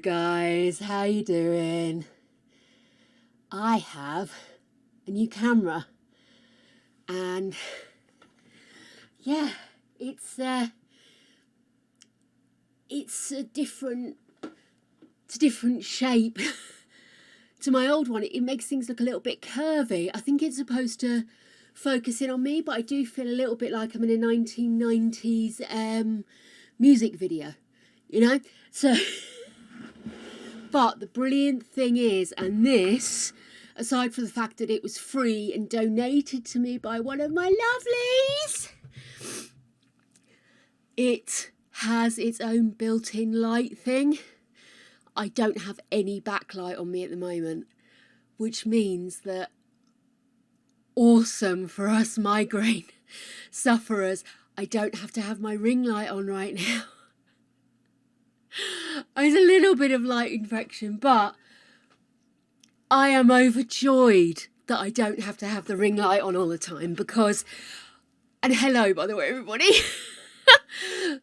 guys, how you doing? I have a new camera and yeah, it's a different shape to my old one. It makes things look a little bit curvy. I think it's supposed to focus in on me, but I do feel a little bit like I'm in a 1990s music video, you know? So, but the brilliant thing is, and this, aside from the fact that it was free and donated to me by one of my lovelies, it has its own built-in light thing. I don't have any backlight on me at the moment, which means that, awesome for us migraine sufferers, I don't have to have my ring light on right now. There's a little bit of light infection, but I am overjoyed that I don't have to have the ring light on all the time because, and hello by the way everybody,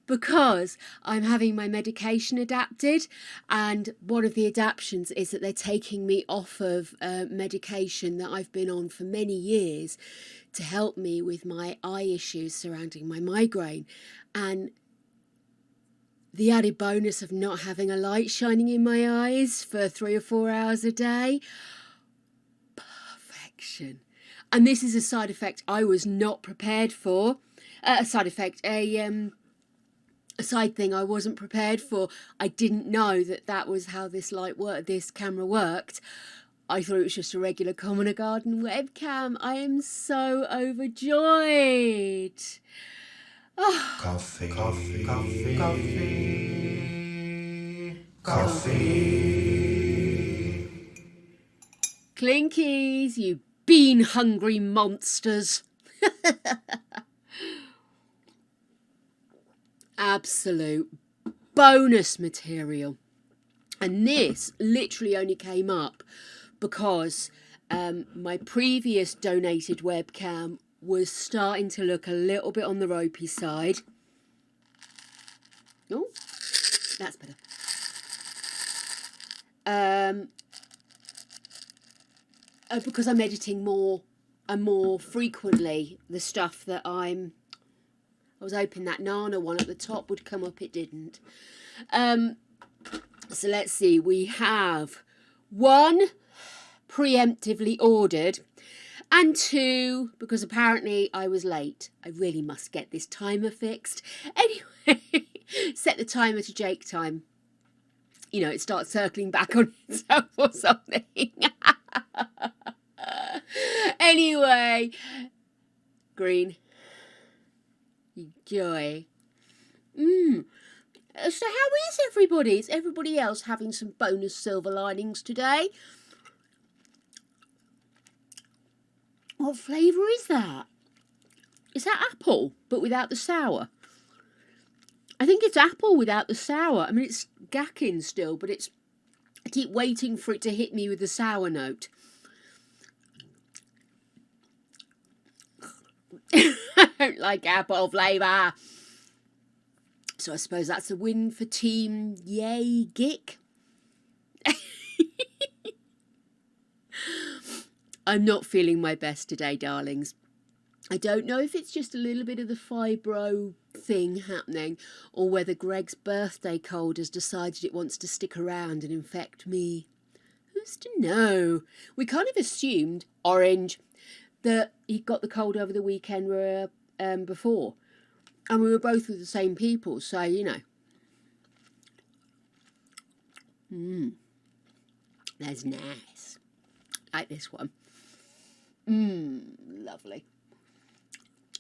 because I'm having my medication adapted, and one of the adaptions is that they're taking me off of medication that I've been on for many years to help me with my eye issues surrounding my migraine, and the added bonus of not having a light shining in my eyes for 3 or 4 hours a day. Perfection. And this is a side effect I was not prepared for. A side thing I wasn't prepared for. I didn't know that was how this camera worked. I thought it was just a regular Common Garden webcam. I am so overjoyed. Oh. Coffee. Clinkies, you bean-hungry monsters. Absolute bonus material. And this literally only came up because my previous donated webcam was starting to look a little bit on the ropey side. Oh, that's better. Because I'm editing more and more frequently the stuff that I was hoping that Nana one at the top would come up. It didn't. So let's see. We have 1 preemptively ordered, and 2 because apparently I was late. I really must get this timer fixed. Anyway, set the timer to Jake time. You know, it starts circling back on itself or something. Anyway, green. Joy. So how is everybody? Is everybody else having some bonus silver linings today? What flavour is that? Is that apple, but without the sour? I think it's apple without the sour. I mean, it's gacking still, but I keep waiting for it to hit me with the sour note. I don't like apple flavour. So I suppose that's a win for Team Yay Gick. I'm not feeling my best today, darlings. I don't know if it's just a little bit of the fibro thing happening, or whether Greg's birthday cold has decided it wants to stick around and infect me. Who's to know? We kind of assumed, Orange, that he got the cold over the weekend before. And we were both with the same people, so, you know. That's nice. Like this one. Lovely.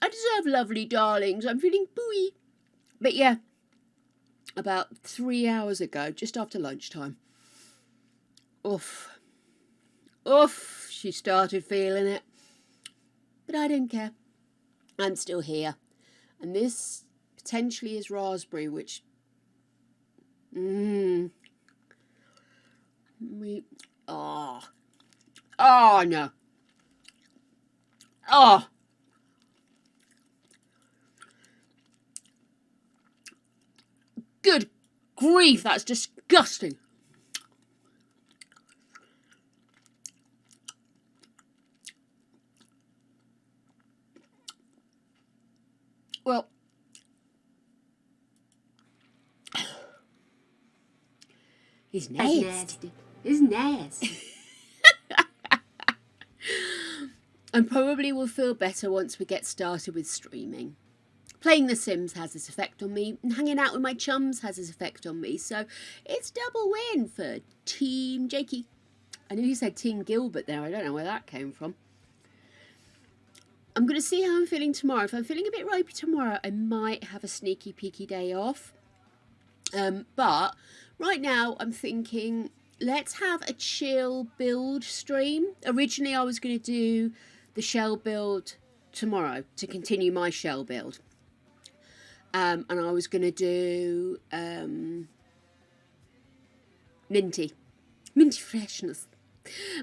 I deserve lovely, darlings. I'm feeling buoy. But yeah, about 3 hours ago, just after lunchtime, oof, she started feeling it. But I don't care. I'm still here. And this potentially is raspberry, which, oh no. Oh. Good grief, that's disgusting. Well, it's nasty. It's nasty. And probably will feel better once we get started with streaming. Playing The Sims has this effect on me, and hanging out with my chums has this effect on me. So it's double win for Team Jakey. I know you said Team Gilbert there. I don't know where that came from. I'm going to see how I'm feeling tomorrow. If I'm feeling a bit ropey tomorrow, I might have a sneaky peeky day off. But right now I'm thinking, let's have a chill build stream. Originally I was going to do the shell build tomorrow to continue my shell build. And I was going to do minty freshness.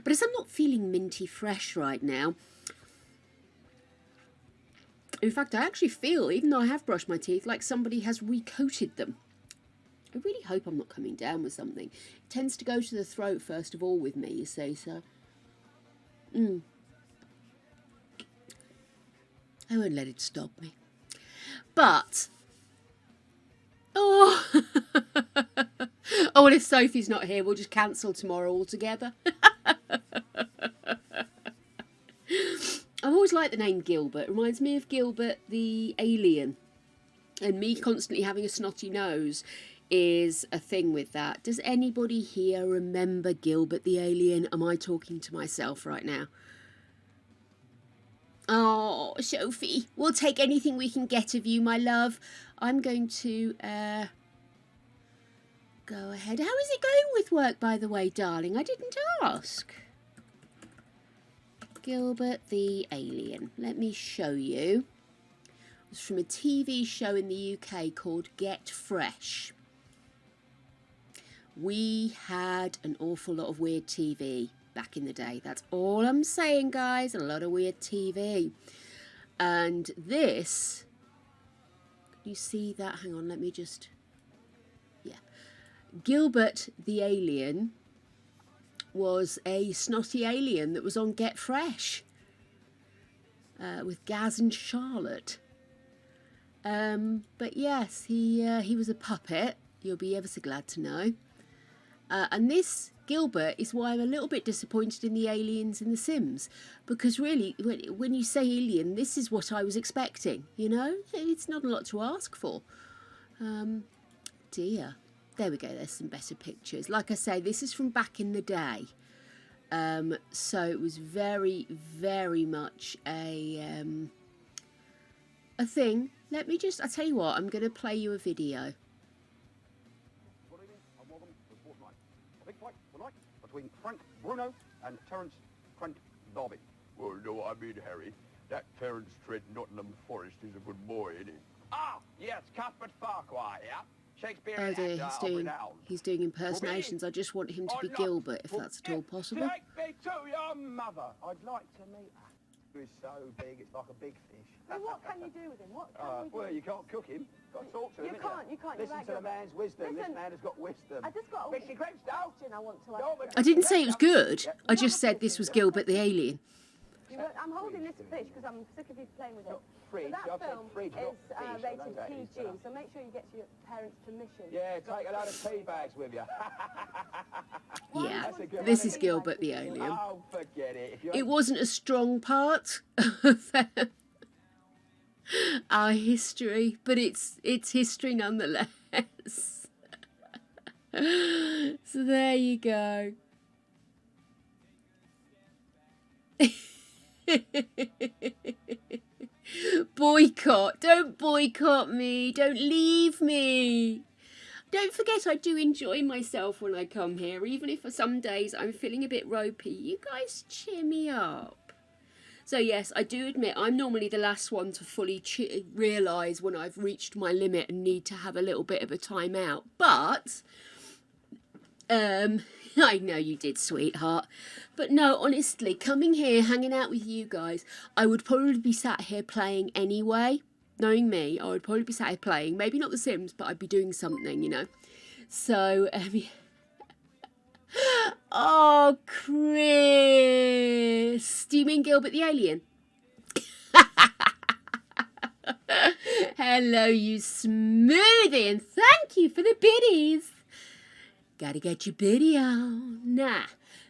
But as I'm not feeling minty fresh right now, in fact, I actually feel, even though I have brushed my teeth, like somebody has recoated them. I really hope I'm not coming down with something. It tends to go to the throat first of all with me, you see, so. I won't let it stop me. But, oh, well, if Sophie's not here, we'll just cancel tomorrow altogether. I've always liked the name Gilbert. It reminds me of Gilbert the alien. And me constantly having a snotty nose is a thing with that. Does anybody here remember Gilbert the alien? Am I talking to myself right now? Oh, Sophie, we'll take anything we can get of you, my love. I'm going to go ahead. How is it going with work, by the way, darling? I didn't ask. Gilbert the alien. Let me show you. It was from a TV show in the UK called Get Fresh. We had an awful lot of weird TV back in the day. That's all I'm saying, guys. A lot of weird TV. And this, can you see that? Hang on, let me just, yeah. Gilbert the alien was a snotty alien that was on Get Fresh with Gaz and Charlotte. But yes, he was a puppet. You'll be ever so glad to know. And this Gilbert is why I'm a little bit disappointed in the aliens in The Sims, because really, when you say alien, this is what I was expecting. You know, it's not a lot to ask for. Dear. There we go, there's some better pictures. Like I say, this is from back in the day. So it was very, very much a thing. Let me just, I'll tell you what, I'm going to play you a video. Good evening, and welcome to Sport Night. A big fight tonight between Frank Bruno and Terence Trent D'Arby. Well, no, I mean, Harry, that Terence Trent Nottingham Forest is a good boy, isn't he? Ah, yes, Cuthbert Farquhar, yeah? Oh Shakespearean dear, actor of renown. he's doing impersonations. I just want him to be Gilbert, if that's at all possible. Take me to your mother. I'd like to meet her. He's so big, it's like a big fish. Well, what can you do with him? What can we do? Well, you can't cook him. Got to talk to him. You can't. Listen to the man's wisdom. Listen, This man has got wisdom. I just got a Fishy Grimstone. question I want to ask. I didn't say it was good. I just said this was Gilbert the alien. I'm holding this fish because I'm sick of you playing with it. Fridge, But I've that said film fridge, is not fish. I know rated that is, PG, so make sure you get your parents' permission. Yeah, take a load of tea bags with you. Yeah, That's a good this one, is isn't it? Gilbert the alien. Oh, forget it. If you It wasn't a strong part of our history, but it's history nonetheless. So there you go. Boycott. Don't boycott me. Don't leave me. Don't forget, I do enjoy myself when I come here, even if for some days I'm feeling a bit ropey. You guys cheer me up. So yes, I do admit I'm normally the last one to fully realise when I've reached my limit and need to have a little bit of a time out. But I know you did, sweetheart. But no, honestly, coming here, hanging out with you guys, I would probably be sat here playing anyway. Knowing me, I would probably be sat here playing. Maybe not The Sims, but I'd be doing something, you know. So, oh, Chris. Do you mean Gilbert the alien? Hello, you smoothie, and thank you for the biddies. Gotta get your biddy on. Nah,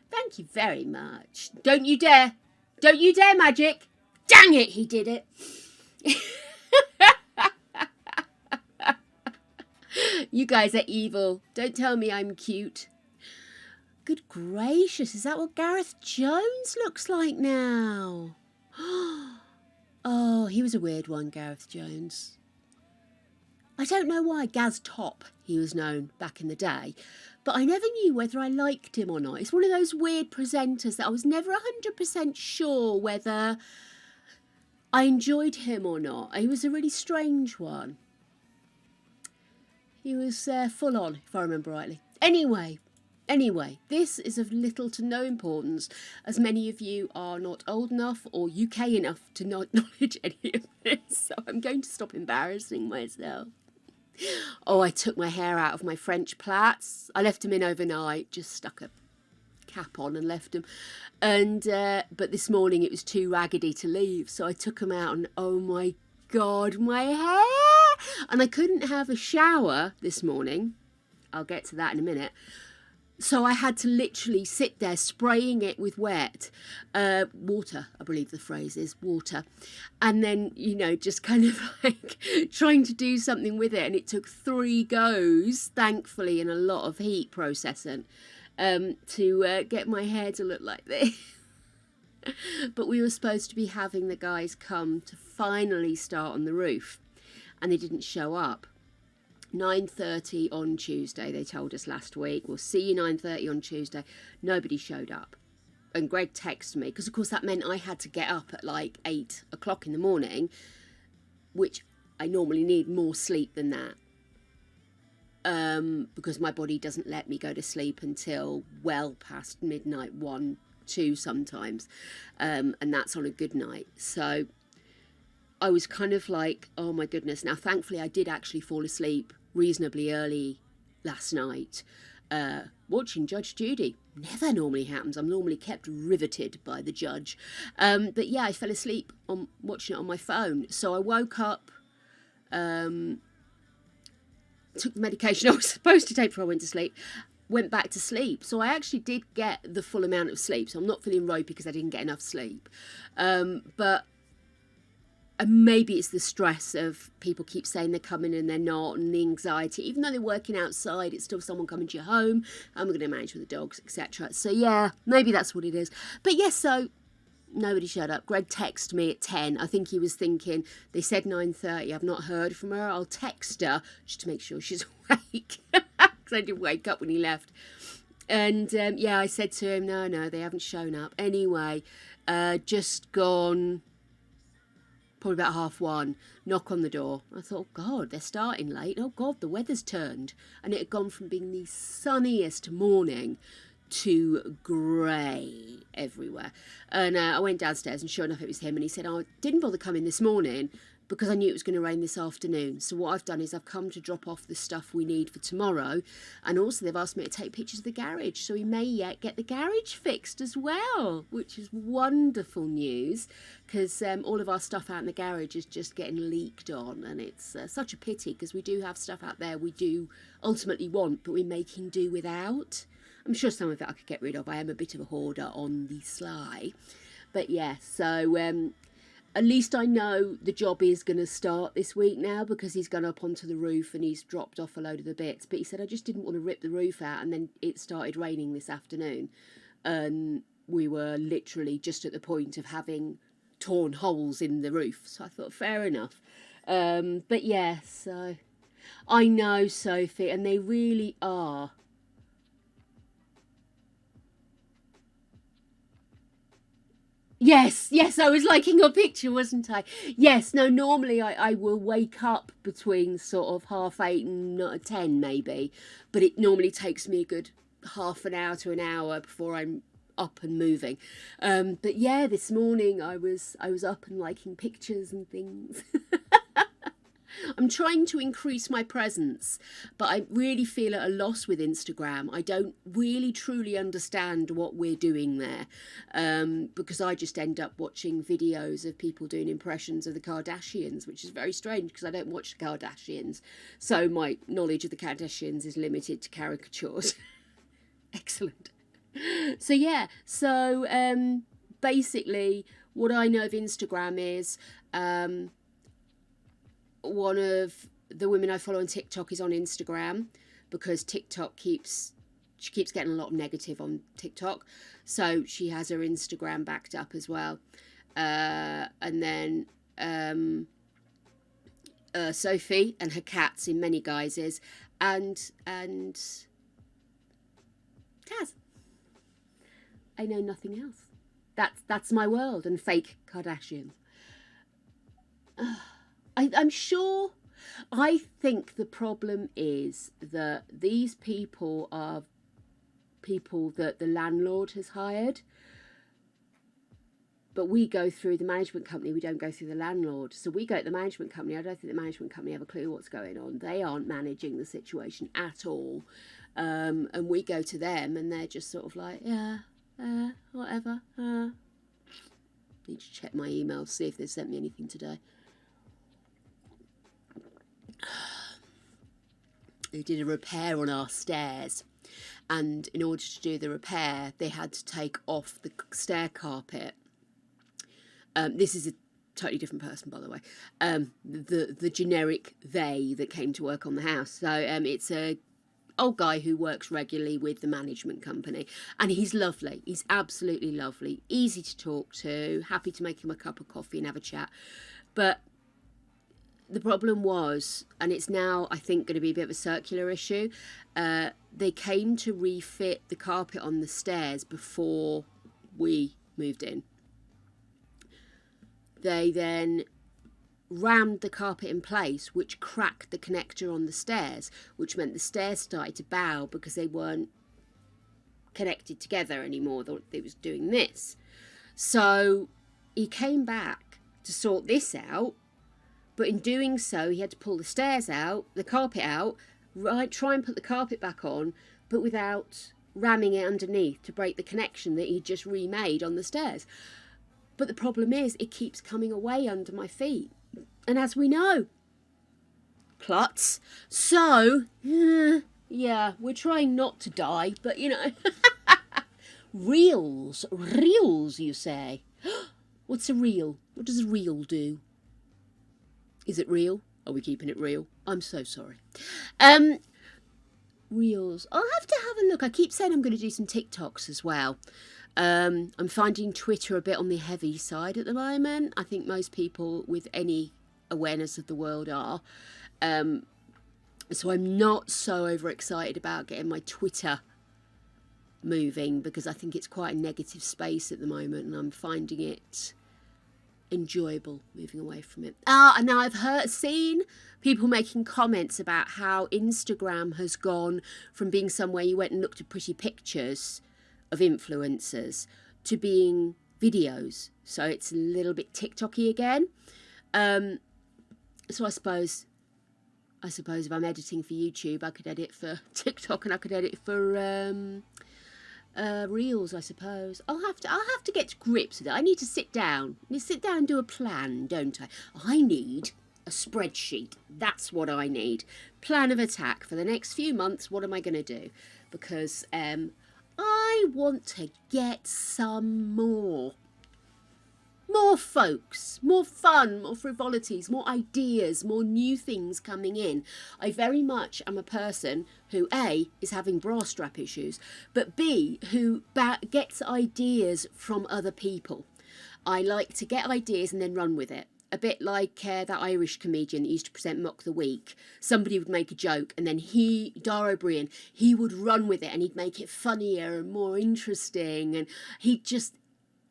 thank you very much. Don't you dare. Don't you dare, Magic. Dang it, he did it. You guys are evil. Don't tell me I'm cute. Good gracious, is that what Gareth Jones looks like now? Oh, he was a weird one, Gareth Jones. I don't know why Gaz Top he was known back in the day, but I never knew whether I liked him or not. It's one of those weird presenters that I was never 100% sure whether I enjoyed him or not. He was a really strange one. He was full on, if I remember rightly. Anyway, this is of little to no importance, as many of you are not old enough or UK enough to not acknowledge any of this, so I'm going to stop embarrassing myself. Oh, I took my hair out of my French plaits. I left them in overnight, just stuck a cap on and left them. And but this morning it was too raggedy to leave, so I took them out and oh my God, my hair! And I couldn't have a shower this morning. I'll get to that in a minute. So I had to literally sit there spraying it with water, I believe the phrase is, water. And then, you know, just kind of like trying to do something with it. And it took 3 goes, thankfully, and a lot of heat processing to get my hair to look like this. But we were supposed to be having the guys come to finally start on the roof. And they didn't show up. 9:30 on Tuesday, they told us last week. We'll see you 9:30 on Tuesday. Nobody showed up. And Greg texted me, because of course that meant I had to get up at like 8 o'clock in the morning, which I normally need more sleep than that. Because my body doesn't let me go to sleep until well past midnight, 1, 2 sometimes. And that's on a good night. So I was kind of like, oh my goodness. Now, thankfully, I did actually fall asleep reasonably early last night watching Judge Judy. Never normally happens. I'm normally kept riveted by the judge. But yeah, I fell asleep on watching it on my phone. So I woke up, took the medication I was supposed to take before I went to sleep, went back to sleep. So I actually did get the full amount of sleep. So I'm not feeling ropey because I didn't get enough sleep. But maybe it's the stress of people keep saying they're coming and they're not, and the anxiety. Even though they're working outside, it's still someone coming to your home, and we're going to manage with the dogs, etc. So yeah, maybe that's what it is. But yes, so nobody showed up. Greg texted me at 10. I think he was thinking, they said 9:30. I've not heard from her. I'll text her just to make sure she's awake. Because I did wake up when he left. And yeah, I said to him, no, they haven't shown up. Anyway, just gone probably about 1:30, knock on the door. I thought, God, they're starting late. Oh, God, the weather's turned. And it had gone from being the sunniest morning to grey everywhere. And I went downstairs and sure enough it was him. And he said, I didn't bother coming this morning because I knew it was going to rain this afternoon. So what I've done is I've come to drop off the stuff we need for tomorrow. And also they've asked me to take pictures of the garage. So we may yet get the garage fixed as well, which is wonderful news because all of our stuff out in the garage is just getting leaked on. And it's such a pity because we do have stuff out there we do ultimately want, but we're making do without. I'm sure some of it I could get rid of. I am a bit of a hoarder on the sly. But yeah, so at least I know the job is going to start this week now because he's gone up onto the roof and he's dropped off a load of the bits. But he said, I just didn't want to rip the roof out. And then it started raining this afternoon. And we were literally just at the point of having torn holes in the roof. So I thought, fair enough. But yeah, so I know, Sophie, and they really are. Yes, I was liking your picture, wasn't I? Yes, no, normally I will wake up between sort of 8:30 and 10 maybe, but it normally takes me a good half an hour to an hour before I'm up and moving. But yeah, this morning I was up and liking pictures and things. I'm trying to increase my presence, but I really feel at a loss with Instagram. I don't really truly understand what we're doing there, because I just end up watching videos of people doing impressions of the Kardashians, which is very strange because I don't watch the Kardashians. So my knowledge of the Kardashians is limited to caricatures. Excellent. So yeah, so basically what I know of Instagram is one of the women I follow on TikTok is on Instagram, because TikTok keeps getting a lot of negative on TikTok, so she has her Instagram backed up as well. And then Sophie and her cats in many guises, and Taz. I know nothing else. That's my world, and fake Kardashians. I'm sure. I think the problem is that these people are people that the landlord has hired, but we go through the management company. We don't go through the landlord. So we go to the management company. I don't think the management company have a clue what's going on. They aren't managing the situation at all. And we go to them, and they're just sort of like, yeah, whatever. Need to check my emails, see if they sent me anything today. They did a repair on our stairs, and in order to do the repair they had to take off the stair carpet. This is a totally different person, by the way. The generic they that came to work on the house. So it's a old guy who works regularly with the management company, and he's lovely. He's absolutely lovely, easy to talk to, happy to make him a cup of coffee and have a chat. But the problem was, and it's now I think going to be a bit of a circular issue, they came to refit the carpet on the stairs before we moved in. They then rammed the carpet in place, which cracked the connector on the stairs, which meant the stairs started to bow because they weren't connected together anymore. They was doing this. So he came back to sort this out, but in doing so he had to pull the stairs out, the carpet out, try and put the carpet back on, but without ramming it underneath to break the connection that he'd just remade on the stairs. But the problem is it keeps coming away under my feet. And as we know, klutz. So, yeah, we're trying not to die, but you know. Reels, you say. What's a reel? What does a reel do? Is it real? Are we keeping it real? I'm so sorry. Reels. I'll have to have a look. I keep saying I'm going to do some TikToks as well. I'm finding Twitter a bit on the heavy side at the moment. I think most people with any awareness of the world are. So I'm not so overexcited about getting my Twitter moving, because I think it's quite a negative space at the moment, and I'm finding it enjoyable moving away from it. And now I've seen people making comments about how Instagram has gone from being somewhere you went and looked at pretty pictures of influencers to being videos. So it's a little bit TikTok-y again. So I suppose if I'm editing for YouTube, I could edit for TikTok, and I could edit for Reels, I suppose. I'll have to get to grips with it. I need to sit down. And do a plan, don't I? I need a spreadsheet. That's what I need. Plan of attack for the next few months. What am I going to do? Because I want to get some more folks, more fun, more frivolities, more ideas, more new things coming in. I very much am a person who A, is having bra strap issues, but B, who gets ideas from other people. I like to get ideas and then run with it. A bit like that Irish comedian that used to present Mock the Week. Somebody would make a joke, and then Dara O'Brien, he would run with it, and he'd make it funnier and more interesting, and he'd just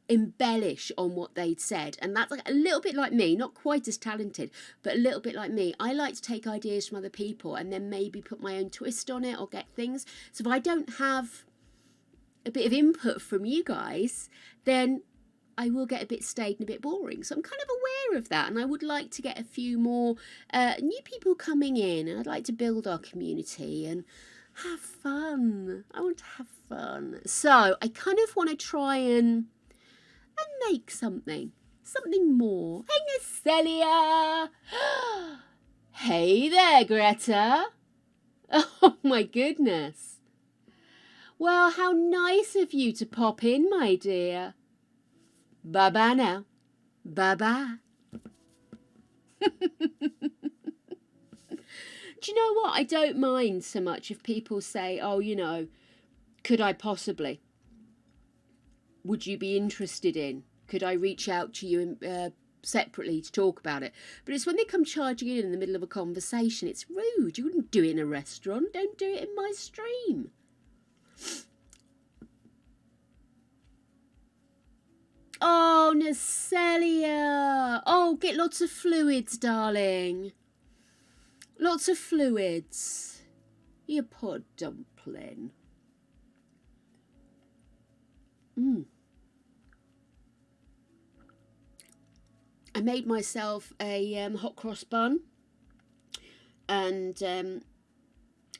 embellish on what they'd said. And that's like a little bit like me, not quite as talented, but a little bit like me. I like to take ideas from other people and then maybe put my own twist on it or get things. So if I don't have a bit of input from you guys, then I will get a bit staid and a bit boring. So I'm kind of aware of that, and I would like to get a few more new people coming in, and I'd like to build our community and have fun. I want to have fun. So I kind of want to try and make something more. Hey, Necelia! Hey there, Greta! Oh my goodness. Well, how nice of you to pop in, my dear. Bye-bye now. Bye-bye. Do you know what? I don't mind so much if people say, oh, you know, could I possibly? Would you be interested in? Could I reach out to you separately to talk about it? But it's when they come charging in the middle of a conversation. It's rude. You wouldn't do it in a restaurant. Don't do it in my stream. Oh, Necelia. Oh, get lots of fluids, darling. Lots of fluids. You poor dumpling. I made myself a hot cross bun, and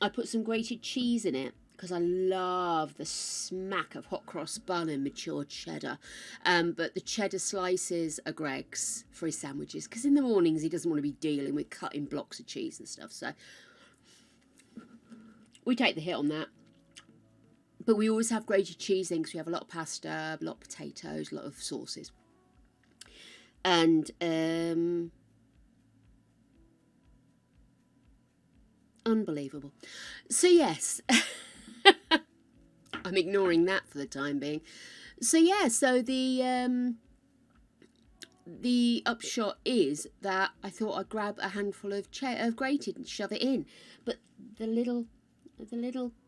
I put some grated cheese in it because I love the smack of hot cross bun and mature cheddar. But the cheddar slices are Greg's for his sandwiches, because in the mornings he doesn't want to be dealing with cutting blocks of cheese and stuff. So we take the hit on that. But we always have grated cheese in because we have a lot of pasta, a lot of potatoes, a lot of sauces. And unbelievable. So yes, I'm ignoring that for the time being. So yeah, so the upshot is that I thought I'd grab a handful of grated and shove it in, but the little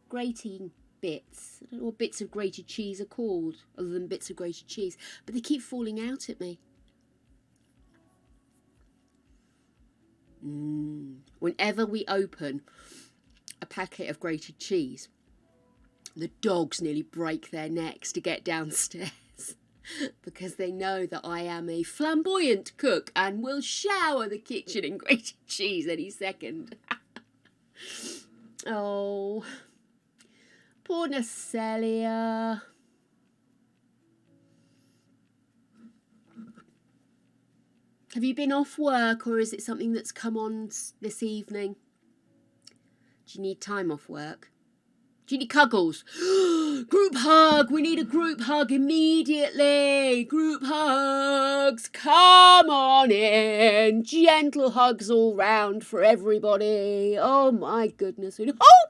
grating bits, I don't know what bits of grated cheese are called other than bits of grated cheese, but they keep falling out at me. Whenever we open a packet of grated cheese, the dogs nearly break their necks to get downstairs because they know that I am a flamboyant cook and will shower the kitchen in grated cheese any second. Oh, poor Necelia. Have you been off work, or is it something that's come on this evening? Do you need time off work? Do you need cuggles? Group hug! We need a group hug immediately! Group hugs! Come on in! Gentle hugs all round for everybody. Oh my goodness. Oh!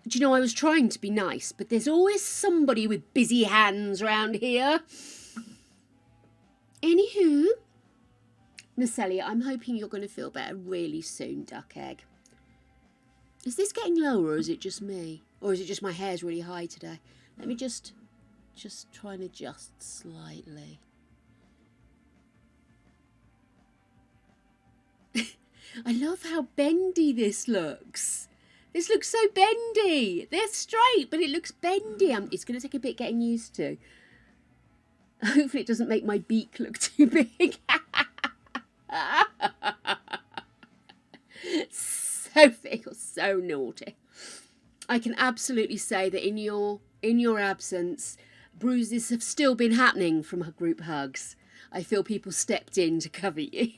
Do you know, I was trying to be nice, but there's always somebody with busy hands round here. Anywho, Necelia, I'm hoping you're going to feel better really soon, duck egg. Is this getting lower, or is it just me? Or is it just my hair's really high today? Let me just try and adjust slightly. I love how bendy this looks. This looks so bendy. They're straight, but it looks bendy. It's going to take a bit getting used to. Hopefully it doesn't make my beak look too big. So big or so naughty. I can absolutely say that in your absence, bruises have still been happening from group hugs. I feel people stepped in to cover you.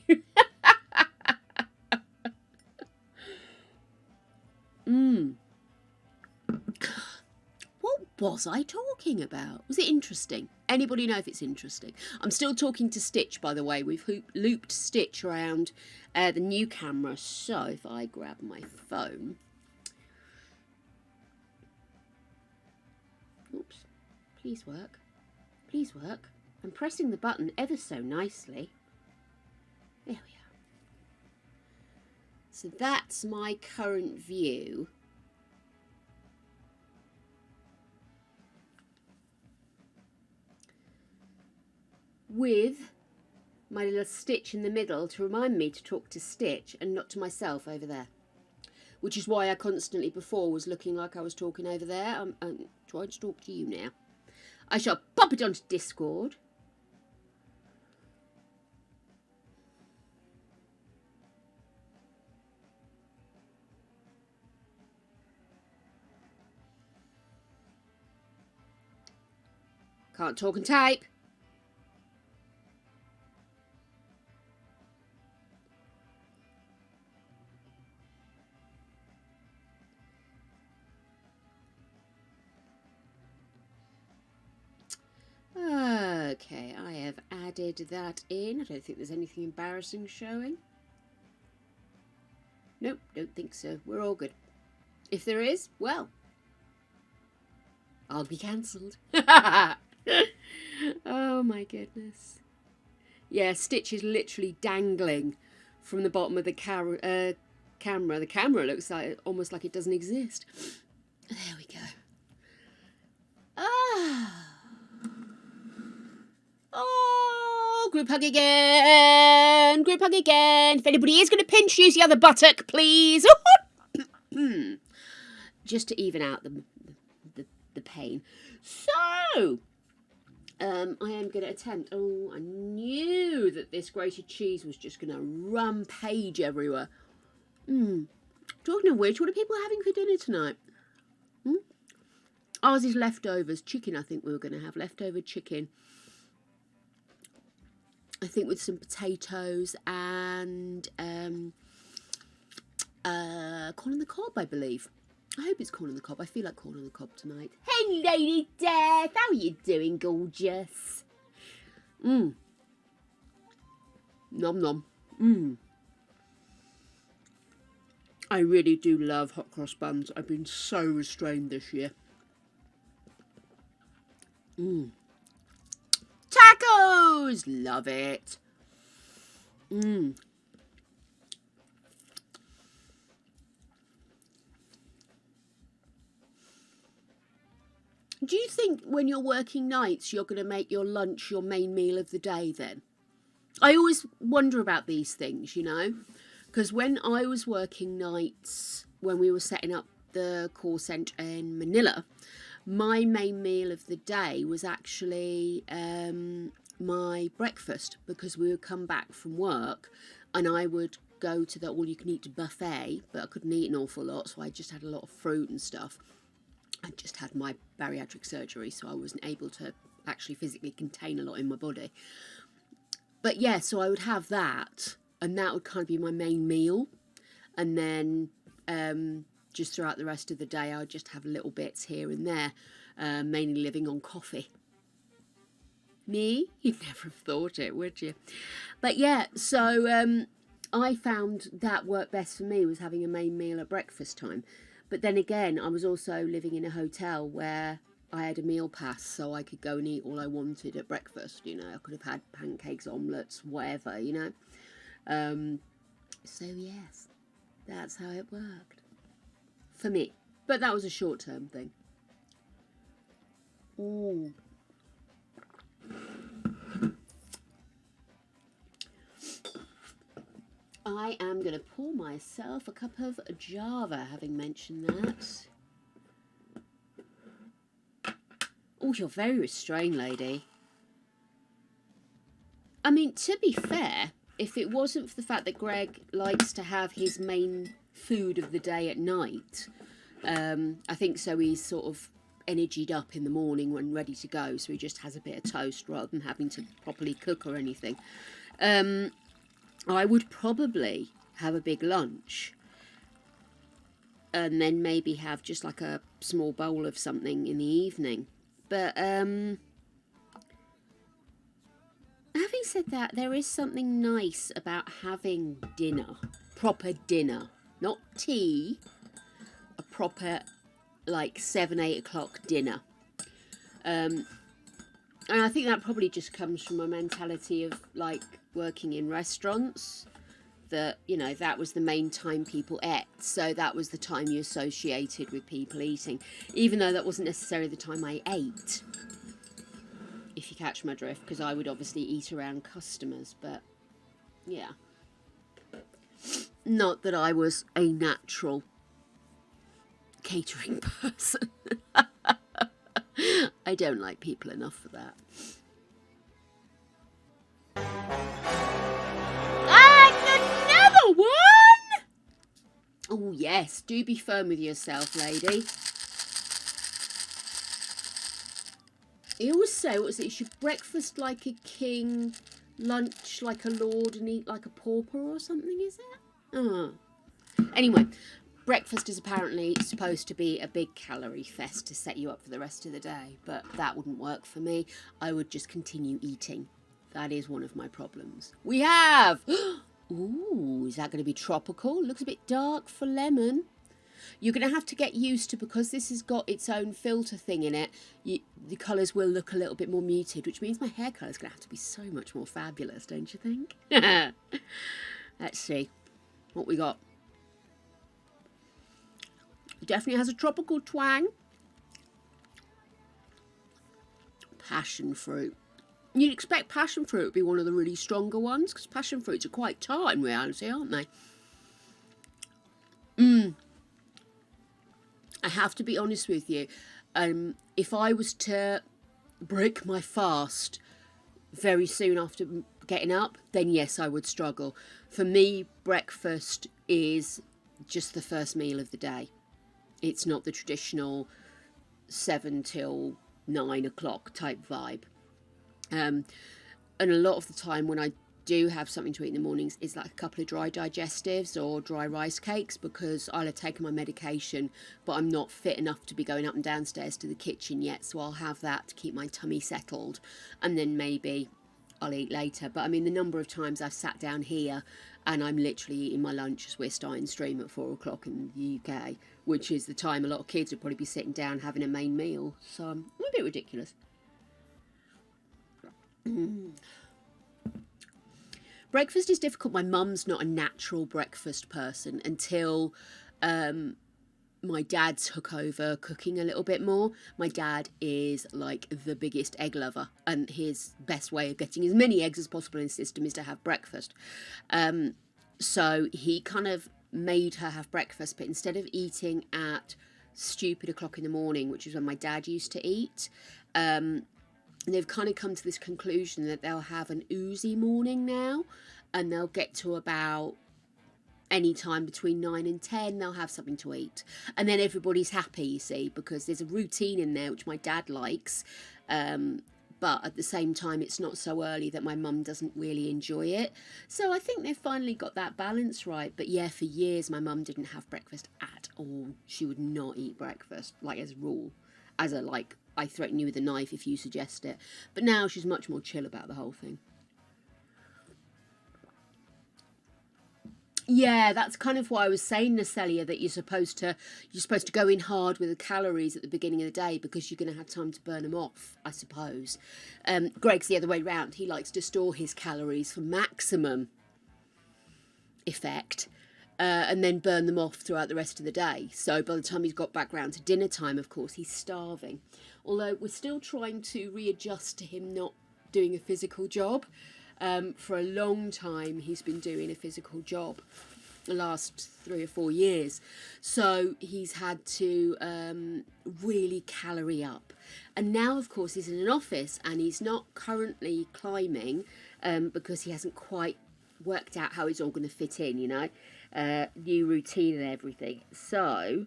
What was I talking about? Was it interesting? Anybody know if it's interesting? I'm still talking to Stitch, by the way. We've looped Stitch around the new camera. So if I grab my phone... Oops. Please work. Please work. I'm pressing the button ever so nicely. There we are. So that's my current view. With my little Stitch in the middle to remind me to talk to Stitch and not to myself over there. Which is why I constantly before was looking like I was talking over there. I'm trying to talk to you now. I shall pop it onto Discord. Can't talk and type. Okay, I have added that in. I don't think there's anything embarrassing showing. Nope, don't think so. We're all good. If there is, well, I'll be cancelled. Oh my goodness. Yeah, Stitch is literally dangling from the bottom of the camera. The camera looks like almost like it doesn't exist. There we go. Ah. Oh, group hug again. Group hug again. If anybody is going to pinch, use the other buttock, please. Just to even out the pain. So, I am going to attempt. Oh, I knew that this grated cheese was just going to rampage everywhere. Talking of which, what are people having for dinner tonight? Ours is leftovers. Chicken, I think we were going to have. Leftover chicken. I think with some potatoes and corn on the cob, I believe. I hope it's corn on the cob. I feel like corn on the cob tonight. Hey, Lady Death, how are you doing, gorgeous? Nom nom. I really do love hot cross buns. I've been so restrained this year. Tacos! Love it. Do you think when you're working nights you're going to make your lunch your main meal of the day then? I always wonder about these things, you know, because when I was working nights, when we were setting up the call centre in Manila, my main meal of the day was actually my breakfast, because we would come back from work and I would go to the all-you-can-eat buffet, but I couldn't eat an awful lot, so I just had a lot of fruit and stuff. I just had my bariatric surgery, so I wasn't able to actually physically contain a lot in my body. But yeah, so I would have that, and that would kind of be my main meal. And then just throughout the rest of the day, I would just have little bits here and there, mainly living on coffee. Me? You'd never have thought it, would you? But yeah, so I found that worked best for me, was having a main meal at breakfast time. But then again, I was also living in a hotel where I had a meal pass, so I could go and eat all I wanted at breakfast. You know, I could have had pancakes, omelettes, whatever, you know. So yes, that's how it worked for me. But that was a short-term thing. I am going to pour myself a cup of Java, having mentioned that. Oh, you're very restrained, lady. I mean, to be fair, if it wasn't for the fact that Greg likes to have his main food of the day at night, I think so he's sort of energied up in the morning when ready to go, so he just has a bit of toast rather than having to properly cook or anything. I would probably have a big lunch and then maybe have just like a small bowl of something in the evening. But having said that, there is something nice about having dinner, proper dinner, not tea, a proper like 7-8 o'clock dinner. And I think that probably just comes from a mentality of like working in restaurants, that, you know, that was the main time people ate, so that was the time you associated with people eating, even though that wasn't necessarily the time I ate, if you catch my drift, because I would obviously eat around customers. But yeah, not that I was a natural catering person. I don't like people enough for that. And another one! Oh, yes. Do be firm with yourself, lady. He always say, what is it? You should breakfast like a king, lunch like a lord, and eat like a pauper or something, is it? Anyway, breakfast is apparently supposed to be a big calorie fest to set you up for the rest of the day, but that wouldn't work for me. I would just continue eating. That is one of my problems. We have... Ooh, is that going to be tropical? Looks a bit dark for lemon. You're going to have to get used to, because this has got its own filter thing in it, the colours will look a little bit more muted, which means my hair colour is going to have to be so much more fabulous, don't you think? Let's see what we got. It definitely has a tropical twang. Passion fruit. You'd expect passion fruit to be one of the really stronger ones, because passion fruits are quite tart in reality, aren't they? I have to be honest with you. If I was to break my fast very soon after getting up, then yes, I would struggle. For me, breakfast is just the first meal of the day. It's not the traditional 7 till 9 o'clock type vibe. And a lot of the time when I do have something to eat in the mornings is like a couple of dry digestives or dry rice cakes, because I'll have taken my medication, but I'm not fit enough to be going up and downstairs to the kitchen yet, so I'll have that to keep my tummy settled, and then maybe I'll eat later. But I mean, the number of times I've sat down here and I'm literally eating my lunch as we're starting stream at 4 o'clock in the UK, which is the time a lot of kids would probably be sitting down having a main meal, so I'm a bit ridiculous. Breakfast is difficult. My mum's not a natural breakfast person until my dad took over cooking a little bit more. My dad is like the biggest egg lover, and his best way of getting as many eggs as possible in his system is to have breakfast. So he kind of made her have breakfast, but instead of eating at stupid o'clock in the morning, which is when my dad used to eat, they've kind of come to this conclusion that they'll have an oozy morning now, and they'll get to about any time between 9 and 10, they'll have something to eat. And then everybody's happy, you see, because there's a routine in there, which my dad likes. But at the same time, it's not so early that my mum doesn't really enjoy it. So I think they've finally got that balance right. But yeah, for years, my mum didn't have breakfast at all. She would not eat breakfast, like as a rule. As a, like, I threaten you with a knife if you suggest it. But now she's much more chill about the whole thing. Yeah, that's kind of why I was saying, Nacelia, that you're supposed to go in hard with the calories at the beginning of the day, because you're going to have time to burn them off, I suppose. Greg's the other way round. He likes to store his calories for maximum effect, and then burn them off throughout the rest of the day. So by the time he's got back round to dinner time, of course, he's starving. Although we're still trying to readjust to him not doing a physical job. For a long time, he's been doing a physical job, the last 3 or 4 years. So he's had to really calorie up. And now, of course, he's in an office and he's not currently climbing because he hasn't quite worked out how it's all going to fit in, you know, new routine and everything. So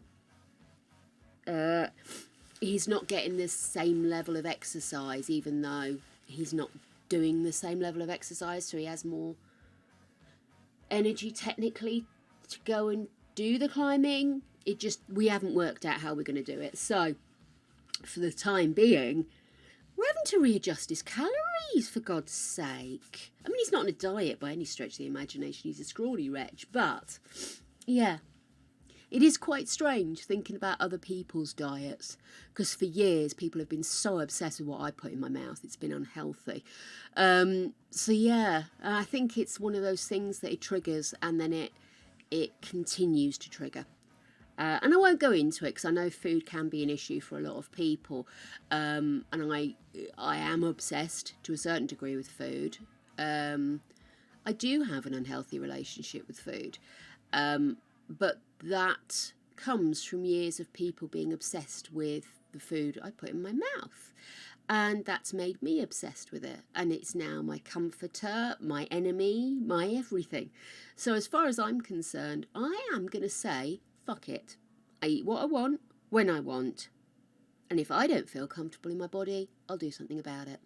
he's not getting the same level of exercise, even though he's not doing the same level of exercise, so he has more energy technically to go and do the climbing. We haven't worked out how we're going to do it. So for the time being, we're having to readjust his calories, for God's sake. I mean, he's not on a diet by any stretch of the imagination. He's a scrawny wretch, but yeah. It is quite strange thinking about other people's diets, because for years people have been so obsessed with what I put in my mouth. It's been unhealthy. So yeah, I think it's one of those things that it triggers and then it continues to trigger. And I won't go into it because I know food can be an issue for a lot of people. And I am obsessed to a certain degree with food. I do have an unhealthy relationship with food. But that comes from years of people being obsessed with the food I put in my mouth. And that's made me obsessed with it. And it's now my comforter, my enemy, my everything. So as far as I'm concerned, I am going to say, fuck it. I eat what I want, when I want. And if I don't feel comfortable in my body, I'll do something about it.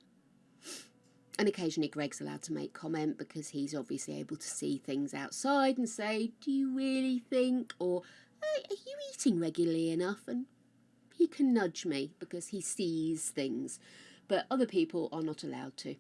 And occasionally Greg's allowed to make comment because he's obviously able to see things outside and say, do you really think? Or, are you eating regularly enough? And he can nudge me because he sees things. But other people are not allowed to.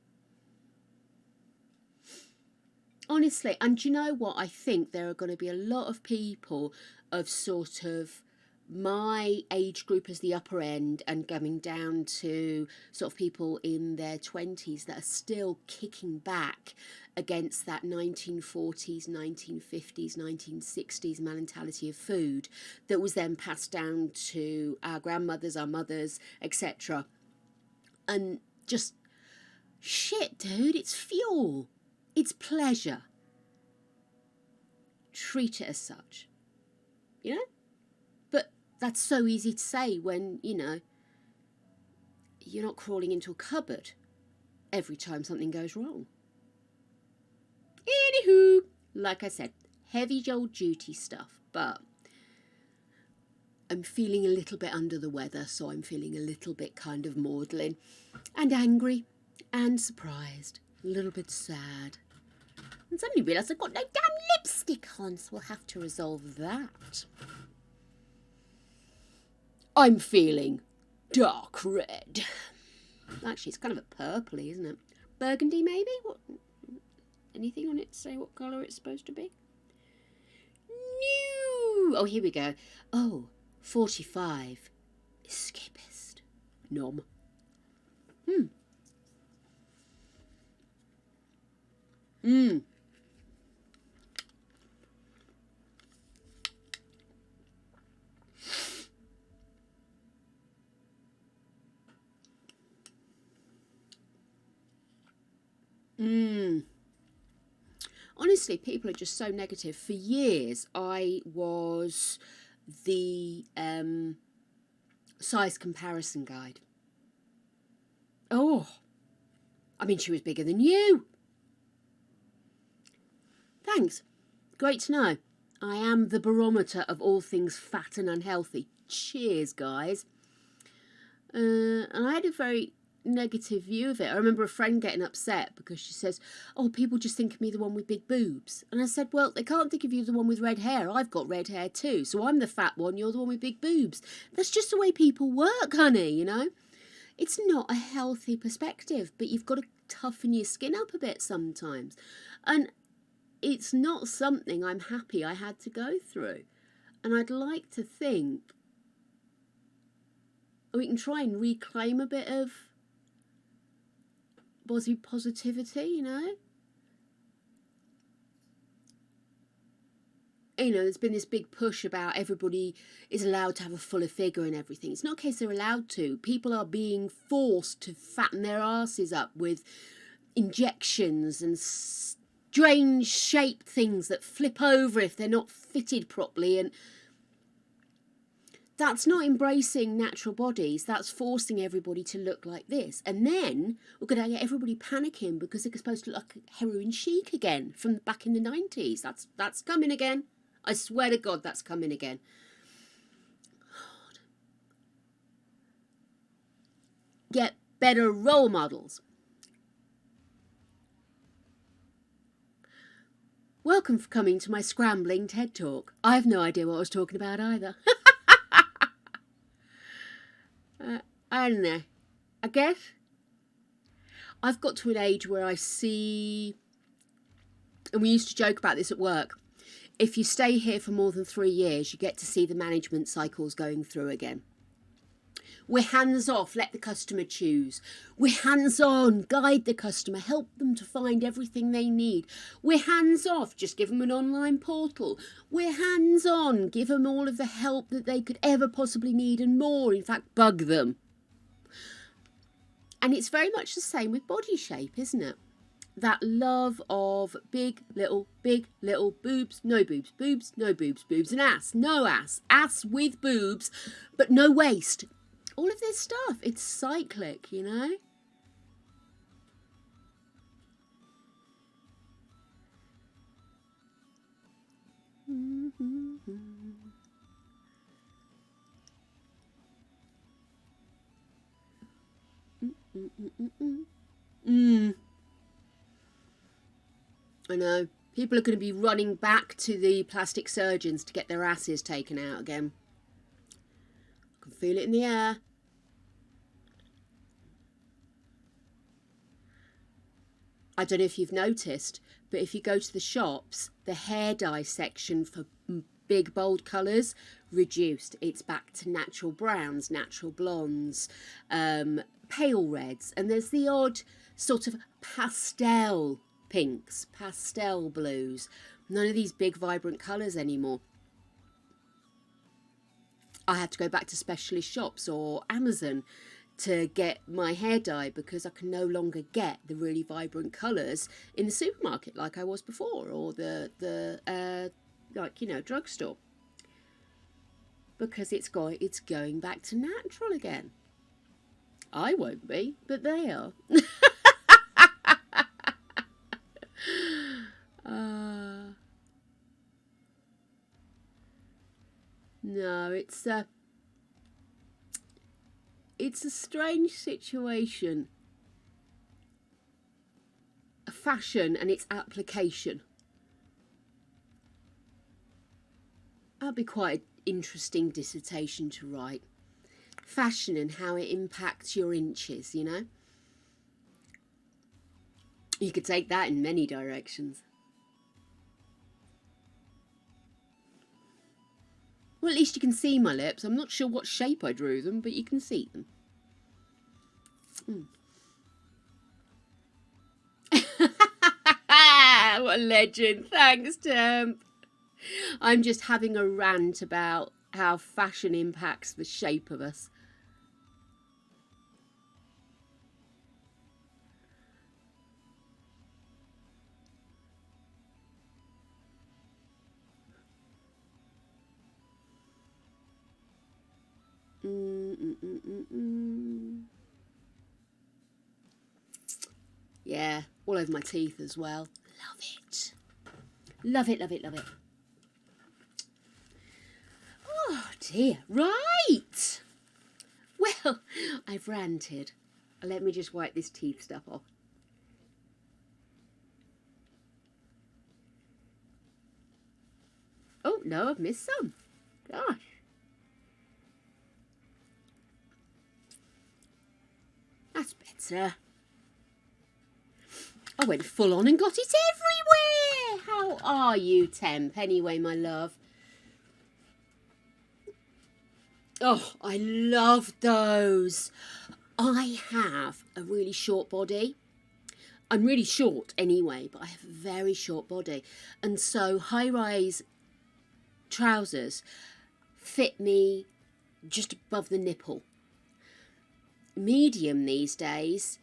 Honestly, and do you know what? I think there are going to be a lot of people of sort of my age group as the upper end and coming down to sort of people in their 20s that are still kicking back against that 1940s, 1950s, 1960s mentality of food that was then passed down to our grandmothers, our mothers, etc. And just, shit, dude, it's fuel. It's pleasure. Treat it as such. You know? But that's so easy to say when, you know, you're not crawling into a cupboard every time something goes wrong. Anywho, like I said, heavy old duty stuff, but I'm feeling a little bit under the weather, so I'm feeling a little bit kind of maudlin and angry and surprised, a little bit sad. And suddenly realised I've got no damn lipstick on, so we'll have to resolve that. I'm feeling dark red. Actually, it's kind of a purpley, isn't it? Burgundy, maybe? What? Anything on it to say what colour it's supposed to be? No! Oh, here we go. Oh, 45. Escapist. Nom. Honestly, people are just so negative. For years, I was the size comparison guide. Oh, I mean, she was bigger than you. Thanks. Great to know. I am the barometer of all things fat and unhealthy. Cheers, guys. And I had a very negative view of it. I remember a friend getting upset because she says, oh, people just think of me the one with big boobs. And I said, well, they can't think of you the one with red hair. I've got red hair too. So I'm the fat one, you're the one with big boobs. That's just the way people work, honey, you know. It's not a healthy perspective, but you've got to toughen your skin up a bit sometimes. And it's not something I'm happy I had to go through. And I'd like to think we can try and reclaim a bit of body positivity, you know. You know, there's been this big push about everybody is allowed to have a fuller figure and everything. It's not a case they're allowed to. People are being forced to fatten their asses up with injections and strange shaped things that flip over if they're not fitted properly, and that's not embracing natural bodies. That's forcing everybody to look like this. And then we're going to get everybody panicking because they're supposed to look like heroin chic again from back in the 90s. That's coming again. I swear to God, that's coming again. God. Get better role models. Welcome for coming to my scrambling TED Talk. I have no idea what I was talking about either. I don't know. I guess I've got to an age where I see, and we used to joke about this at work, if you stay here for more than 3 years, you get to see the management cycles going through again. We're hands off, let the customer choose. We're hands on, guide the customer, help them to find everything they need. We're hands off, just give them an online portal. We're hands on, give them all of the help that they could ever possibly need and more, in fact, bug them. And it's very much the same with body shape, isn't it? That love of big, little, boobs, no boobs, boobs, no boobs, boobs, and ass, no ass, ass with boobs, but no waist. All of this stuff, it's cyclic, you know? I know. People are going to be running back to the plastic surgeons to get their asses taken out again. I can feel it in the air. I don't know if you've noticed, but if you go to the shops, the hair dye section for big bold colours reduced. It's back to natural browns, natural blondes, pale reds, and there's the odd sort of pastel pinks, pastel blues. None of these big vibrant colours anymore. I had to go back to specialist shops or Amazon to get my hair dye because I can no longer get the really vibrant colours in the supermarket like I was before, or the like, you know, drugstore, because it's going back to natural again. I won't be, but they are. No, it's a strange situation. Fashion and its application. That'd be quite an interesting dissertation to write. Fashion and how it impacts your inches, you know? You could take that in many directions. Well, at least you can see my lips. I'm not sure what shape I drew them, but you can see them. What a legend. Thanks, Temp. I'm just having a rant about how fashion impacts the shape of us. Yeah, all over my teeth as well. Love it. Love it, love it, love it. Oh dear, right. Well, I've ranted. Let me just wipe this teeth stuff off. Oh no, I've missed some. Gosh. That's better. I went full on and got it everywhere. How are you, Temp, anyway, my love? Oh, I love those. I have a really short body. I'm really short anyway, but I have a very short body. And so high-rise trousers fit me just above the nipple. Medium these days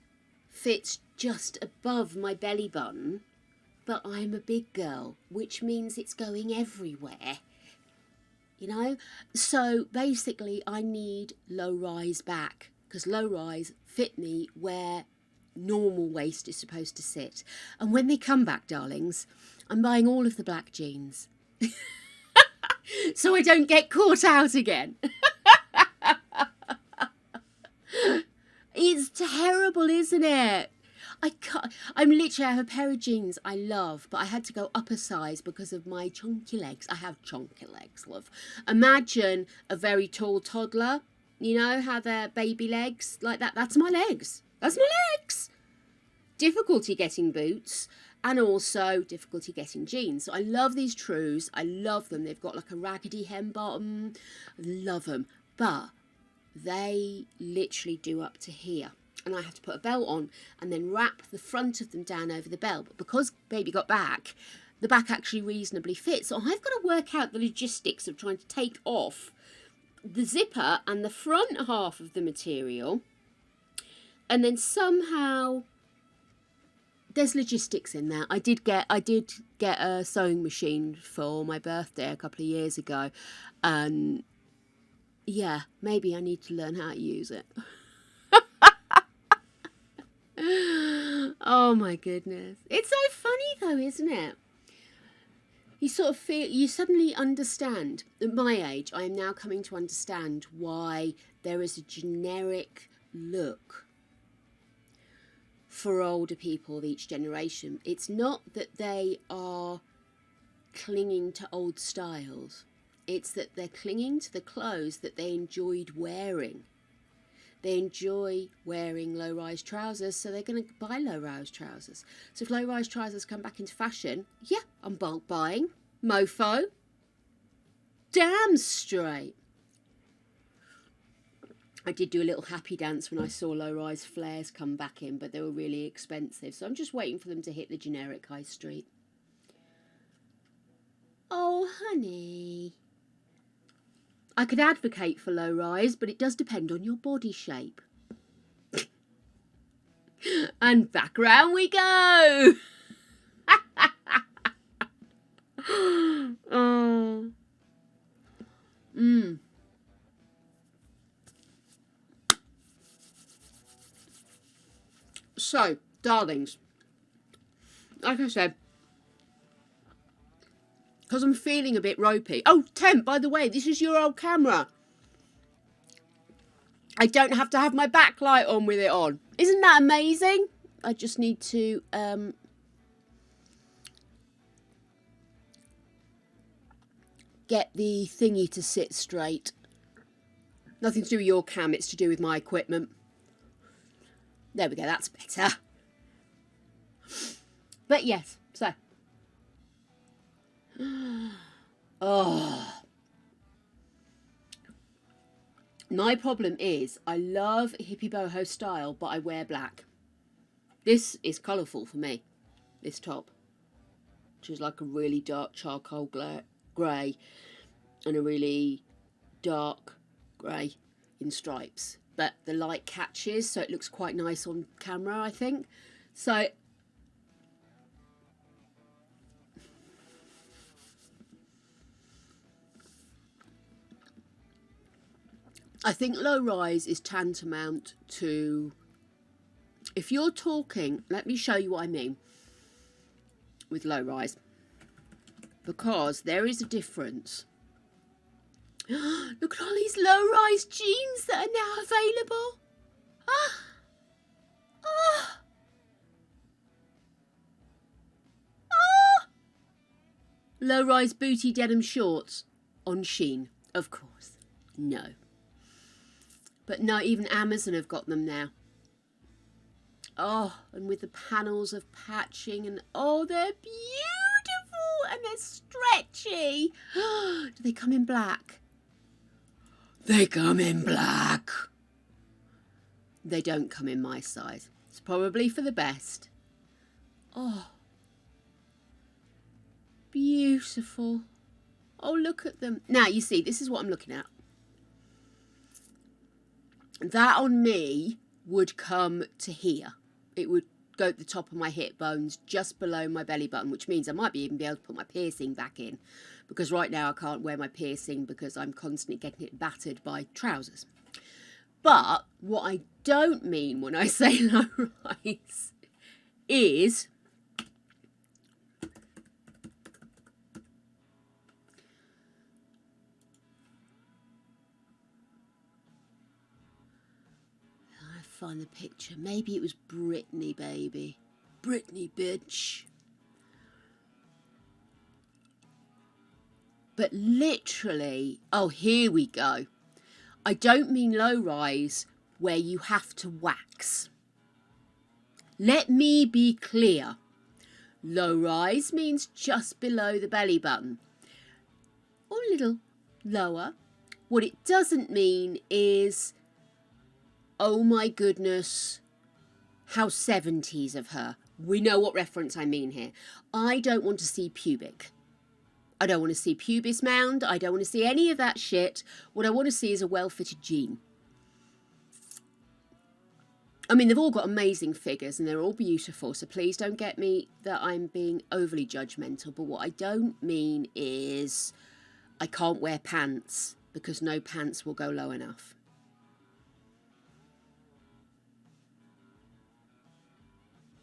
fits just above my belly button, but I'm a big girl, which means it's going everywhere, you know? So basically I need low rise back, because low rise fit me where normal waist is supposed to sit. And when they come back, darlings, I'm buying all of the black jeans so I don't get caught out again. It's terrible, isn't it? I have a pair of jeans I love, but I had to go up a size because of my chunky legs. I have chunky legs, love. Imagine a very tall toddler, you know, how their baby legs, like that. That's my legs. That's my legs. Difficulty getting boots and also difficulty getting jeans. So I love these trues. I love them. They've got like a raggedy hem bottom. I love them. But they literally do up to here. And I have to put a belt on and then wrap the front of them down over the belt. But because baby got back, the back actually reasonably fits. So I've got to work out the logistics of trying to take off the zipper and the front half of the material. And then somehow there's logistics in there. I did get a sewing machine for my birthday a couple of years ago. And Yeah, maybe I need to learn how to use it. Oh my goodness. It's so funny though, isn't it? You sort of feel, you suddenly understand. At my age, I am now coming to understand why there is a generic look for older people of each generation. It's not that they are clinging to old styles. It's that they're clinging to the clothes that they enjoyed wearing. They enjoy wearing low-rise trousers, so they're going to buy low-rise trousers. So if low-rise trousers come back into fashion, yeah, I'm bulk buying. Mofo. Damn straight. I did do a little happy dance when I saw low-rise flares come back in, but they were really expensive. So I'm just waiting for them to hit the generic high street. Oh, honey. I could advocate for low-rise, but it does depend on your body shape. And back round we go. Oh. So, darlings, like I said, because I'm feeling a bit ropey. Oh, Temp, by the way, this is your old camera. I don't have to have my backlight on with it on. Isn't that amazing? I just need to get the thingy to sit straight. Nothing to do with your cam, it's to do with my equipment. There we go, that's better. But yes, so. Oh. My problem is I love hippie boho style, but I wear black. This is colourful for me, this top. Which is like a really dark charcoal grey and a really dark grey in stripes. But the light catches, so it looks quite nice on camera, I think. So I think low rise is tantamount to, if you're talking, let me show you what I mean with low rise, because there is a difference. Look at all these low rise jeans that are now available. Low rise booty denim shorts on Shein, of course. No. But no, even Amazon have got them now. Oh, and with the panels of patching, and oh, they're beautiful and they're stretchy. Do they come in black? They come in black. They don't come in my size. It's probably for the best. Oh, beautiful. Oh, look at them. Now, you see, this is what I'm looking at. That on me would come to here. It would go at the top of my hip bones, just below my belly button, which means I might even be able to put my piercing back in, because right now I can't wear my piercing because I'm constantly getting it battered by trousers. But what I don't mean when I say low rise is find the picture. Maybe it was Brittany, baby. Brittany, bitch. But literally, oh, here we go. I don't mean low rise where you have to wax. Let me be clear. Low rise means just below the belly button, or a little lower. What it doesn't mean is, oh my goodness, how 70s of her. We know what reference I mean here. I don't want to see pubic. I don't want to see pubis mound. I don't want to see any of that shit. What I want to see is a well-fitted jean. I mean, they've all got amazing figures and they're all beautiful, so please don't get me that I'm being overly judgmental. But what I don't mean is I can't wear pants because no pants will go low enough.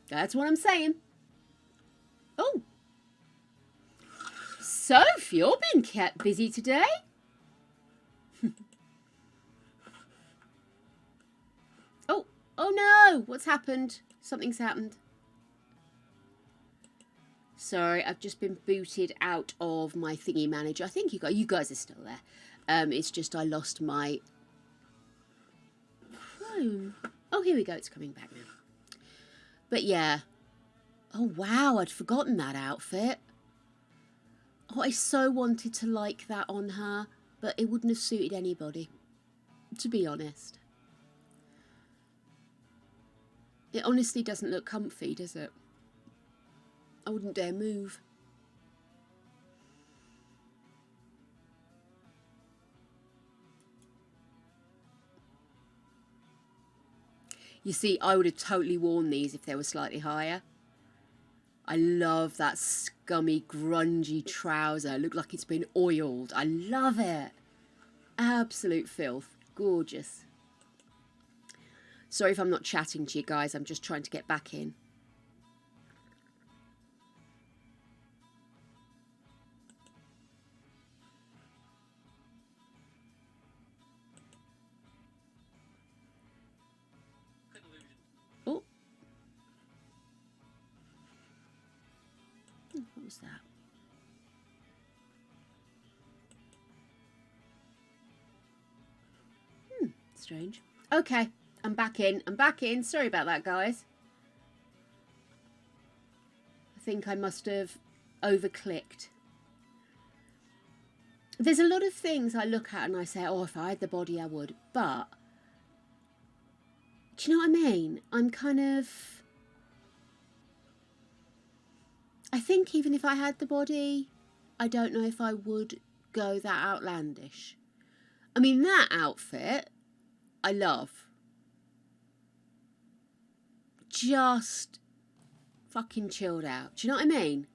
That's what I'm saying. Oh. Soph, you've been kept busy today. Oh no, what's happened? Something's happened. Sorry, I've just been booted out of my thingy manager. I think you guys are still there. It's just I lost my Chrome. Oh, here we go. It's coming back now. But yeah. Oh wow, I'd forgotten that outfit. Oh, I so wanted to like that on her, but it wouldn't have suited anybody, to be honest. It honestly doesn't look comfy, does it? I wouldn't dare move. You see, I would have totally worn these if they were slightly higher. I love that scummy, grungy trouser. Look like it's been oiled. I love it. Absolute filth. Gorgeous. Sorry if I'm not chatting to you guys. I'm just trying to get back in. Oh. What was that? Strange. Okay. I'm back in. I'm back in. Sorry about that, guys. I think I must have overclicked. There's a lot of things I look at and I say, oh, if I had the body, I would. But, do you know what I mean? I'm kind of... I think even if I had the body, I don't know if I would go that outlandish. I mean, that outfit, I love. Just fucking chilled out. Do you know what I mean?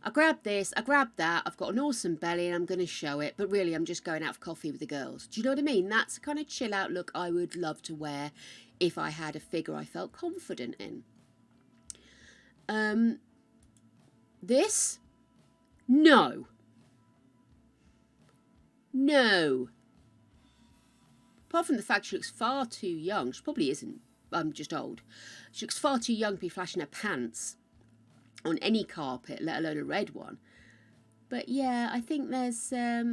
I grabbed this, I grabbed that, I've got an awesome belly and I'm going to show it, but really I'm just going out for coffee with the girls. Do you know what I mean? That's the kind of chill out look I would love to wear if I had a figure I felt confident in. This? No. No. Apart from the fact she looks far too young, she probably isn't. I'm just old. She looks far too young to be flashing her pants on any carpet, let alone a red one. But yeah, I think there's... I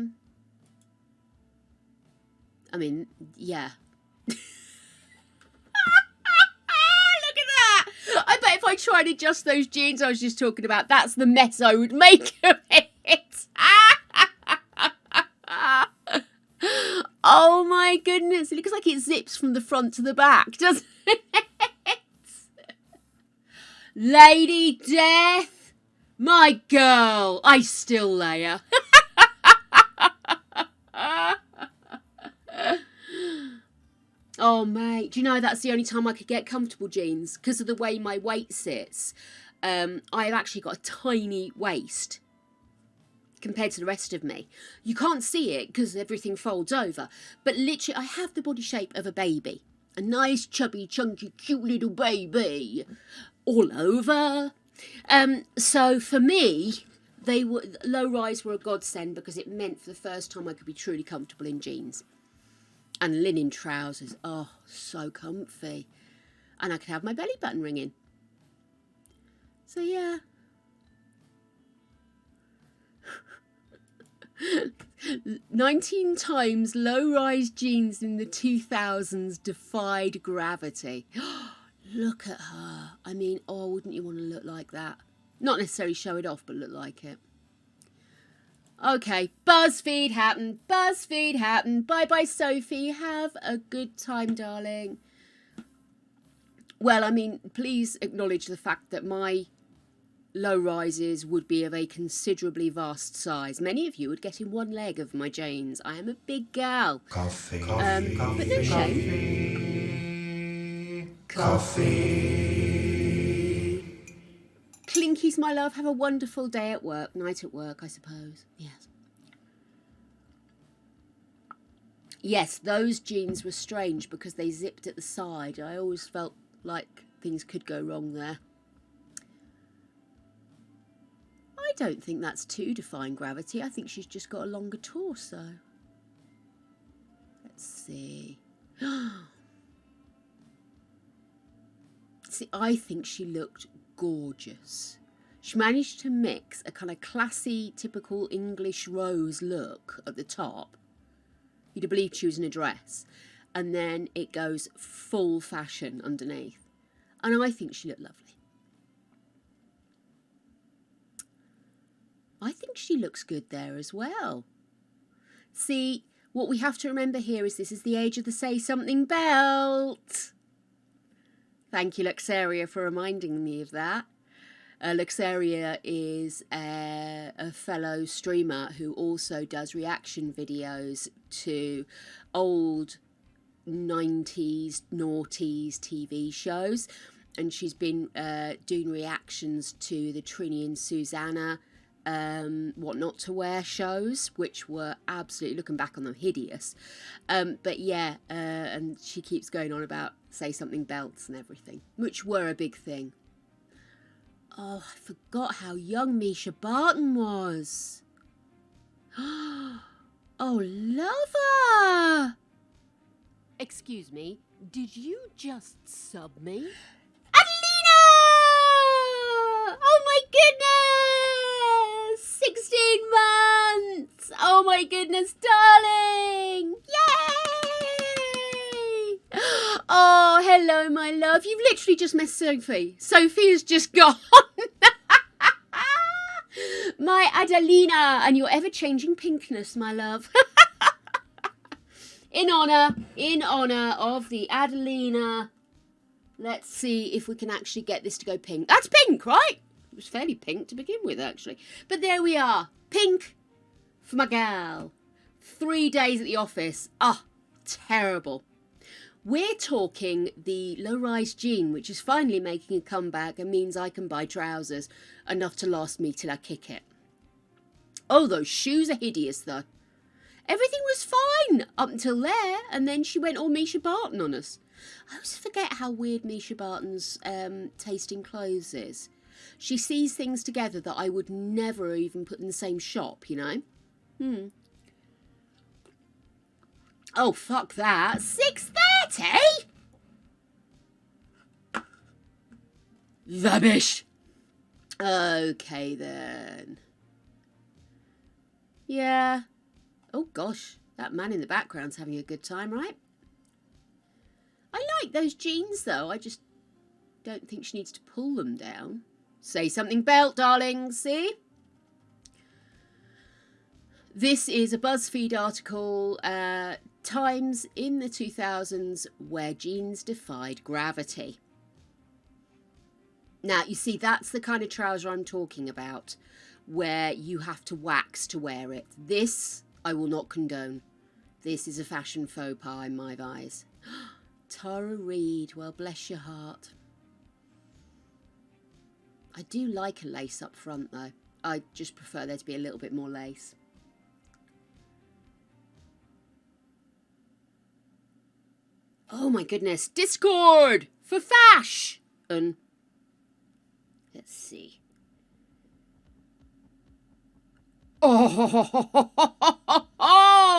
mean, yeah. Look at that! I bet if I tried to adjust those jeans I was just talking about, that's the mess I would make of it. Oh my goodness, it looks like it zips from the front to the back, doesn't it? Lady Death, my girl, I still lay her. Oh mate, do you know that's the only time I could get comfortable jeans because of the way my weight sits. I've actually got a tiny waist compared to the rest of me. You can't see it because everything folds over, but literally I have the body shape of a baby. A nice, chubby, chunky, cute little baby all over. So for me, low-rise were a godsend because it meant for the first time I could be truly comfortable in jeans. And linen trousers, oh, so comfy. And I could have my belly button ringing. So yeah. 19 times low-rise jeans in the 2000s defied gravity. Look at her. I mean, oh, wouldn't you want to look like that? Not necessarily show it off, but look like it. Okay, BuzzFeed happened. BuzzFeed happened. Bye-bye, Sophie. Have a good time, darling. Well, I mean, please acknowledge the fact that my low rises would be of a considerably vast size. Many of you would get in one leg of my jeans. I am a big gal. Coffee, But no shame. Coffee. Clinkies, my love, have a wonderful day at work. Night at work, I suppose. Yes. Yes, those jeans were strange because they zipped at the side. I always felt like things could go wrong there. I don't think that's too defying gravity. I think she's just got a longer torso. Let's see. See, I think she looked gorgeous. She managed to mix a kind of classy, typical English rose look at the top. You'd have believed she was in a dress. And then it goes full fashion underneath. And I think she looked lovely. I think she looks good there as well. See, what we have to remember here is this is the age of the Say Something belt. Thank you, Luxaria, for reminding me of that. Luxaria is a fellow streamer who also does reaction videos to old 90s, noughties TV shows. And she's been doing reactions to the Trini and Susanna What Not to Wear shows, which were absolutely, looking back on them, hideous. But yeah, and she keeps going on about Say Something belts and everything, which were a big thing. Oh, I forgot how young Misha Barton was. Oh, lover! Excuse me, did you just sub me? Adelina! Oh my goodness! 16 months! Oh my goodness, darling! Yay! Oh, hello, my love. You've literally just missed Sophie. Sophie has just gone. My Adelina, and your ever-changing pinkness, my love. In honour of the Adelina. Let's see if we can actually get this to go pink. That's pink, right? It was fairly pink to begin with, actually. But there we are. Pink for my gal. 3 days at the office. Ah, terrible. We're talking the low-rise jean, which is finally making a comeback and means I can buy trousers enough to last me till I kick it. Oh, those shoes are hideous, though. Everything was fine up until there, and then she went all Misha Barton on us. I always forget how weird Misha Barton's taste in clothes is. She sees things together that I would never even put in the same shop, you know? Oh, fuck that. 6:30? Rubbish. Okay, then. Yeah. Oh, gosh. That man in the background's having a good time, right? I like those jeans, though. I just don't think she needs to pull them down. Say something belt, darling. See? This is a BuzzFeed article, times in the 2000s where jeans defied gravity. Now, you see, that's the kind of trouser I'm talking about, where you have to wax to wear it. This, I will not condone. This is a fashion faux pas in my eyes. Tara Reid, well, bless your heart. I do like a lace up front, though. I just prefer there to be a little bit more lace. Oh my goodness, Discord for fash. And let's see. Oh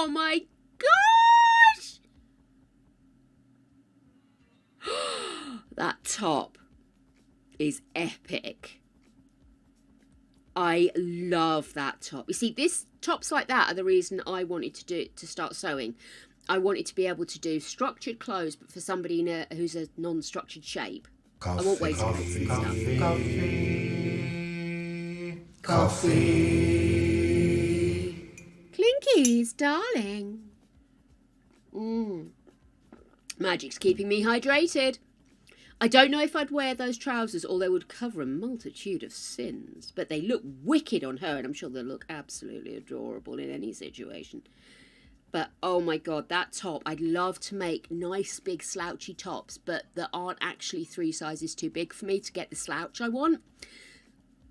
my gosh! That top is epic. I love that top. You see, this tops like that are the reason I wanted to start sewing. I wanted to be able to do structured clothes, but for somebody who's a non-structured shape. I want waistcoats and stuff. Coffee. Clinkies, darling. Magic's keeping me hydrated. I don't know if I'd wear those trousers or they would cover a multitude of sins, but they look wicked on her, and I'm sure they'll look absolutely adorable in any situation. But, oh my God, that top, I'd love to make nice big slouchy tops, but that aren't actually 3 sizes too big for me to get the slouch I want.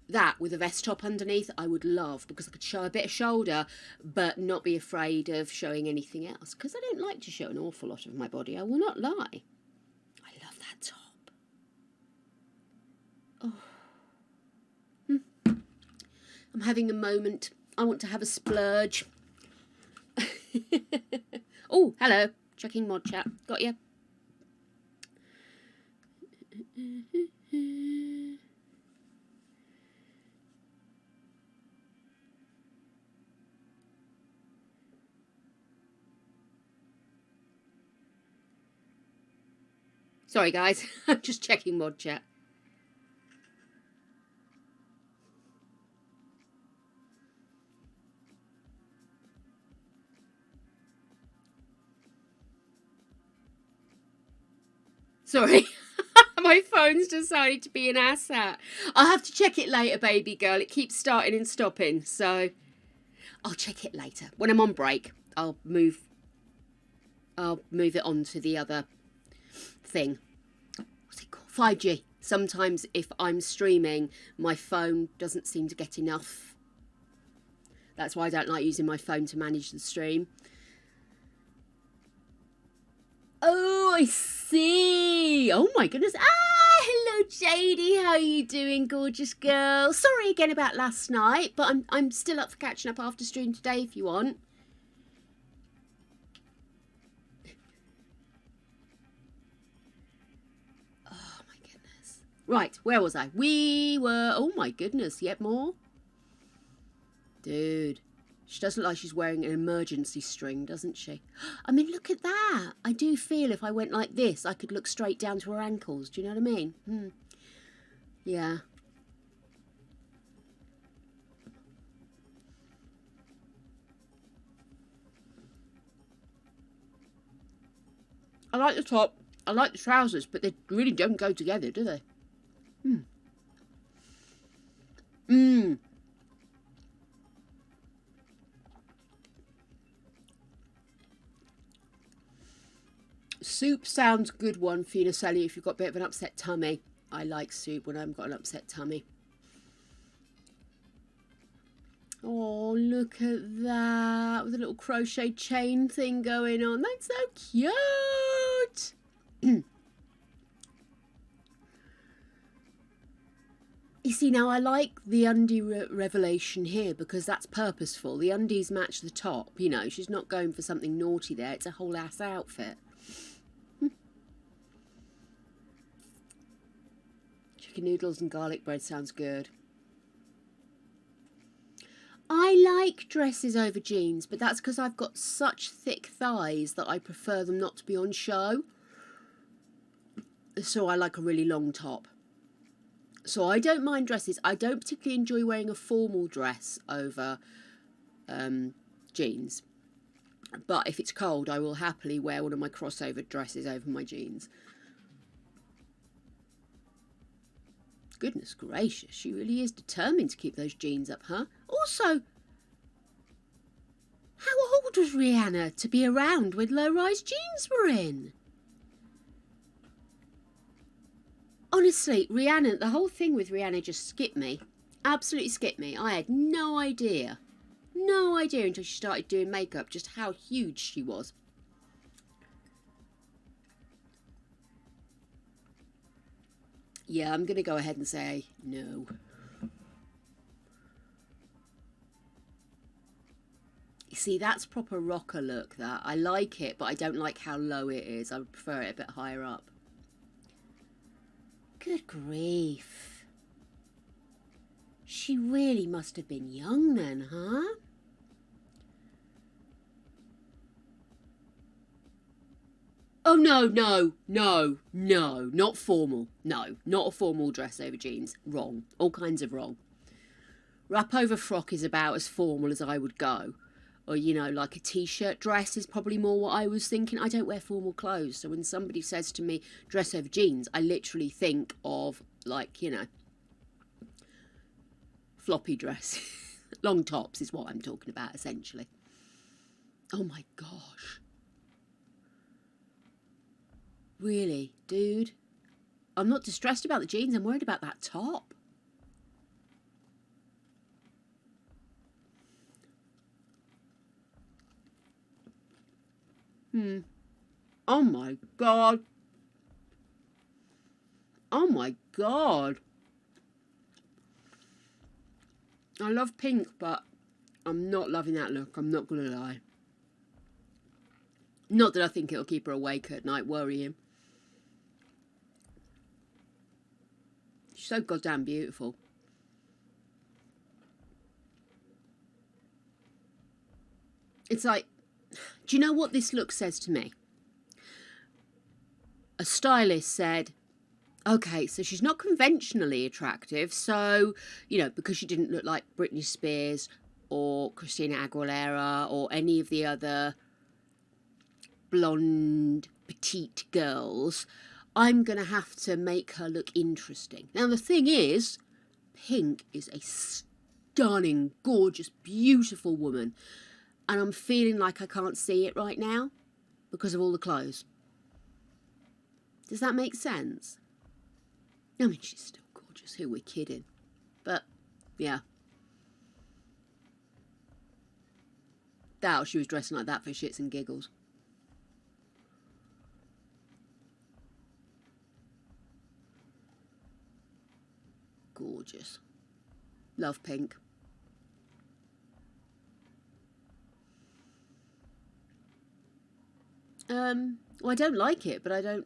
that with a vest top underneath, I would love, because I could show a bit of shoulder, but not be afraid of showing anything else. Because I don't like to show an awful lot of my body, I will not lie. I love that top. Oh. I'm having a moment. I want to have a splurge. Oh, hello. Checking mod chat. Got you. Sorry, guys. I'm just checking mod chat. Sorry. My phone's decided to be an asshat. I'll have to check it later, baby girl. It keeps starting and stopping, so I'll check it later. When I'm on break, I'll move it on to the other thing. What's it called? 5G. Sometimes if I'm streaming, my phone doesn't seem to get enough. That's why I don't like using my phone to manage the stream. Oh, I see. Oh my goodness. Hello Jadie. How are you doing, gorgeous girl? Sorry again about last night, but I'm still up for catching up after stream today if you want. Oh my goodness. Right, where was I? We were, oh my goodness, yet more? Dude. She does look like she's wearing an emergency string, doesn't she? I mean, look at that. I do feel if I went like this, I could look straight down to her ankles. Do you know what I mean? Yeah. I like the top. I like the trousers, but they really don't go together, do they? Soup sounds good one, Fina Sally, if you've got a bit of an upset tummy. I like soup when I've got an upset tummy. Oh, look at that. With a little crochet chain thing going on. That's so cute. You see, now I like the undie revelation here because that's purposeful. The undies match the top, you know. She's not going for something naughty there. It's a whole ass outfit. Chicken noodles and garlic bread sounds good. I like dresses over jeans, but that's because I've got such thick thighs that I prefer them not to be on show. So I like a really long top. So I don't mind dresses. I don't particularly enjoy wearing a formal dress over jeans. But if it's cold, I will happily wear one of my crossover dresses over my jeans. Goodness gracious, she really is determined to keep those jeans up, huh? Also, how old was Rihanna to be around when low-rise jeans were in? Honestly, Rihanna, the whole thing with Rihanna just skipped me. Absolutely skipped me. I had no idea. No idea until she started doing makeup just how huge she was. Yeah, I'm going to go ahead and say no. You see, that's proper rocker look, that. I like it, but I don't like how low it is. I would prefer it a bit higher up. Good grief. She really must have been young then, huh? Oh, no, not formal. No, not a formal dress over jeans. Wrong. All kinds of wrong. Wrap over frock is about as formal as I would go. Or, you know, like a t-shirt dress is probably more what I was thinking. I don't wear formal clothes. So when somebody says to me, dress over jeans, I literally think of, like, you know, floppy dress. Long tops is what I'm talking about, essentially. Oh, my gosh. Really, dude? I'm not distressed about the jeans. I'm worried about that top. Oh my God. Oh my God. I love pink, but I'm not loving that look. I'm not going to lie. Not that I think it'll keep her awake at night, worry him. She's so goddamn beautiful. It's like, do you know what this look says to me? A stylist said, okay, so she's not conventionally attractive, so, you know, because she didn't look like Britney Spears or Christina Aguilera or any of the other blonde, petite girls, I'm going to have to make her look interesting. Now, the thing is, Pink is a stunning, gorgeous, beautiful woman, and I'm feeling like I can't see it right now because of all the clothes. Does that make sense? I mean, she's still gorgeous. Who are we kidding? But, yeah. Doubt she was dressing like that for shits and giggles. Gorgeous. Love Pink. Well, I don't like it, but I don't...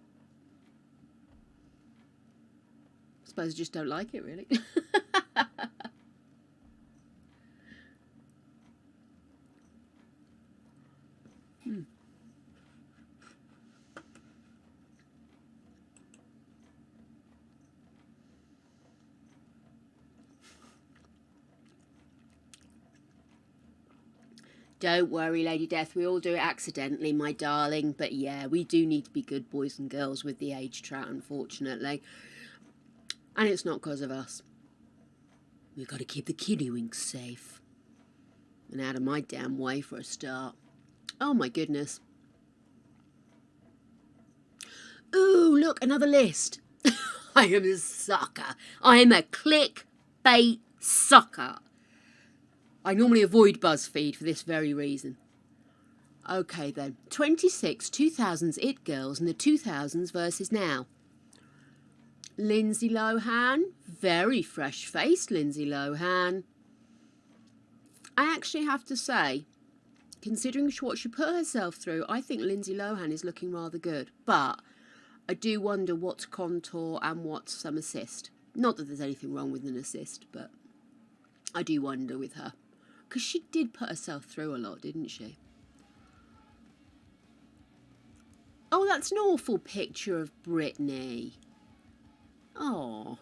I suppose I just don't like it, really. Don't worry, Lady Death, we all do it accidentally, my darling. But yeah, we do need to be good boys and girls with the age trap, unfortunately. And it's not because of us. We've got to keep the kiddywinks safe. And out of my damn way for a start. Oh my goodness. Ooh, look, another list. I am a sucker. I am a clickbait sucker. I normally avoid BuzzFeed for this very reason. Okay then, 26 2000s It Girls in the 2000s versus now. Lindsay Lohan, very fresh-faced Lindsay Lohan. I actually have to say, considering what she put herself through, I think Lindsay Lohan is looking rather good. But I do wonder what's contour and what's some assist. Not that there's anything wrong with an assist, but I do wonder with her. Because she did put herself through a lot, didn't she? Oh, that's an awful picture of Britney. Oh.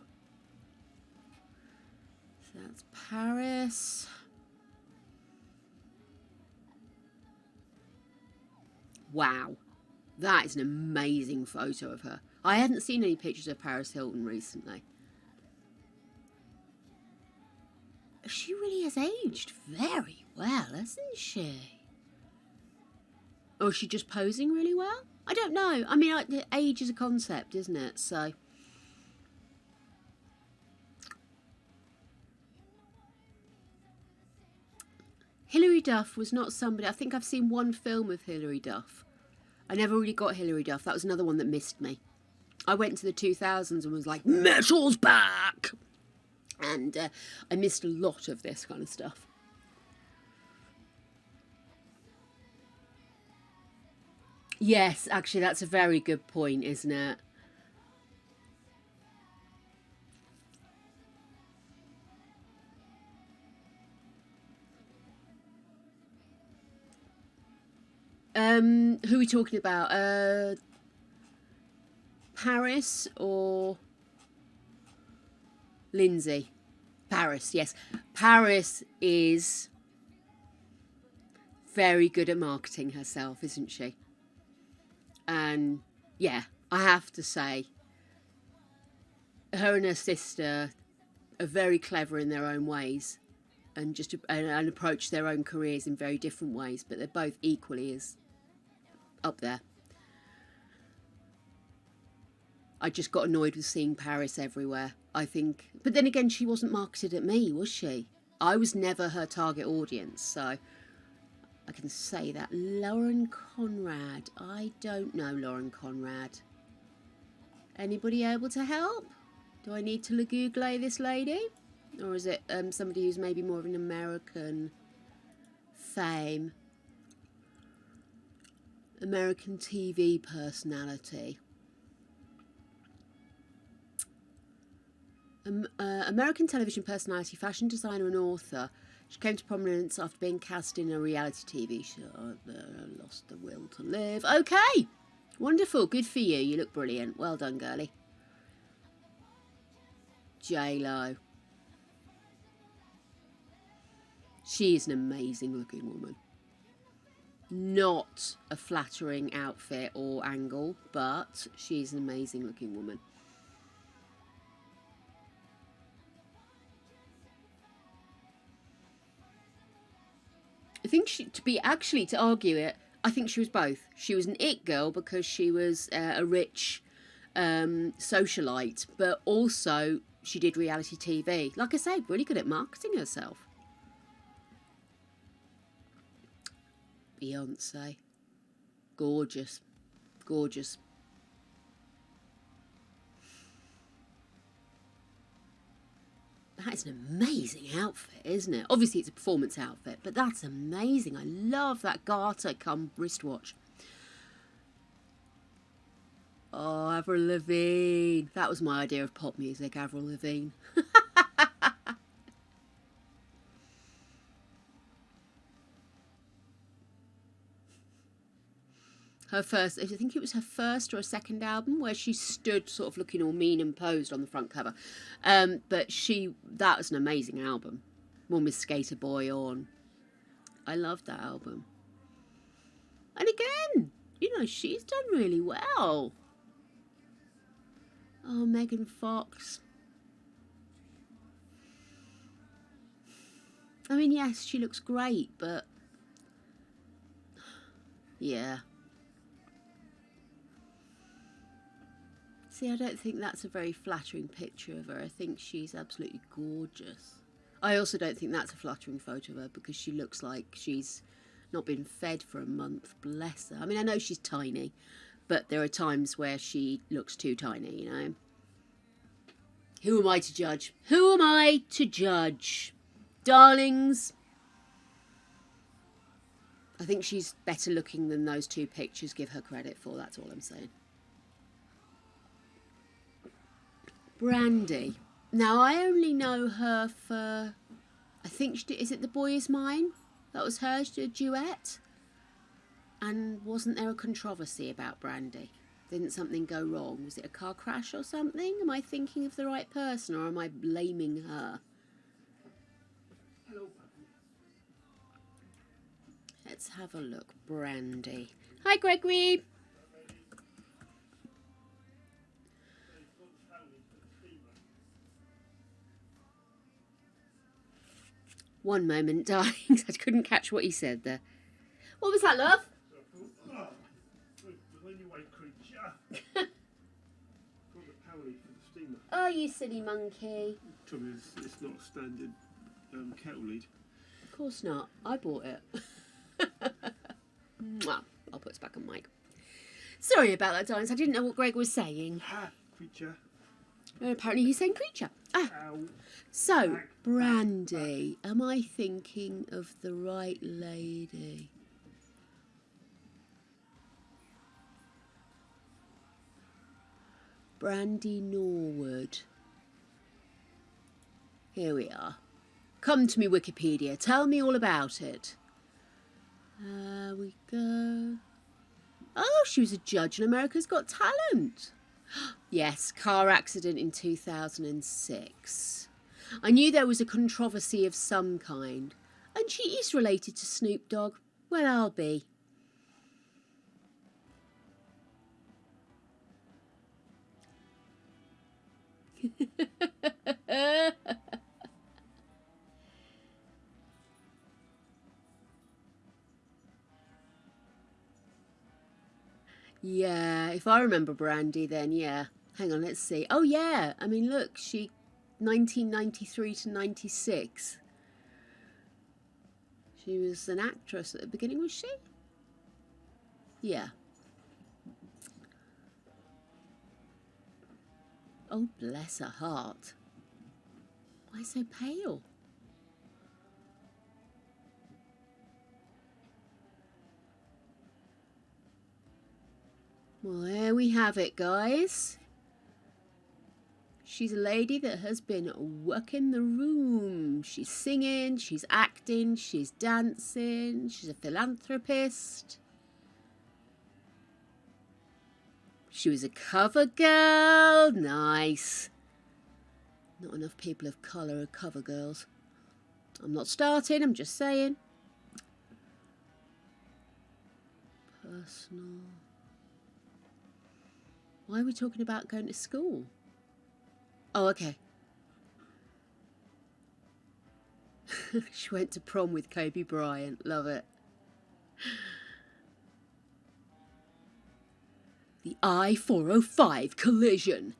So that's Paris. Wow. That is an amazing photo of her. I hadn't seen any pictures of Paris Hilton recently. She really has aged very well, hasn't she? Or is she just posing really well? I don't know. I mean, age is a concept, isn't it? So... Hilary Duff was not somebody... I think I've seen one film of Hilary Duff. I never really got Hilary Duff. That was another one that missed me. I went to the 2000s and was like, metal's back! And I missed a lot of this kind of stuff. Yes, actually, that's a very good point, isn't it? Who are we talking about? Paris or Lindsay? Paris, yes. Paris is very good at marketing herself, isn't she? And yeah, I have to say, her and her sister are very clever in their own ways and and approach their own careers in very different ways, but they're both equally as up there. I just got annoyed with seeing Paris everywhere, I think. But then again, she wasn't marketed at me, was she? I was never her target audience, so I can say that. Lauren Conrad. I don't know Lauren Conrad. Anybody able to help? Do I need to Google this lady? Or is it somebody who's maybe more of an American fame? American TV personality. American television personality, fashion designer and author. She came to prominence after being cast in a reality TV show. Lost the Will to Live. Okay, wonderful. Good for you. You look brilliant. Well done, girlie. J-Lo. She is an amazing looking woman. Not a flattering outfit or angle, but she's an amazing looking woman. I think to argue it, I think she was both. She was an it girl because she was a rich socialite, but also she did reality TV. Like I say, really good at marketing herself. Beyonce. Gorgeous. Gorgeous. That is an amazing outfit, isn't it? Obviously, it's a performance outfit, but that's amazing. I love that garter come wristwatch. Oh, Avril Lavigne. That was my idea of pop music, Avril Lavigne. Her first, I think it was her first or a second album where she stood sort of looking all mean and posed on the front cover. But that was an amazing album. One with Skater Boy on. I loved that album. And again, you know, she's done really well. Oh, Megan Fox. I mean, yes, she looks great, but yeah. See, I don't think that's a very flattering picture of her. I think she's absolutely gorgeous. I also don't think that's a flattering photo of her because she looks like she's not been fed for a month. Bless her. I mean, I know she's tiny, but there are times where she looks too tiny, you know. Who am I to judge? Who am I to judge? Darlings, I think she's better looking than those two pictures give her credit for. That's all I'm saying. Brandy. Now, I only know her for, I think, is it The Boy Is Mine? That was her, she did a duet. And wasn't there a controversy about Brandy? Didn't something go wrong? Was it a car crash or something? Am I thinking of the right person or am I blaming her? Let's have a look. Brandy. Hi, Gregory. One moment, darling. I couldn't catch what he said there. What was that, love? Oh, you silly monkey. Trouble is, it's not standard kettle lead. Of course not. I bought it. Mwah. I'll put it back on mic. Sorry about that, darlings. I didn't know what Greg was saying. Ha! Creature. And apparently he's saying creature. Ah. Ow. So, Brandy. Am I thinking of the right lady? Brandy Norwood. Here we are. Come to me, Wikipedia. Tell me all about it. There we go. Oh, she was a judge in America's Got Talent. Yes, car accident in 2006. I knew there was a controversy of some kind. And she is related to Snoop Dogg. Well, I'll be. Yeah, if I remember Brandy, then yeah. Hang on, let's see. Oh, yeah. I mean, look, 1993 to 96. She was an actress at the beginning, was she? Yeah. Oh, bless her heart. Why so pale? Well, there we have it, guys. She's a lady that has been working the room. She's singing, she's acting, she's dancing, she's a philanthropist. She was a cover girl. Nice. Not enough people of colour are cover girls. I'm not starting, I'm just saying. Personal. Why are we talking about going to school? Oh, okay. She went to prom with Kobe Bryant. Love it. The I-405 collision.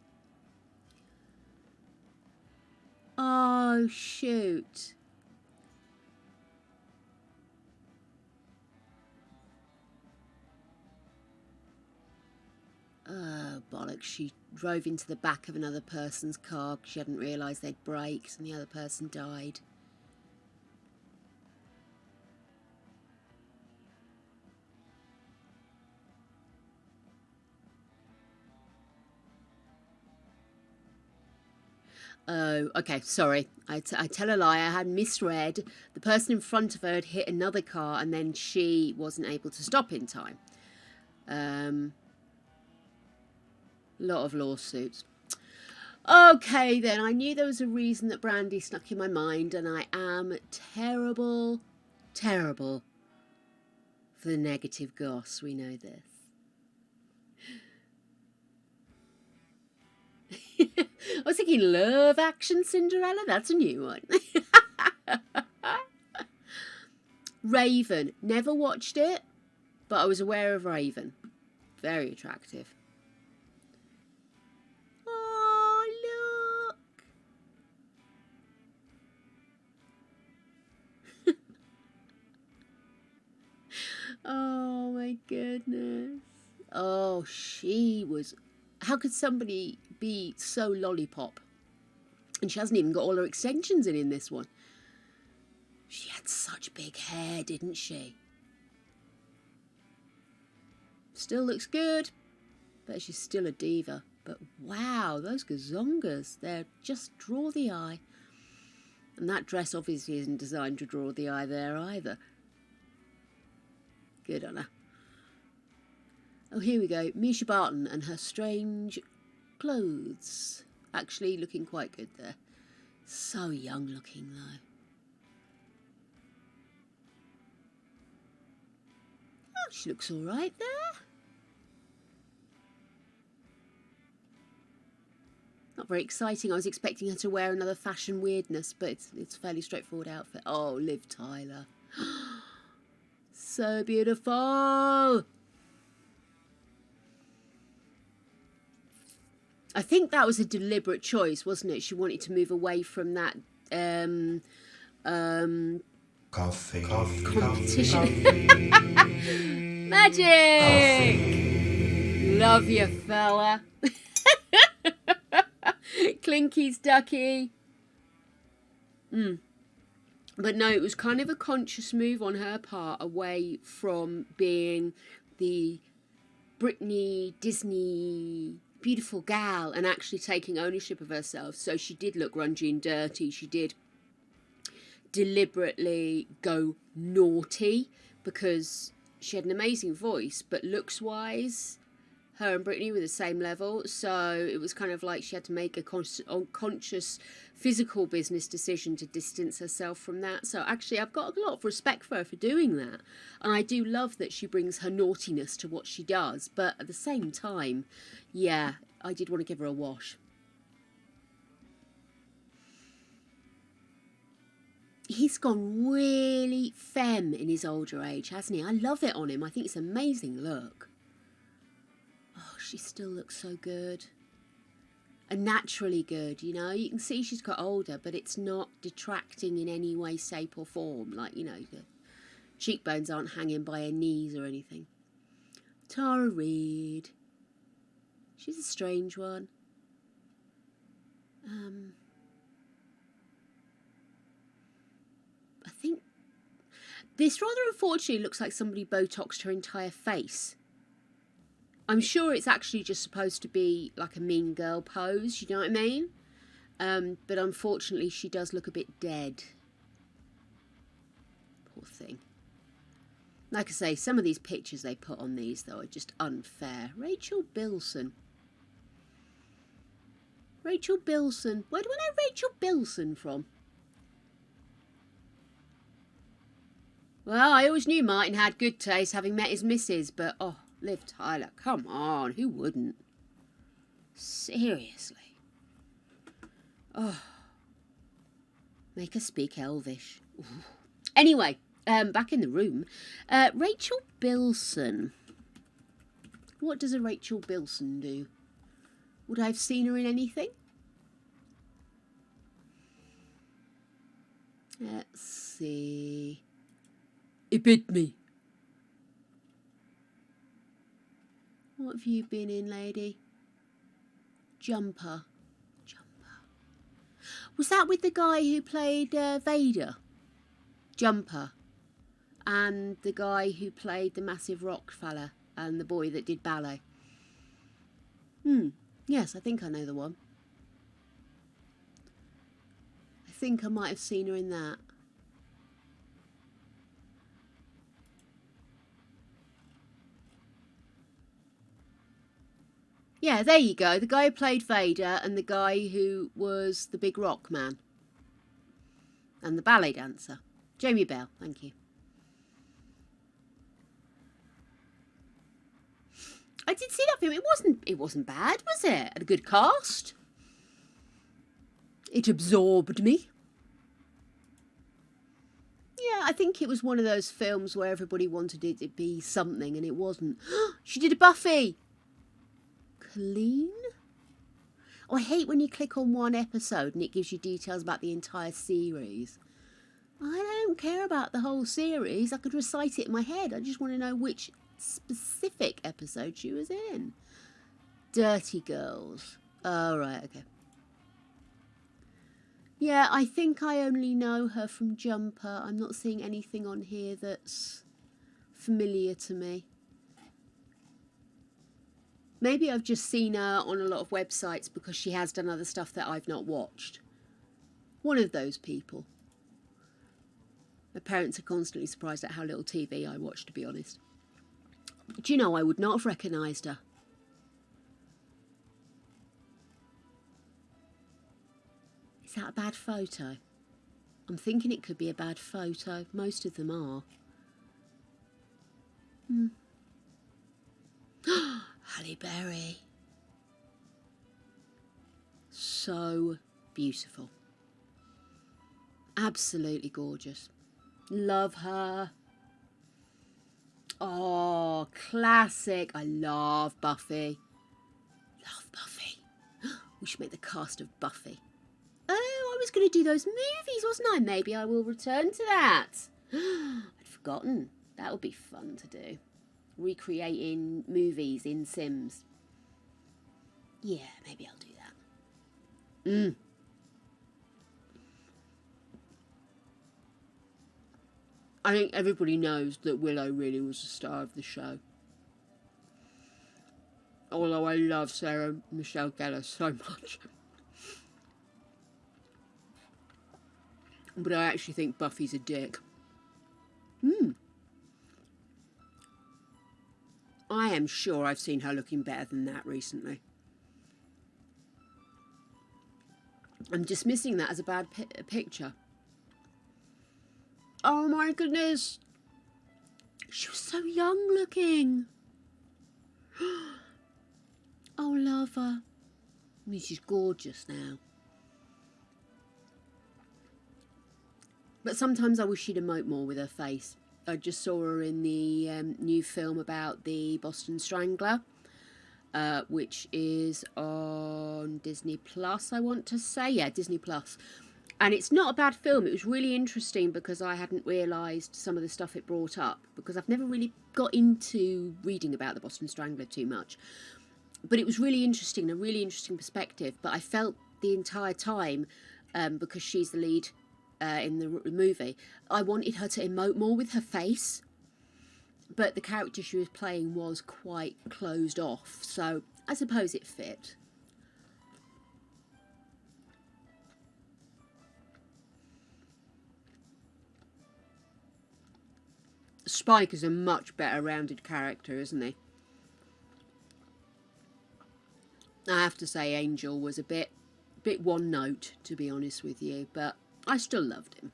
Oh, shoot. Bollocks. She drove into the back of another person's car because she hadn't realised they'd brakes and the other person died. Oh, okay, sorry. I tell a lie. I had misread. The person in front of her had hit another car and then she wasn't able to stop in time. Lot of lawsuits. Okay, then. I knew there was a reason that Brandy snuck in my mind, and I am terrible, terrible for the negative goss. We know this. I was thinking Love Action Cinderella. That's a new one. Raven. Never watched it, but I was aware of Raven. Very attractive. Oh, look. Oh, my goodness. Oh, she was... How could somebody be so lollipop? And she hasn't even got all her extensions in this one. She had such big hair, didn't she? Still looks good. Bet she's still a diva. But wow, those gazongas, they just draw the eye. And that dress obviously isn't designed to draw the eye there either. Good on her. Oh, here we go. Misha Barton and her strange clothes. Actually looking quite good there. So young looking though. Oh, she looks all right there. Not very exciting. I was expecting her to wear another fashion weirdness, but it's a fairly straightforward outfit. Oh, Liv Tyler. So beautiful. I think that was a deliberate choice, wasn't it? She wanted to move away from that Coffee. competition. Magic! Coffee. Love you, fella. Clinky's ducky. But no, it was kind of a conscious move on her part away from being the Britney, Disney, beautiful gal and actually taking ownership of herself. So she did look grungy and dirty. She did deliberately go naughty because she had an amazing voice, but looks-wise, her and Britney were the same level. So it was kind of like she had to make a conscious physical business decision to distance herself from that. So actually I've got a lot of respect for her for doing that, and I do love that she brings her naughtiness to what she does, but at the same time, yeah, I did want to give her a wash. He's gone really femme in his older age, hasn't he? I love it on him. I think it's an amazing look. Oh, she still looks so good. And naturally good, you know. You can see she's got older, but it's not detracting in any way, shape or form. Like, you know, Cheekbones aren't hanging by her knees or anything. Tara Reid. She's a strange one. I think this rather unfortunately looks like somebody Botoxed her entire face. I'm sure it's actually just supposed to be like a mean girl pose, you know what I mean? But unfortunately she does look a bit dead. Poor thing. Like I say, some of these pictures they put on these though are just unfair. Rachel Bilson. Rachel Bilson. Where do I know Rachel Bilson from? Well, I always knew Martin had good taste having met his missus, but oh, Liv Tyler, come on, who wouldn't? Seriously. Oh. Make her speak Elvish. Ooh. Anyway, back in the room. Rachel Bilson. What does a Rachel Bilson do? Would I have seen her in anything? Let's see. It bit me. What have you been in, lady? Jumper. Was that with the guy who played Vader? Jumper. And the guy who played the massive rock fella and the boy that did ballet. Yes, I think I know the one. I think I might have seen her in that. Yeah, there you go. The guy who played Vader and the guy who was the big rock man. And the ballet dancer. Jamie Bell, thank you. I did see that film. It wasn't bad, was it? Had a good cast. It absorbed me. Yeah, I think it was one of those films where everybody wanted it to be something and it wasn't. She did a Buffy. Colleen? Oh, I hate when you click on one episode and it gives you details about the entire series. I don't care about the whole series. I could recite it in my head. I just want to know which specific episode she was in. Dirty Girls. Oh, right, okay. Yeah, I think I only know her from Jumper. I'm not seeing anything on here that's familiar to me. Maybe I've just seen her on a lot of websites because she has done other stuff that I've not watched. One of those people. My parents are constantly surprised at how little TV I watch, to be honest. Do you know, I would not have recognised her. Is that a bad photo? I'm thinking it could be a bad photo. Most of them are. Halle Berry. So beautiful. Absolutely gorgeous. Love her. Oh, classic. I love Buffy. Love Buffy. We should make the cast of Buffy. Oh, I was going to do those movies, wasn't I? Maybe I will return to that. I'd forgotten. That would be fun to do. Recreating movies in Sims. Yeah, maybe I'll do that. I think everybody knows that Willow really was the star of the show. Although I love Sarah Michelle Gellar so much. But I actually think Buffy's a dick. I am sure I've seen her looking better than that recently. I'm dismissing that as a bad picture. Oh my goodness. She was so young looking. Oh, love her. I mean, she's gorgeous now. But sometimes I wish she'd emote more with her face. I just saw her in the new film about the Boston Strangler, which is on Disney Plus, I want to say. Yeah, Disney Plus. And it's not a bad film. It was really interesting because I hadn't realised some of the stuff it brought up, because I've never really got into reading about the Boston Strangler too much. But it was really interesting, a really interesting perspective. But I felt the entire time, because she's the lead in the movie, I wanted her to emote more with her face. But the character she was playing was quite closed off, so I suppose it fit. Spike is a much better rounded character, isn't he? I have to say Angel was a bit one note, to be honest with you, but I still loved him.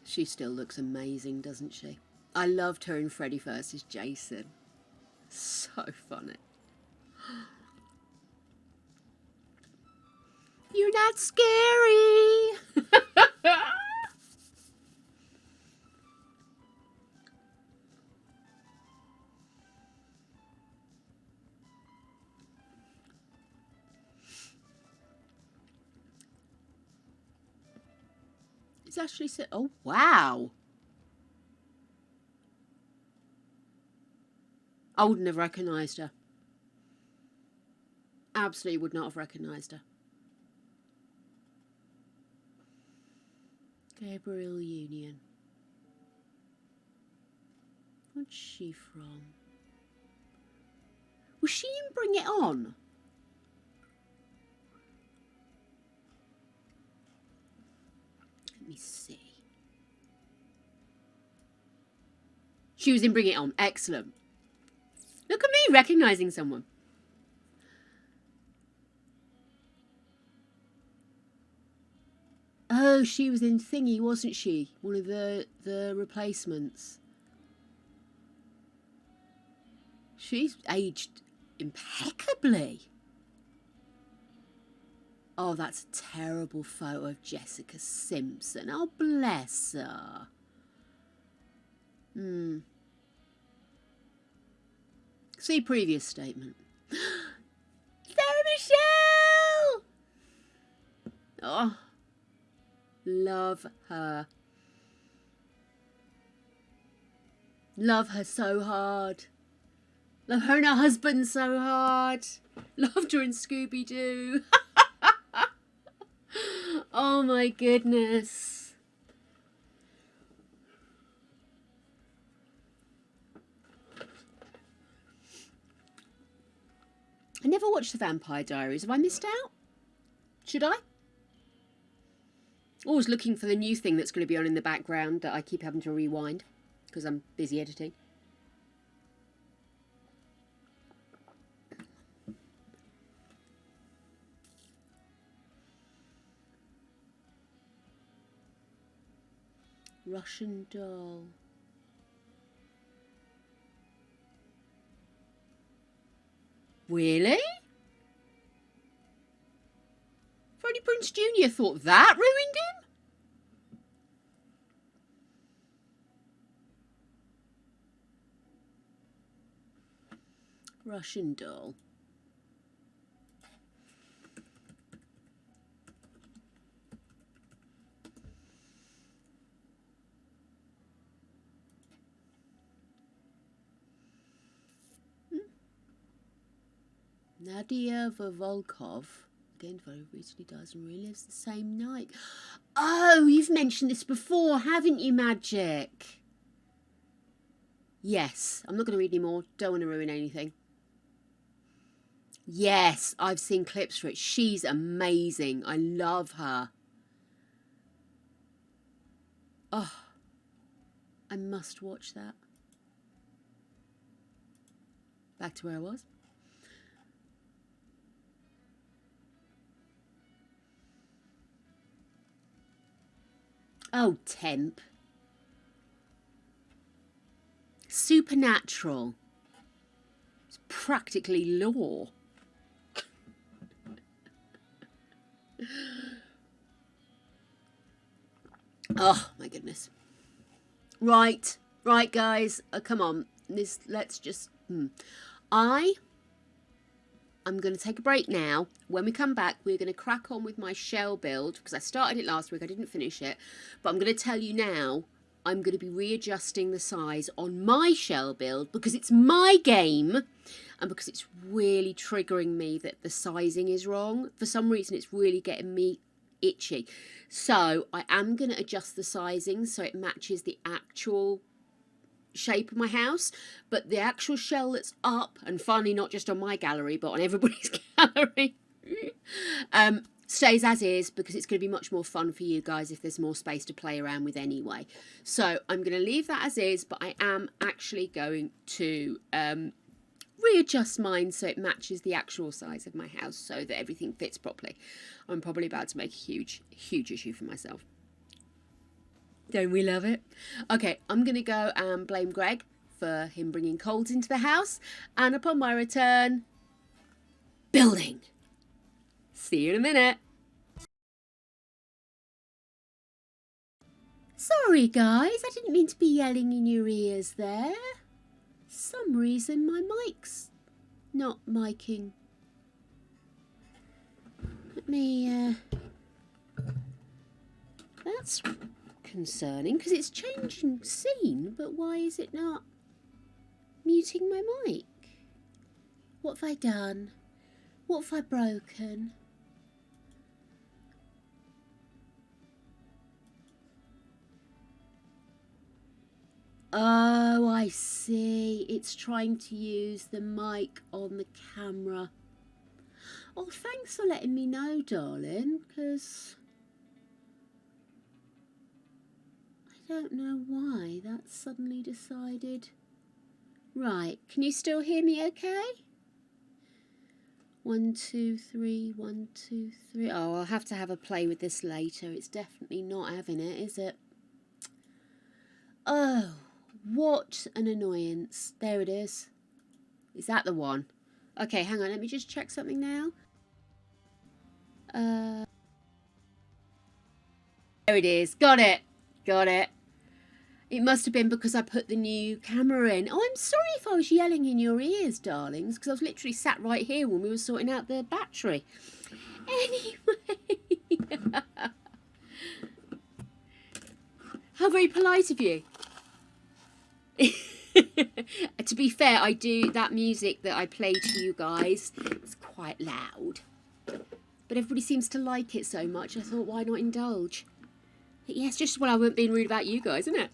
She still looks amazing, doesn't she? I loved her in Freddy vs. Jason. So funny. You're not scary. It's actually said, oh wow. I wouldn't have recognised her. Absolutely would not have recognised her. Gabrielle Union. What's she from? Was she in Bring It On? Let me see. She was in Bring It On. Excellent. Look at me recognising someone. Oh, she was in Thingy, wasn't she? One of the replacements. She's aged impeccably. Oh, that's a terrible photo of Jessica Simpson. Oh, bless her. See previous statement. Sarah Michelle! Oh, love her. Love her so hard. Love her and her husband so hard. Loved her in Scooby-Doo. Oh my goodness. I never watched The Vampire Diaries. Have I missed out? Should I? Always looking for the new thing that's going to be on in the background that I keep having to rewind because I'm busy editing. Russian Doll. Really? Freddie Prinze Jr. thought that ruined him? Russian Doll. Nadia Volkov, again very recently dies and relives the same night. Oh, you've mentioned this before, haven't you, Magic? Yes, I'm not going to read any more. Don't want to ruin anything. Yes, I've seen clips for it. She's amazing. I love her. Oh, I must watch that. Back to where I was. Oh, temp. Supernatural. It's practically law. Oh, my goodness. Right, guys. Come on. Let's just... I I'm going to take a break now. When we come back, we're going to crack on with my shell build, because I started it last week, I didn't finish it. But I'm going to tell you now, I'm going to be readjusting the size on my shell build, because it's my game, and because it's really triggering me that the sizing is wrong. For some reason, it's really getting me itchy. So I am going to adjust the sizing so it matches the actual shape of my house, but the actual shell that's up, and finally not just on my gallery but on everybody's gallery, stays as is, because it's going to be much more fun for you guys if there's more space to play around with anyway. So I'm going to leave that as is, but I am actually going to readjust mine so it matches the actual size of my house so that everything fits properly. I'm probably about to make a huge issue for myself. Don't we love it? Okay, I'm going to go and blame Greg for him bringing colds into the house. And upon my return, building. See you in a minute. Sorry, guys. I didn't mean to be yelling in your ears there. Some reason my mic's not miking. Let me... That's concerning, because it's changing scene, but why is it not muting my mic? What have I done? What have I broken? Oh, I see. It's trying to use the mic on the camera. Oh, thanks for letting me know, darling, because I don't know why that suddenly decided. Right, can you still hear me okay? 1, 2, 3, 1, 2, 3. Oh, I'll have to have a play with this later. It's definitely not having it, is it? Oh, what an annoyance. There it is. Is that the one? Okay, hang on. Let me just check something now. There it is. Got it. Got it. It must have been because I put the new camera in. Oh, I'm sorry if I was yelling in your ears, darlings, because I was literally sat right here when we were sorting out the battery. Anyway. How very polite of you. To be fair, I do that music that I play to you guys. It's quite loud. But everybody seems to like it so much, I thought, why not indulge? But yeah, it's just, well, I weren't being rude about you guys, isn't it?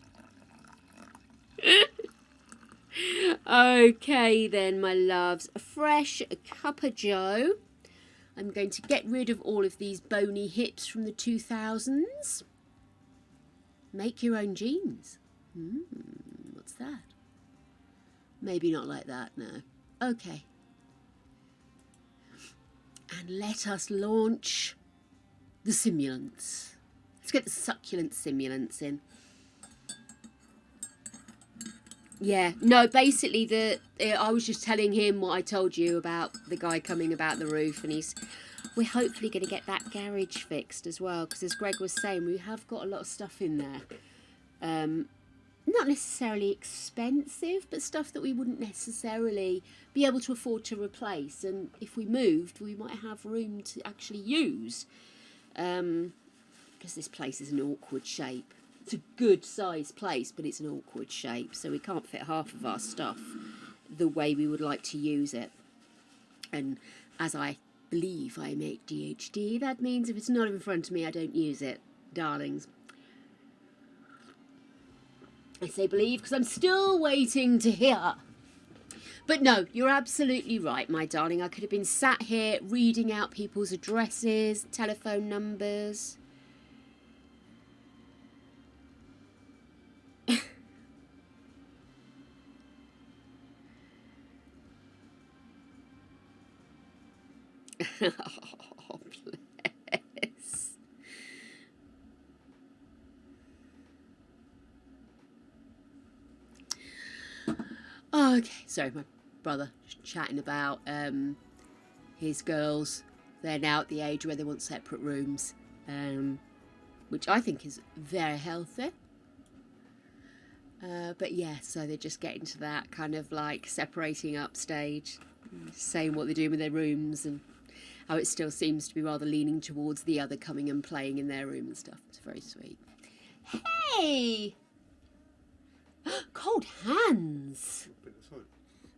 Okay then, my loves, a fresh cup of joe. I'm going to get rid of all of these bony hips from the 2000s. Make your own jeans. What's that? Maybe not like that, no. Okay. And let us launch the simulants. Let's get the succulent simulants in. Yeah, no, basically I was just telling him what I told you about the guy coming about the roof, and we're hopefully going to get that garage fixed as well, because as Greg was saying, we have got a lot of stuff in there. Not necessarily expensive, but stuff that we wouldn't necessarily be able to afford to replace, and if we moved, we might have room to actually use, because this place is an awkward shape. It's a good sized place, but it's an awkward shape, so we can't fit half of our stuff the way we would like to use it. And as I believe I am ADHD, that means if it's not in front of me, I don't use it, darlings. I say believe because I'm still waiting to hear. But no, you're absolutely right, my darling. I could have been sat here reading out people's addresses, telephone numbers. Oh, bless. Okay, sorry, my brother chatting about his girls. They're now at the age where they want separate rooms, which I think is very healthy. But yeah, so they're just getting to that kind of like separating up stage, saying what they're doing with their rooms and how it still seems to be rather leaning towards the other coming and playing in their room and stuff. It's very sweet. Hey! Cold hands! Bit aside.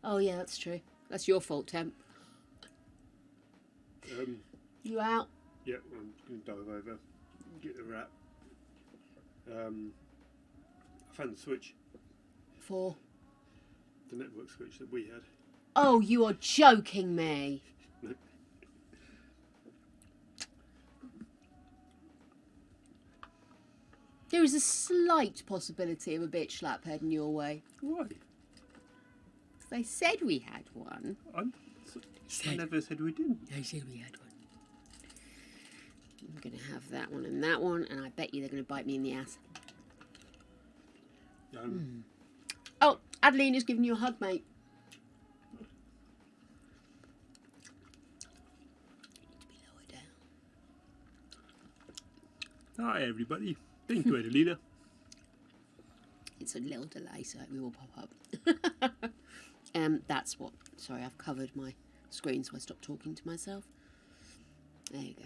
Oh yeah, that's true. That's your fault, Temp. You out? Yeah, I'm going to dive over, get the wrap. I found the switch, For? the network switch that we had. Oh, you are joking me. No. There is a slight possibility of a bitch slap heading your way. Why? They said we had one. I never said we didn't. They said we had one. I'm going to have that one, and I bet you they're going to bite me in the ass. Oh, Adelina's giving you a hug, mate. Need to be lower down. Hi everybody. Thank you, Adelina. It's a little delay, so it will pop up. That's what. Sorry, I've covered my screen, so I stopped talking to myself. There you go.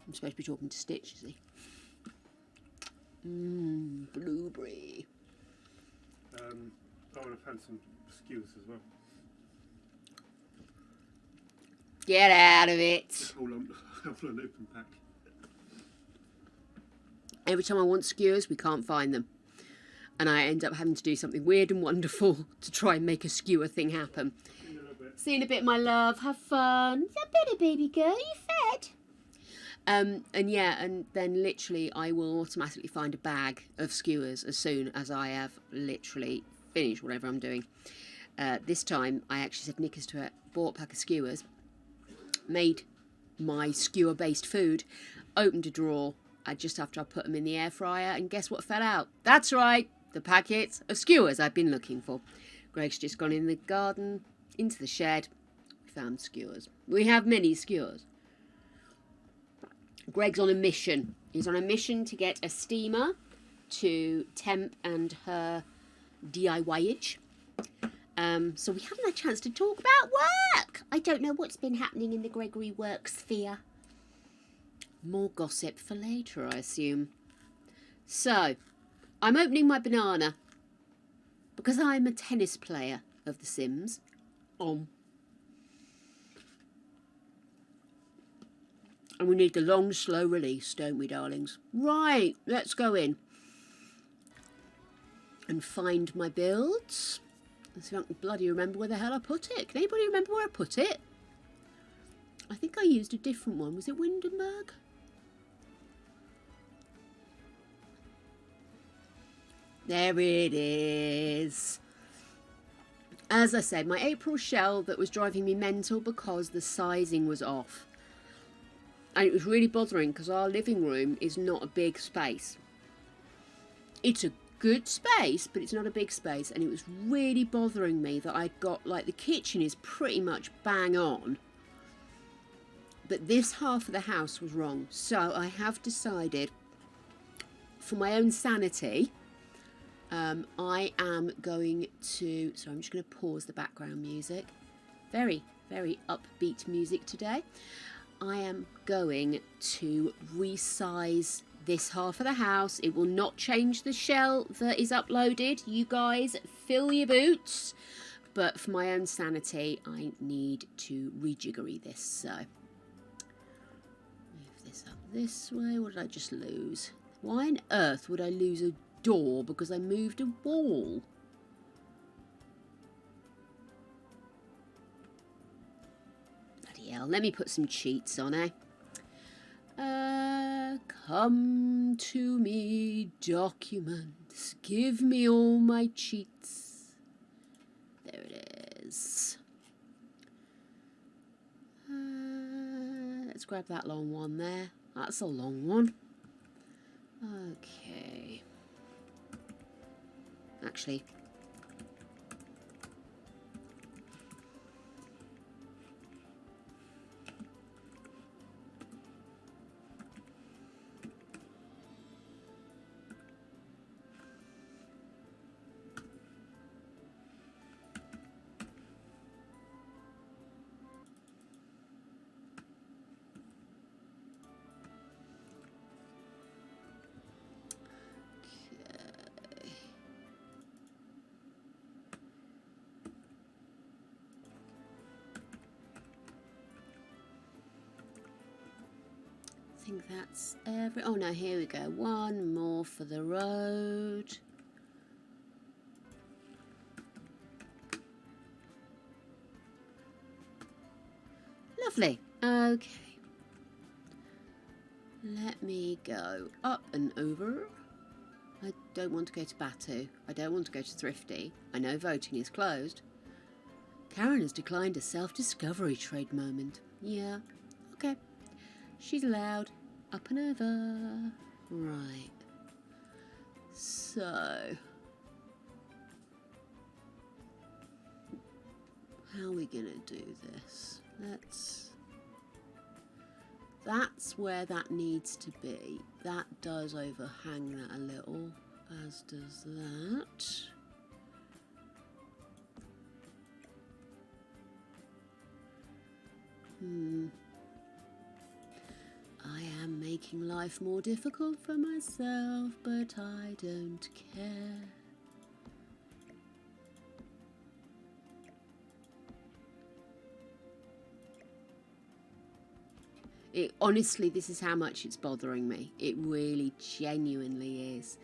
I'm supposed to be talking to Stitch, you see. Blueberry. I would have had some skewers as well. Get out of it. Hold on, open pack. Every time I want skewers, we can't find them. And I end up having to do something weird and wonderful to try and make a skewer thing happen. See you in a bit, my love. Have fun. Is that better, baby girl? You fed? And then literally I will automatically find a bag of skewers as soon as I have literally finished whatever I'm doing. This time I actually said knickers to it, bought a pack of skewers, made my skewer based food, opened a drawer just after I put them in the air fryer, and guess what fell out? That's right, the packets of skewers I've been looking for. Greg's just gone in the garden, into the shed, found skewers. We have many skewers. Greg's on a mission. He's on a mission to get a steamer to Temp and her DIY-age. So we haven't had a chance to talk about work. I don't know what's been happening in the Gregory work sphere. More gossip for later, I assume. So, I'm opening my banana because I'm a tennis player of The Sims. And we need the long, slow release, don't we, darlings? Right, let's go in and find my builds. Let's see if I can bloody remember where the hell I put it. Can anybody remember where I put it? I think I used a different one. Was it Windenburg? There it is. As I said, my April shell that was driving me mental because the sizing was off. And it was really bothering because our living room is not a big space. It's a good space, but it's not a big space. And it was really bothering me that I got, like, the kitchen is pretty much bang on. But this half of the house was wrong. So I have decided, for my own sanity, I am going to... So I'm just going to pause the background music. Very, very upbeat music today. I am going to resize this half of the house. It will not change the shell that is uploaded. You guys, fill your boots. But for my own sanity, I need to rejiggery this. So, move this up this way. What did I just lose? Why on earth would I lose a door because I moved a wall? Bloody hell. Let me put some cheats on, eh? Come to me, documents. Give me all my cheats. There it is. Let's grab that long one there. That's a long one. Okay. Actually, think that's every... Oh no, here we go. One more for the road. Lovely. Okay. Let me go up and over. I don't want to go to Batu. I don't want to go to Thrifty. I know voting is closed. Karen has declined a self-discovery trade moment. Yeah, okay. She's allowed. Up and over. Right. So... how are we going to do this? That's where that needs to be. That does overhang that a little, as does that. I am making life more difficult for myself, but I don't care. Honestly, this is how much it's bothering me. It really, genuinely is.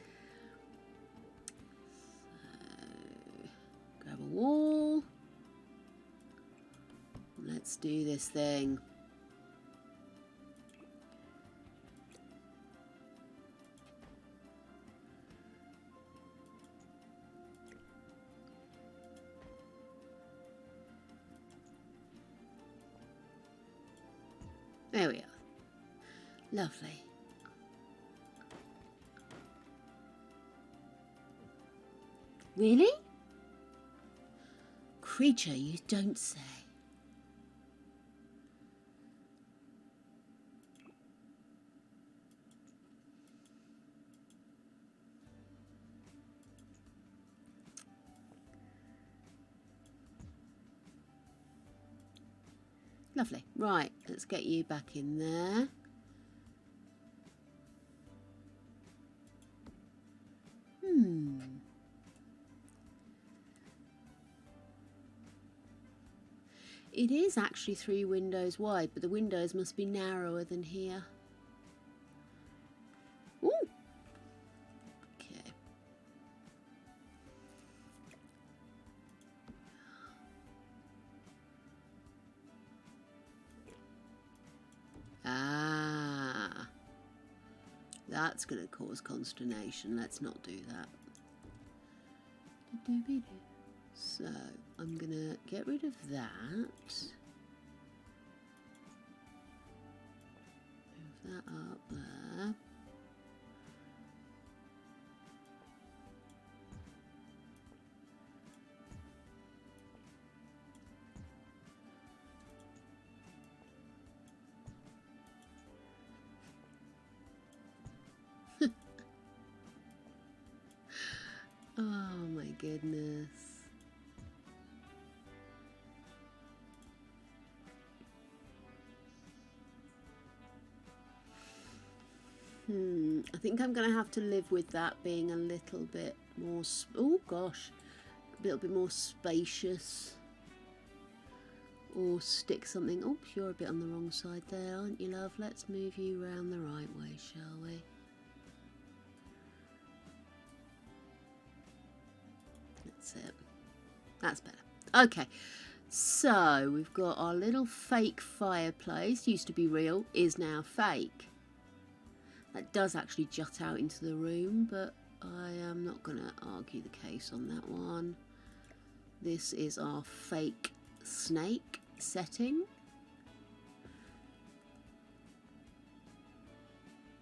So, grab a wall. Let's do this thing. There we are. Lovely. Really? Creature, you don't say. Lovely. Right, let's get you back in there. It is actually 3 windows wide, but the windows must be narrower than here. Ooh. Okay. Ah. That's going to cause consternation. Let's not do that. So, I'm going to get rid of that. Move that up there. Oh my goodness. I think I'm going to have to live with that being a little bit more, oh gosh, a little bit more spacious. Or stick something, oh, you're a bit on the wrong side there, aren't you, love? Let's move you round the right way, shall we? That's it. That's better. Okay, so we've got our little fake fireplace. Used to be real, is now fake. That does actually jut out into the room, but I am not going to argue the case on that one. This is our fake snake setting.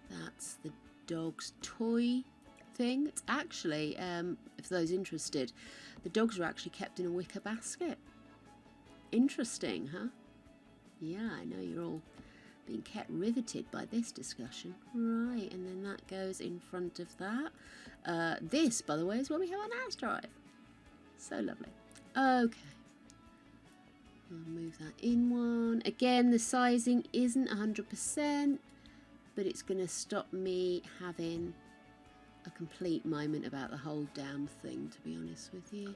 That's the dog's toy thing. It's actually, if those interested, the dogs are actually kept in a wicker basket. Interesting, huh? Yeah, I know you're all being kept riveted by this discussion. Right, and then that goes in front of that. This, by the way, is where we have our NAS drive. So lovely. Okay. I'll move that in one. Again, the sizing isn't 100%, but it's going to stop me having a complete moment about the whole damn thing, to be honest with you.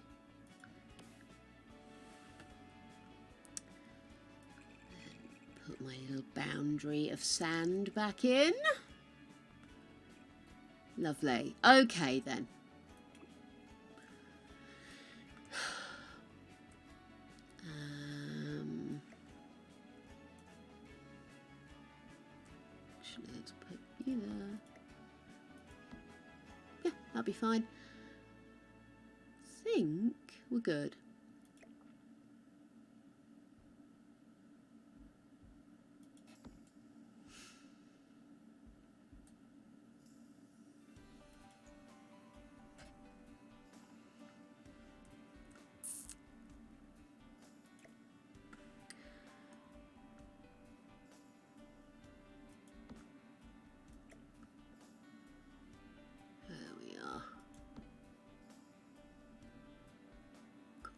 Put my little boundary of sand back in. Lovely. Okay then. Actually, let's put you there. Yeah, that'll be fine. Think we're good.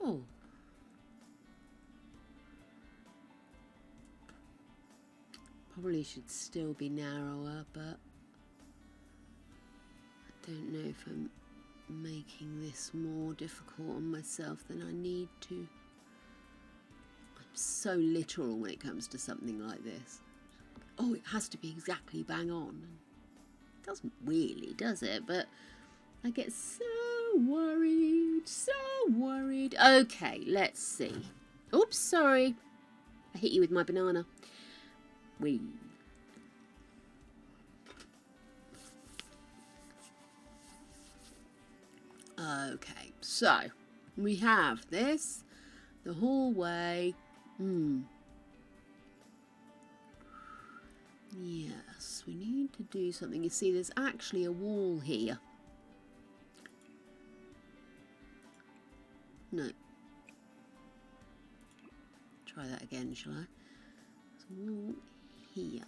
Oh. Probably should still be narrower, but I don't know if I'm making this more difficult on myself than I need to. I'm so literal when it comes to something like this. Oh, it has to be exactly bang on. It doesn't really, does it? But I get so worried, so worried. Okay, let's see. Oops, sorry. I hit you with my banana. Wee. Okay, so we have this, the hallway. Yes, we need to do something. You see, there's actually a wall here. No. Try that again, shall I? There's a wall here.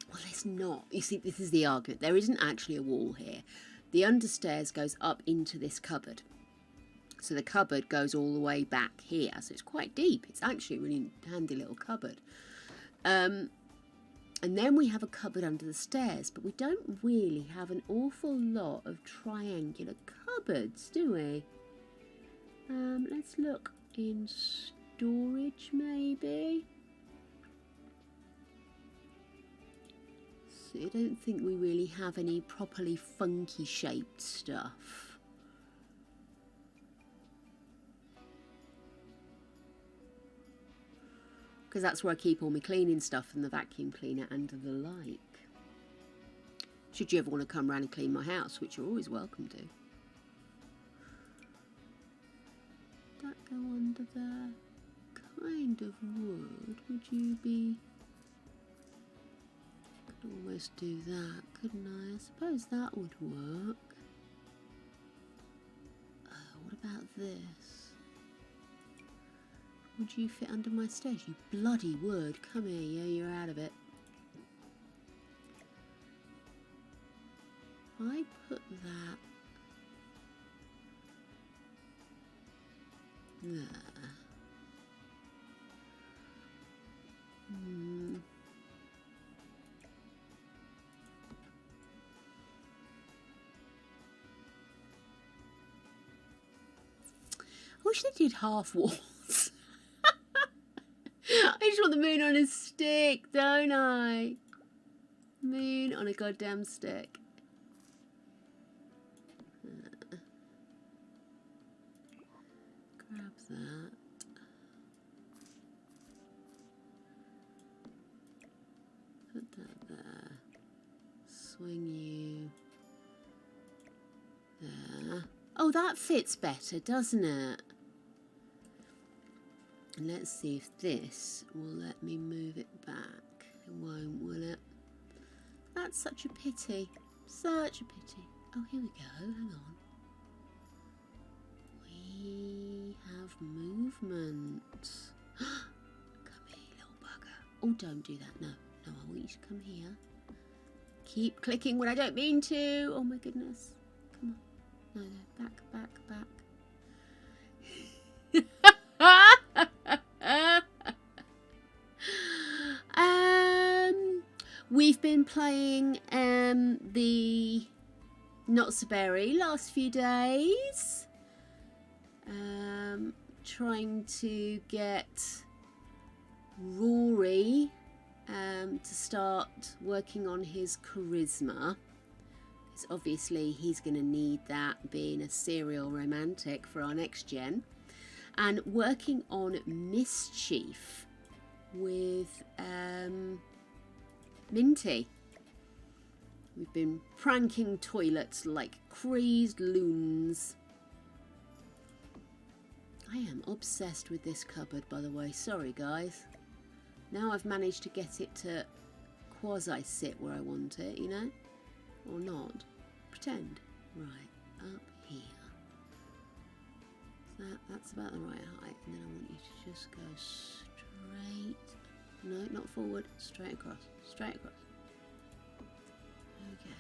Well, there's not. You see, this is the argument. There isn't actually a wall here. The understairs goes up into this cupboard. So the cupboard goes all the way back here. So it's quite deep. It's actually a really handy little cupboard. And then we have a cupboard under the stairs, but we don't really have an awful lot of triangular cupboards, do we? Let's look in storage, maybe. So I don't think we really have any properly funky shaped stuff. Because that's where I keep all my cleaning stuff and the vacuum cleaner and the like. Should you ever want to come round and clean my house, which you're always welcome to. That go under there? Kind of would. Would you be... Could almost do that, couldn't I? I suppose that would work. What about this? Would you fit under my stairs? You bloody would. Come here, yeah, you're out of it. If I put that there. I wish they did half walls. I just want the moon on a stick, don't I? Moon on a goddamn stick. Grab that. Put that there. Swing you there. Oh, that fits better, doesn't it? And let's see if this will let me move it back. It won't, will it? That's such a pity. Such a pity. Oh, here we go. Hang on. We have movement. Come here, little bugger. Oh, don't do that. No. No, I want you to come here. Keep clicking when I don't mean to. Oh, my goodness. Come on. No, no. Back, back, back. We've been playing the not so berry last few days. Trying to get Rory to start working on his charisma. Because obviously he's going to need that, being a serial romantic for our next gen. And working on mischief with Minty. We've been pranking toilets like crazed loons. I am obsessed with this cupboard, by the way. Sorry, guys. Now I've managed to get it to quasi-sit where I want it, you know? Or not. Pretend. Right, up here. That's about the right height. And then I want you to just go straight. No, not forward. Straight across. Straight across. Okay.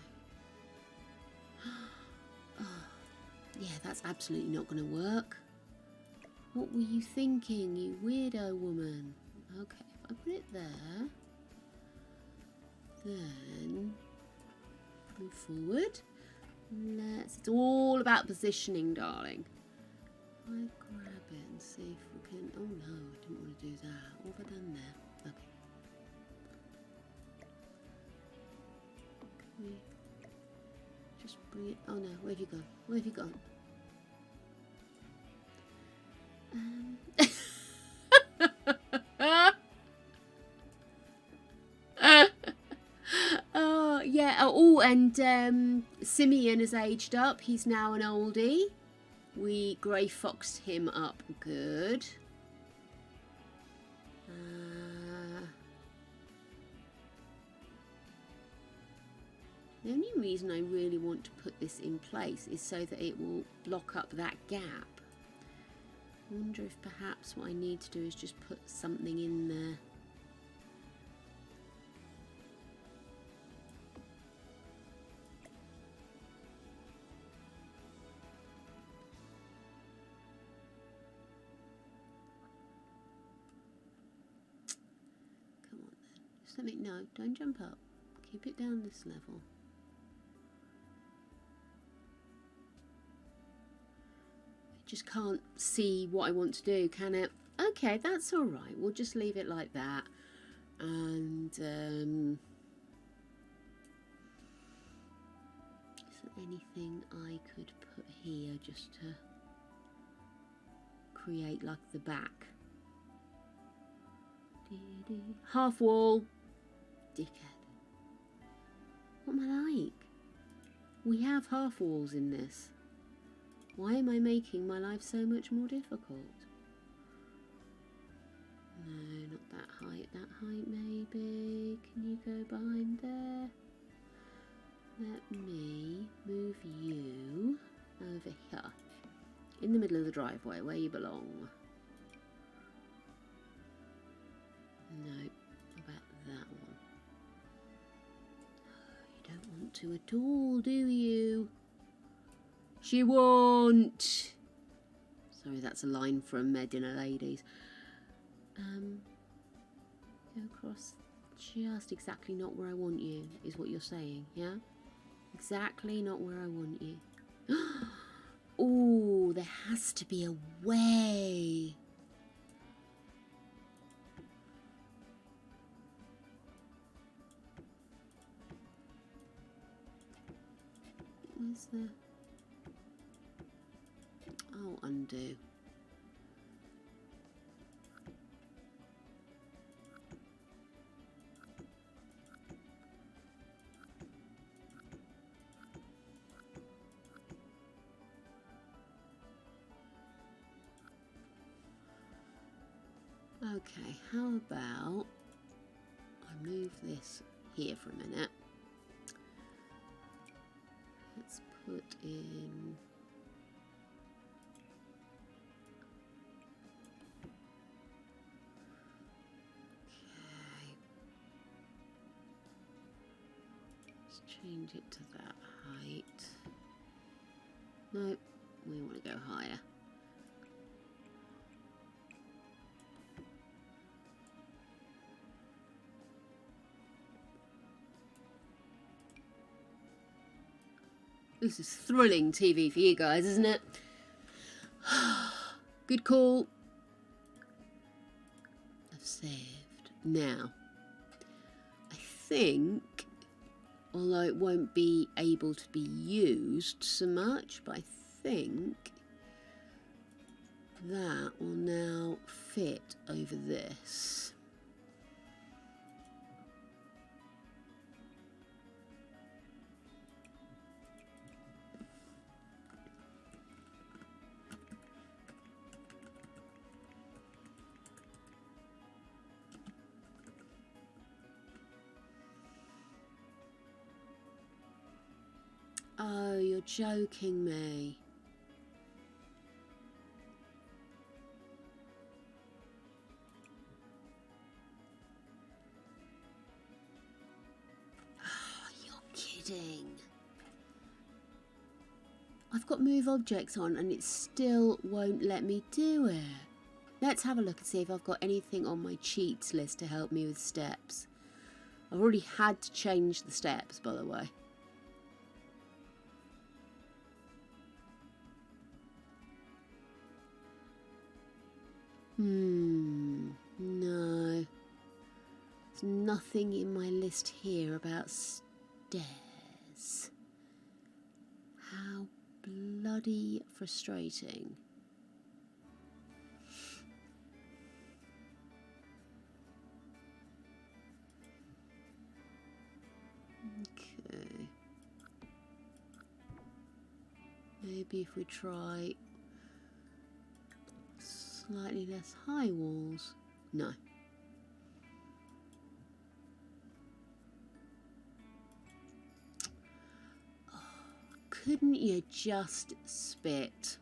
Oh, yeah, that's absolutely not going to work. What were you thinking, you weirdo woman? Okay, if I put it there, then move forward. It's all about positioning, darling. I grab it and see if we can. Oh no, I didn't want to do that. What have I done there? Okay. Can we just bring it? Oh no, where have you gone? Where have you gone? Oh yeah. Oh, and Simeon has aged up. He's now an oldie. We grey foxed him up good. The only reason I really want to put this in place is so that it will block up that gap. I wonder if perhaps what I need to do is just put something in there. Come on then. Just let me, no, don't jump up. Keep it down this level. Just can't see what I want to do, can it? Okay, that's all right. We'll just leave it like that. And is there anything I could put here just to create like the back? Half wall. Dickhead. What am I like? We have half walls in this. Why am I making my life so much more difficult? No, not that height. That height maybe. Can you go behind there? Let me move you over here. In the middle of the driveway, where you belong. No, about that one. You don't want to at all, do you? She won't. Sorry, that's a line from Dinner Ladies. Go across just exactly not where I want you, is what you're saying, yeah? Exactly not where I want you. Oh, there has to be a way. Where's the... Oh, undo. Okay, how about I move this here for a minute. Let's put in... Change it to that height. No, we want to go higher. This is thrilling TV for you guys, isn't it? Good call. I've saved. Now, I think, although it won't be able to be used so much, but I think that will now fit over this. Oh, you're joking me. Oh, you're kidding. I've got move objects on and it still won't let me do it. Let's have a look and see if I've got anything on my cheats list to help me with steps. I've already had to change the steps, by the way. No. There's nothing in my list here about stairs. How bloody frustrating. Okay. Maybe if we try slightly less high walls. No. Oh, couldn't you just spit?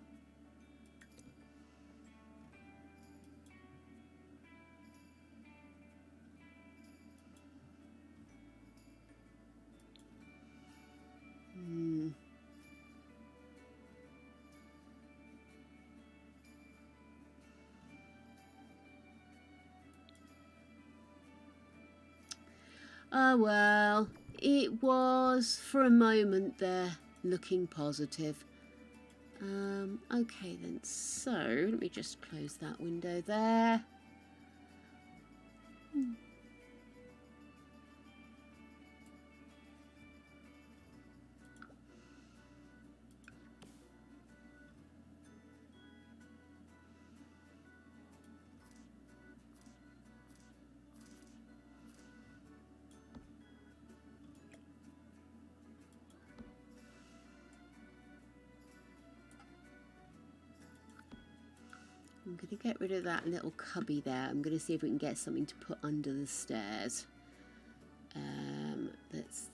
Oh well, it was for a moment there looking positive. Okay then, so let me just close that window there. I'm going to get rid of that little cubby there. I'm going to see if we can get something to put under the stairs. That's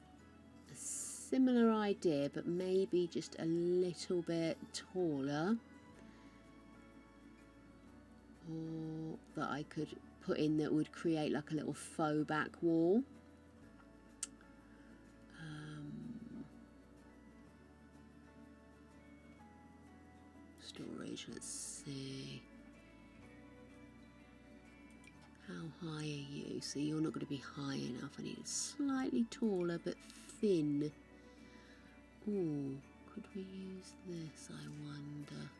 a similar idea, but maybe just a little bit taller. Or that I could put in that would create like a little faux back wall. Storage, let's see. How high are you? So you're not going to be high enough. I need it slightly taller but thin. Oh, could we use this, I wonder?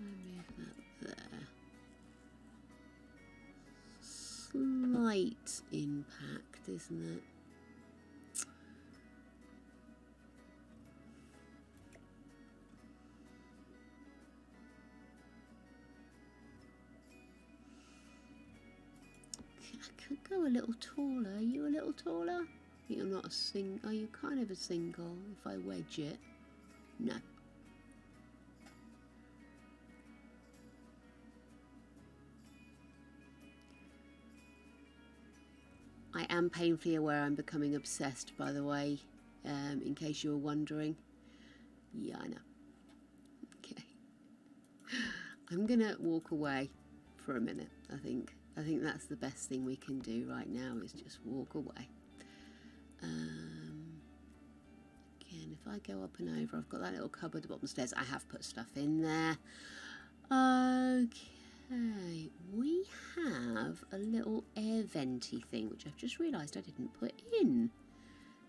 Move that there. Slight impact, isn't it? I could go a little taller. Are you a little taller? You're not a single. Are you kind of a single if I wedge it? No. I am painfully aware I'm becoming obsessed, by the way, in case you were wondering. Yeah, I know. Okay. I'm going to walk away for a minute, I think. I think that's the best thing we can do right now is just walk away. Again, if I go up and over, I've got that little cupboard at the bottom stairs. I have put stuff in there. Okay, we have a little air venty thing, which I've just realised I didn't put in.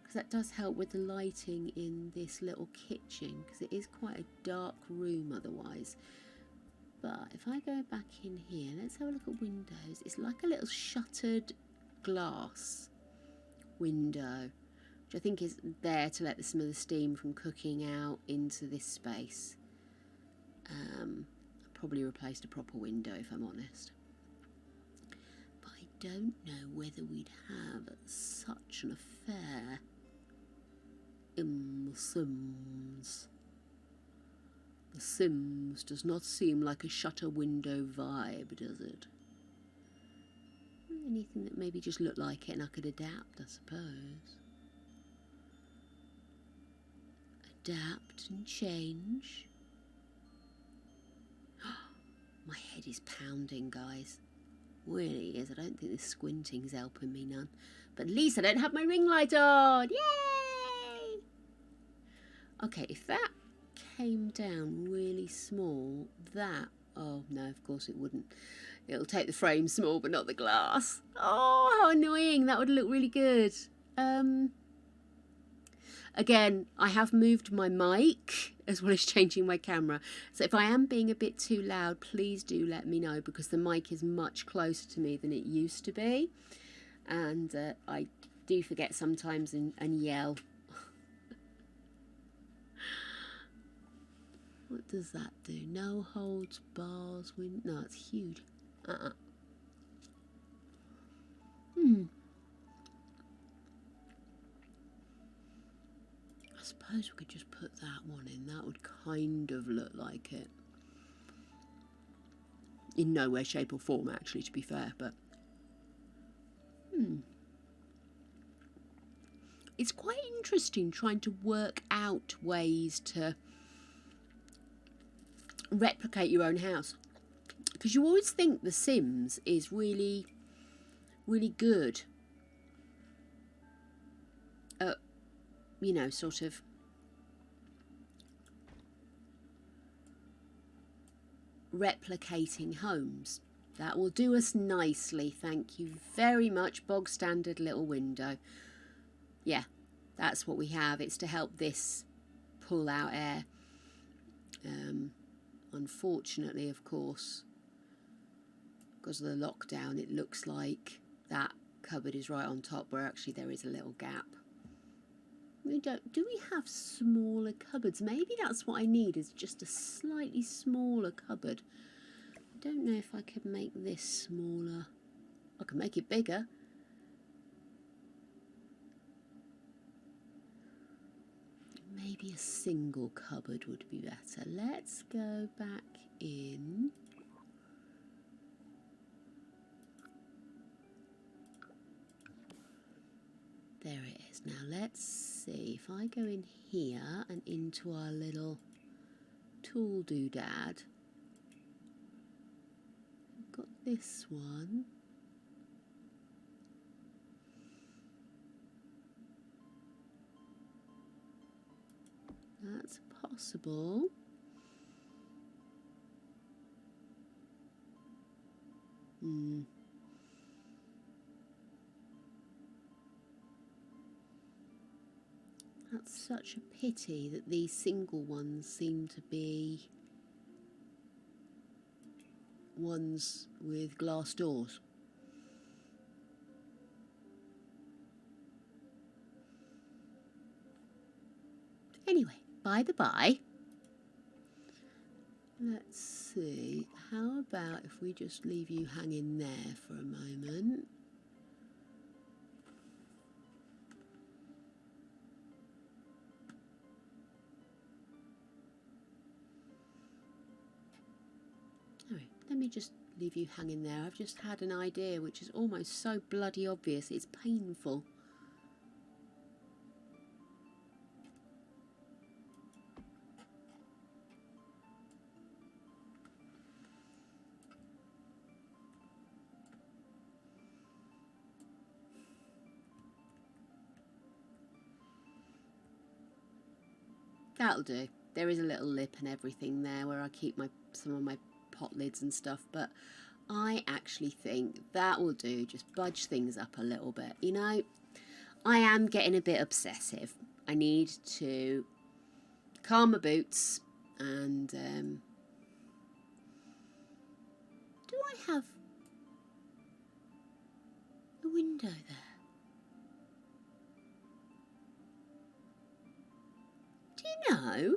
because that does help with the lighting in this little kitchen, because it is quite a dark room otherwise. But if I go back in here, let's have a look at windows. It's like a little shuttered glass window, which I think is there to let some of the steam from cooking out into this space. I'll probably replaced a proper window if I'm honest. But I don't know whether we'd have such an affair in The Sims. The Sims does not seem like a shutter window vibe, does it? Anything that maybe just looked like it and I could adapt, I suppose. Adapt and change. My head is pounding, guys. Really is. I don't think this squinting's helping me none. But at least I don't have my ring light on. Yay! Okay, if that came down really small, that... Oh, no, of course it wouldn't. It'll take the frame small, but not the glass. Oh, how annoying. That would look really good. Again, I have moved my mic as well as changing my camera. So if I am being a bit too loud, please do let me know, because the mic is much closer to me than it used to be. And I do forget sometimes and yell. What does that do? No holds bars. No, it's huge. I suppose we could just put that one in. That would kind of look like it. In no way, shape or form, actually, to be fair, but... It's quite interesting trying to work out ways to replicate your own house. Because you always think The Sims is really, really good at, you know, sort of replicating homes. That will do us nicely, thank you very much. Bog standard little window. Yeah, that's what we have. It's to help this pull out air. Unfortunately, of course, because of the lockdown, it looks like that cupboard is right on top, where actually there is a little gap. Do we have smaller cupboards? Maybe that's what I need, is just a slightly smaller cupboard. I don't know if I could make this smaller. I can make it bigger. Maybe a single cupboard would be better. Let's go back in. There it is. Now let's see, if I go in here and into our little tool doodad, we've got this one. That's possible. That's such a pity that these single ones seem to be ones with glass doors. Anyway, by the by, let's see, how about if we just leave you hanging there for a moment? Alright, let me just leave you hanging there. I've just had an idea which is almost so bloody obvious, it's painful. That'll do. There is a little lip and everything there where I keep some of my pot lids and stuff, but I actually think that will do. Just budge things up a little bit. You know, I am getting a bit obsessive. I need to calm my boots and do I have a window there? Do you know?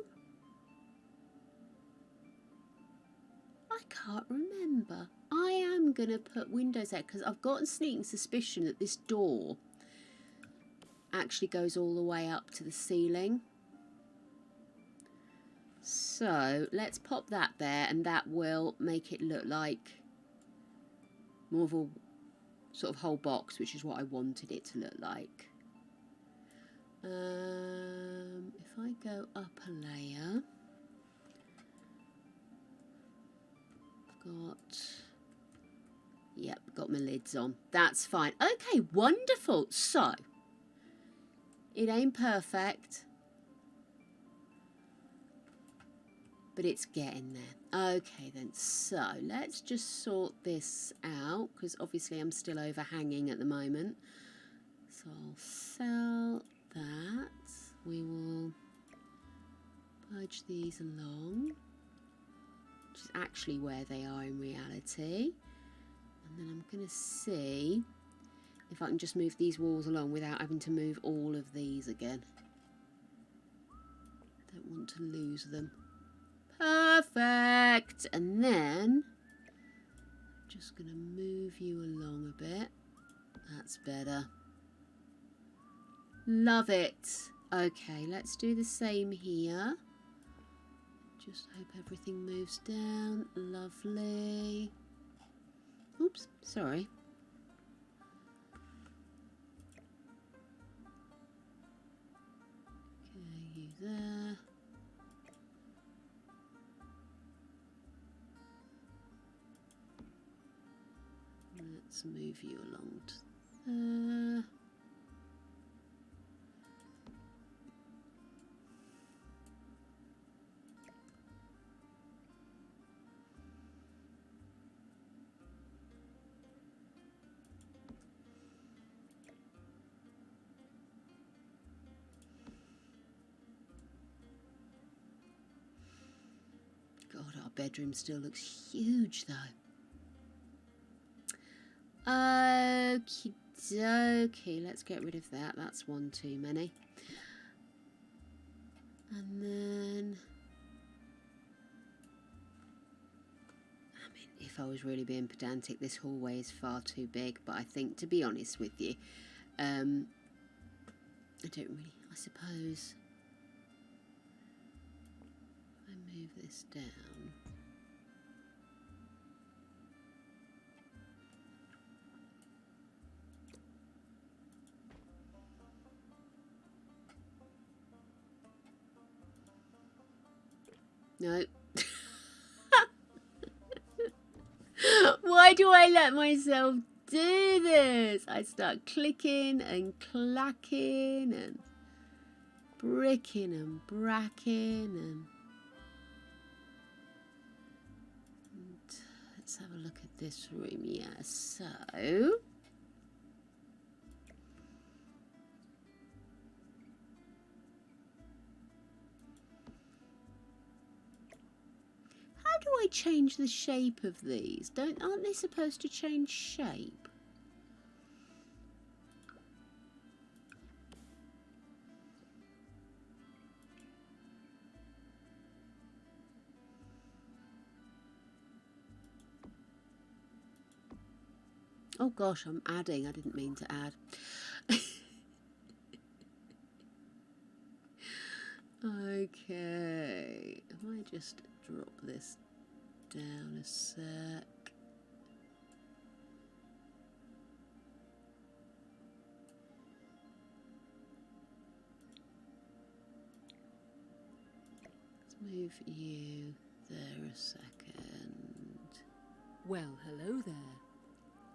I can't remember. I am going to put windows there because I've got a sneaking suspicion that this door actually goes all the way up to the ceiling. So let's pop that there, and that will make it look like more of a sort of whole box, which is what I wanted it to look like. If I go up a layer, got my lids on. That's fine. Okay, wonderful. So it ain't perfect, but it's getting there. Okay then, so let's just sort this out, because obviously I'm still overhanging at the moment. So I'll sell that. We will purge these along, which is actually where they are in reality. And then I'm going to see if I can just move these walls along without having to move all of these again. I don't want to lose them. Perfect. And then I'm just going to move you along a bit. That's better. Love it. Okay, let's do the same here. Just hope everything moves down. Lovely. Oops, sorry. Okay, you there. Let's move you along to there. God, our bedroom still looks huge though. Okie dokie, let's get rid of that. That's one too many. And then, I mean, if I was really being pedantic, this hallway is far too big, but I think, to be honest with you, I don't really, I suppose, if I move this down. No. Why do I let myself do this? I start clicking and clacking and bricking and bracking and let's have a look at this room. Yeah, so how do I change the shape of these? Aren't they supposed to change shape? Oh gosh, I'm adding. I didn't mean to add. Okay, if I just drop this down a sec. Let's move you there a second. Well, hello there.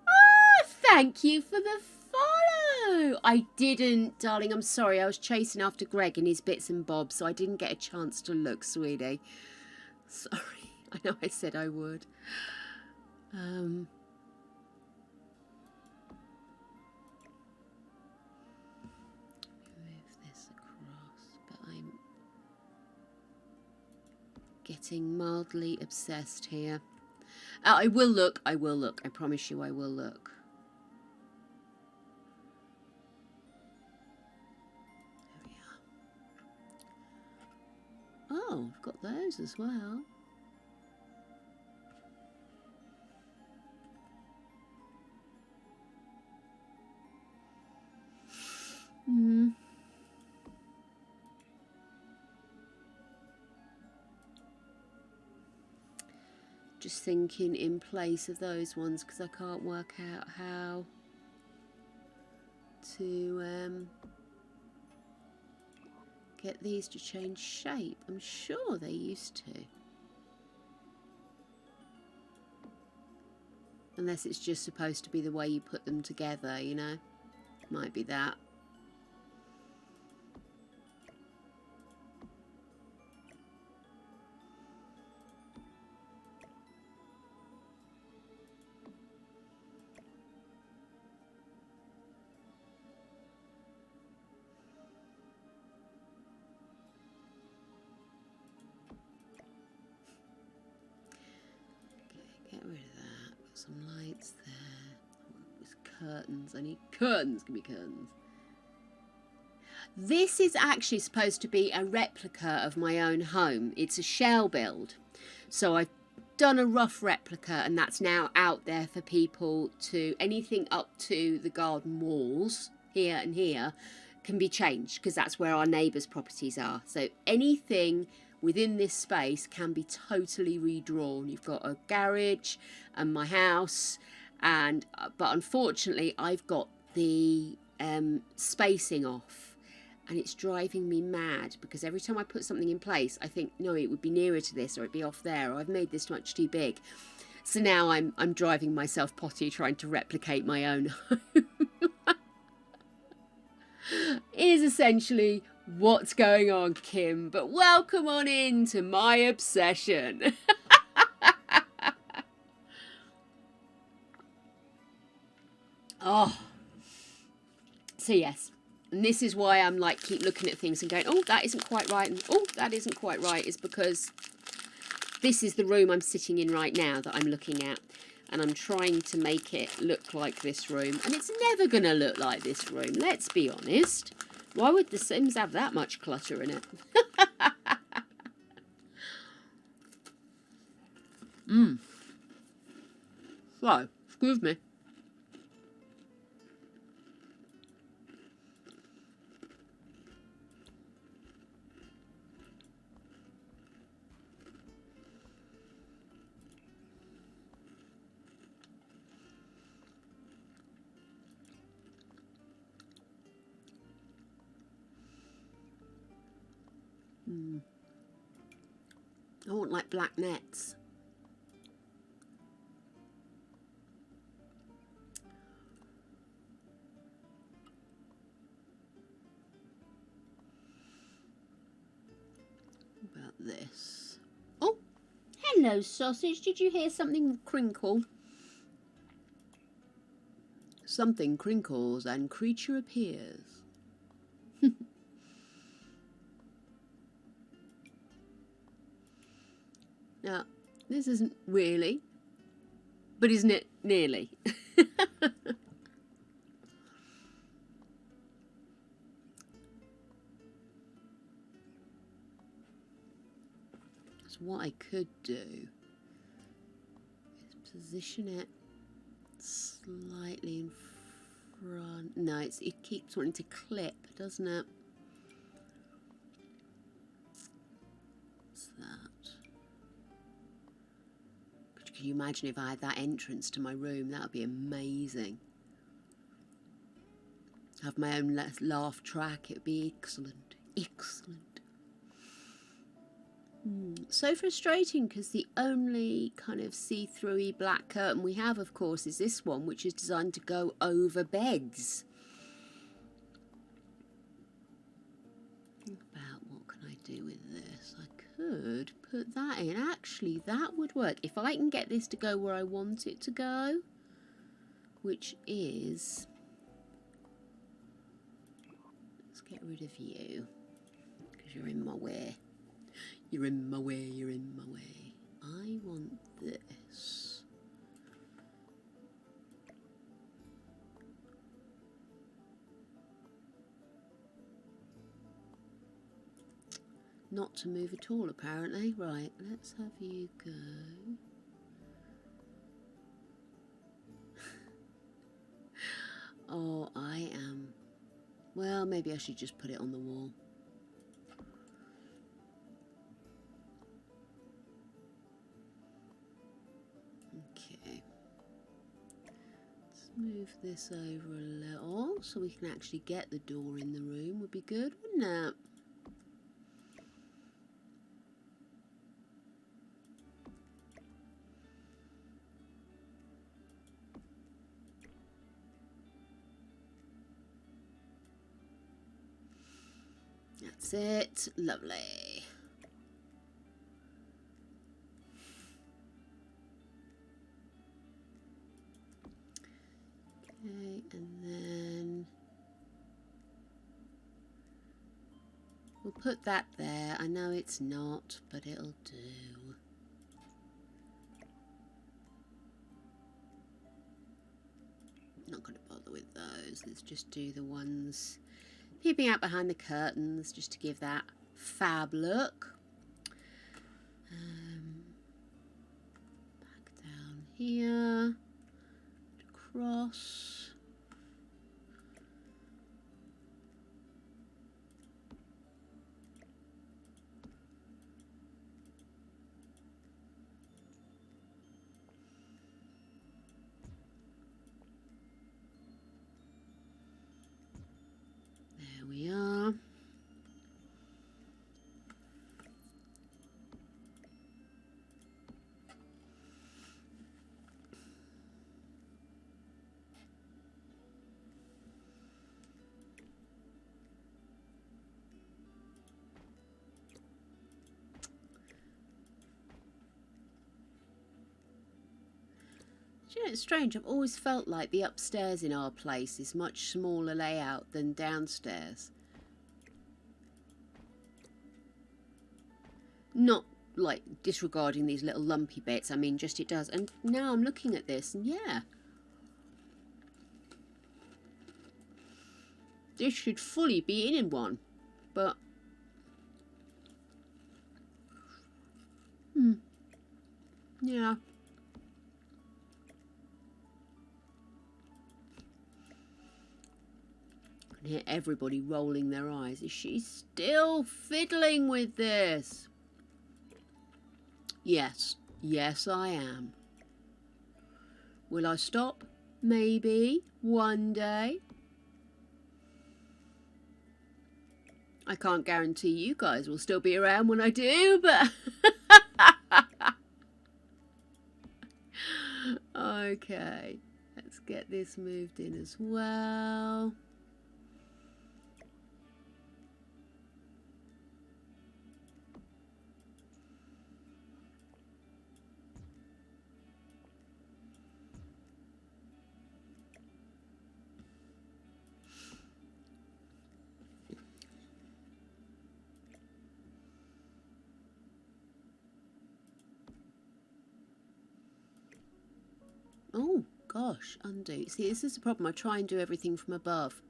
Ah, thank you for the follow. I didn't, darling, I'm sorry. I was chasing after Greg and his bits and bobs, so I didn't get a chance to look, sweetie. Sorry. I know I said I would. getting mildly obsessed here. I will look. I promise you I will look. There we are. Oh, I've got those as well. Just thinking in place of those ones because I can't work out how to get these to change shape. I'm sure they used to. Unless it's just supposed to be the way you put them together, you know? Might be that. Get rid of that. Put some lights there. With curtains. I need curtains. Give me curtains. This is actually supposed to be a replica of my own home. It's a shell build. So I've done a rough replica and that's now out there for people to... Anything up to the garden walls, here and here, can be changed because that's where our neighbours' properties are. So anything within this space can be totally redrawn. You've got a garage and my house, and but unfortunately I've got the spacing off and it's driving me mad because every time I put something in place I think no, it would be nearer to this or it'd be off there, or I've made this much too big. So now I'm driving myself potty trying to replicate my own home. Is essentially what's going on, Kim, but welcome on into my obsession. Oh, so yes, and this is why I'm like keep looking at things and going, oh, that isn't quite right, and oh, that isn't quite right, is because this is the room I'm sitting in right now that I'm looking at, and I'm trying to make it look like this room, and it's never going to look like this room, let's be honest. Why would The Sims have that much clutter in it? So, excuse me. I want like black nets. What about this? Oh, hello sausage. Did you hear something crinkle? Something crinkles and creature appears. Now, this isn't really, but isn't it nearly? So what I could do is position it slightly in front. No, it keeps wanting to clip, doesn't it? What's that? Can you imagine if I had that entrance to my room? That would be amazing. Have my own laugh track. It would be excellent. Excellent. So frustrating because the only kind of see-through-y black curtain we have, of course, is this one, which is designed to go over beds. Think about what can I do with this? I could put that in. Actually, that would work. If I can get this to go where I want it to go, which is... Let's get rid of you, because you're in my way. You're in my way, you're in my way. I want this. Not to move at all, apparently. Right, let's have you go. Oh, I am. Well, maybe I should just put it on the wall. Okay. Let's move this over a little so we can actually get the door in the room. Would be good, wouldn't it? That's it. Lovely. Okay, and then we'll put that there. I know it's not, but it'll do. Not going to bother with those. Let's just do the ones peeping out behind the curtains, just to give that fab look. Back down here, across. There we are. Do you know, it's strange. I've always felt like the upstairs in our place is much smaller layout than downstairs. Not like disregarding these little lumpy bits. I mean, just it does. And now I'm looking at this, and yeah, this should fully be in one, but yeah. I can hear everybody rolling their eyes. Is she still fiddling with this? Yes, yes I am. Will I stop? Maybe one day. I can't guarantee you guys will still be around when I do, but okay, let's get this moved in as well. Oh, gosh, undo. See, this is the problem. I try and do everything from above.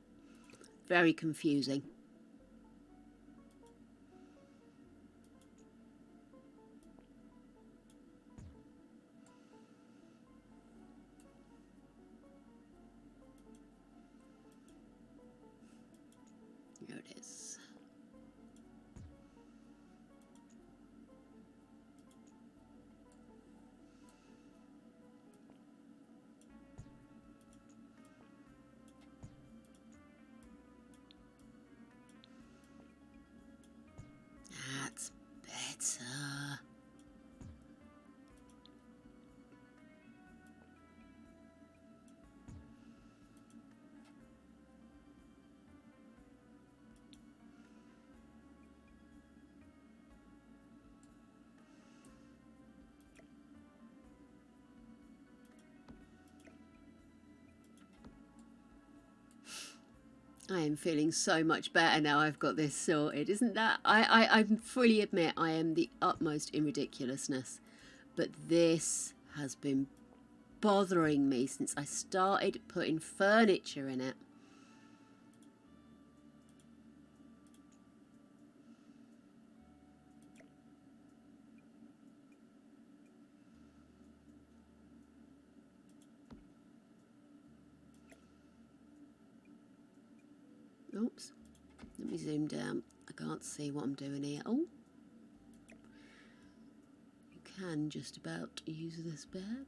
Very confusing. Here it is. That's better. I am feeling so much better now I've got this sorted. Isn't that... I fully admit I am the utmost in ridiculousness. But this has been bothering me since I started putting furniture in it. Oops. Let me zoom down. I can't see what I'm doing here. Oh. You can just about use this bed.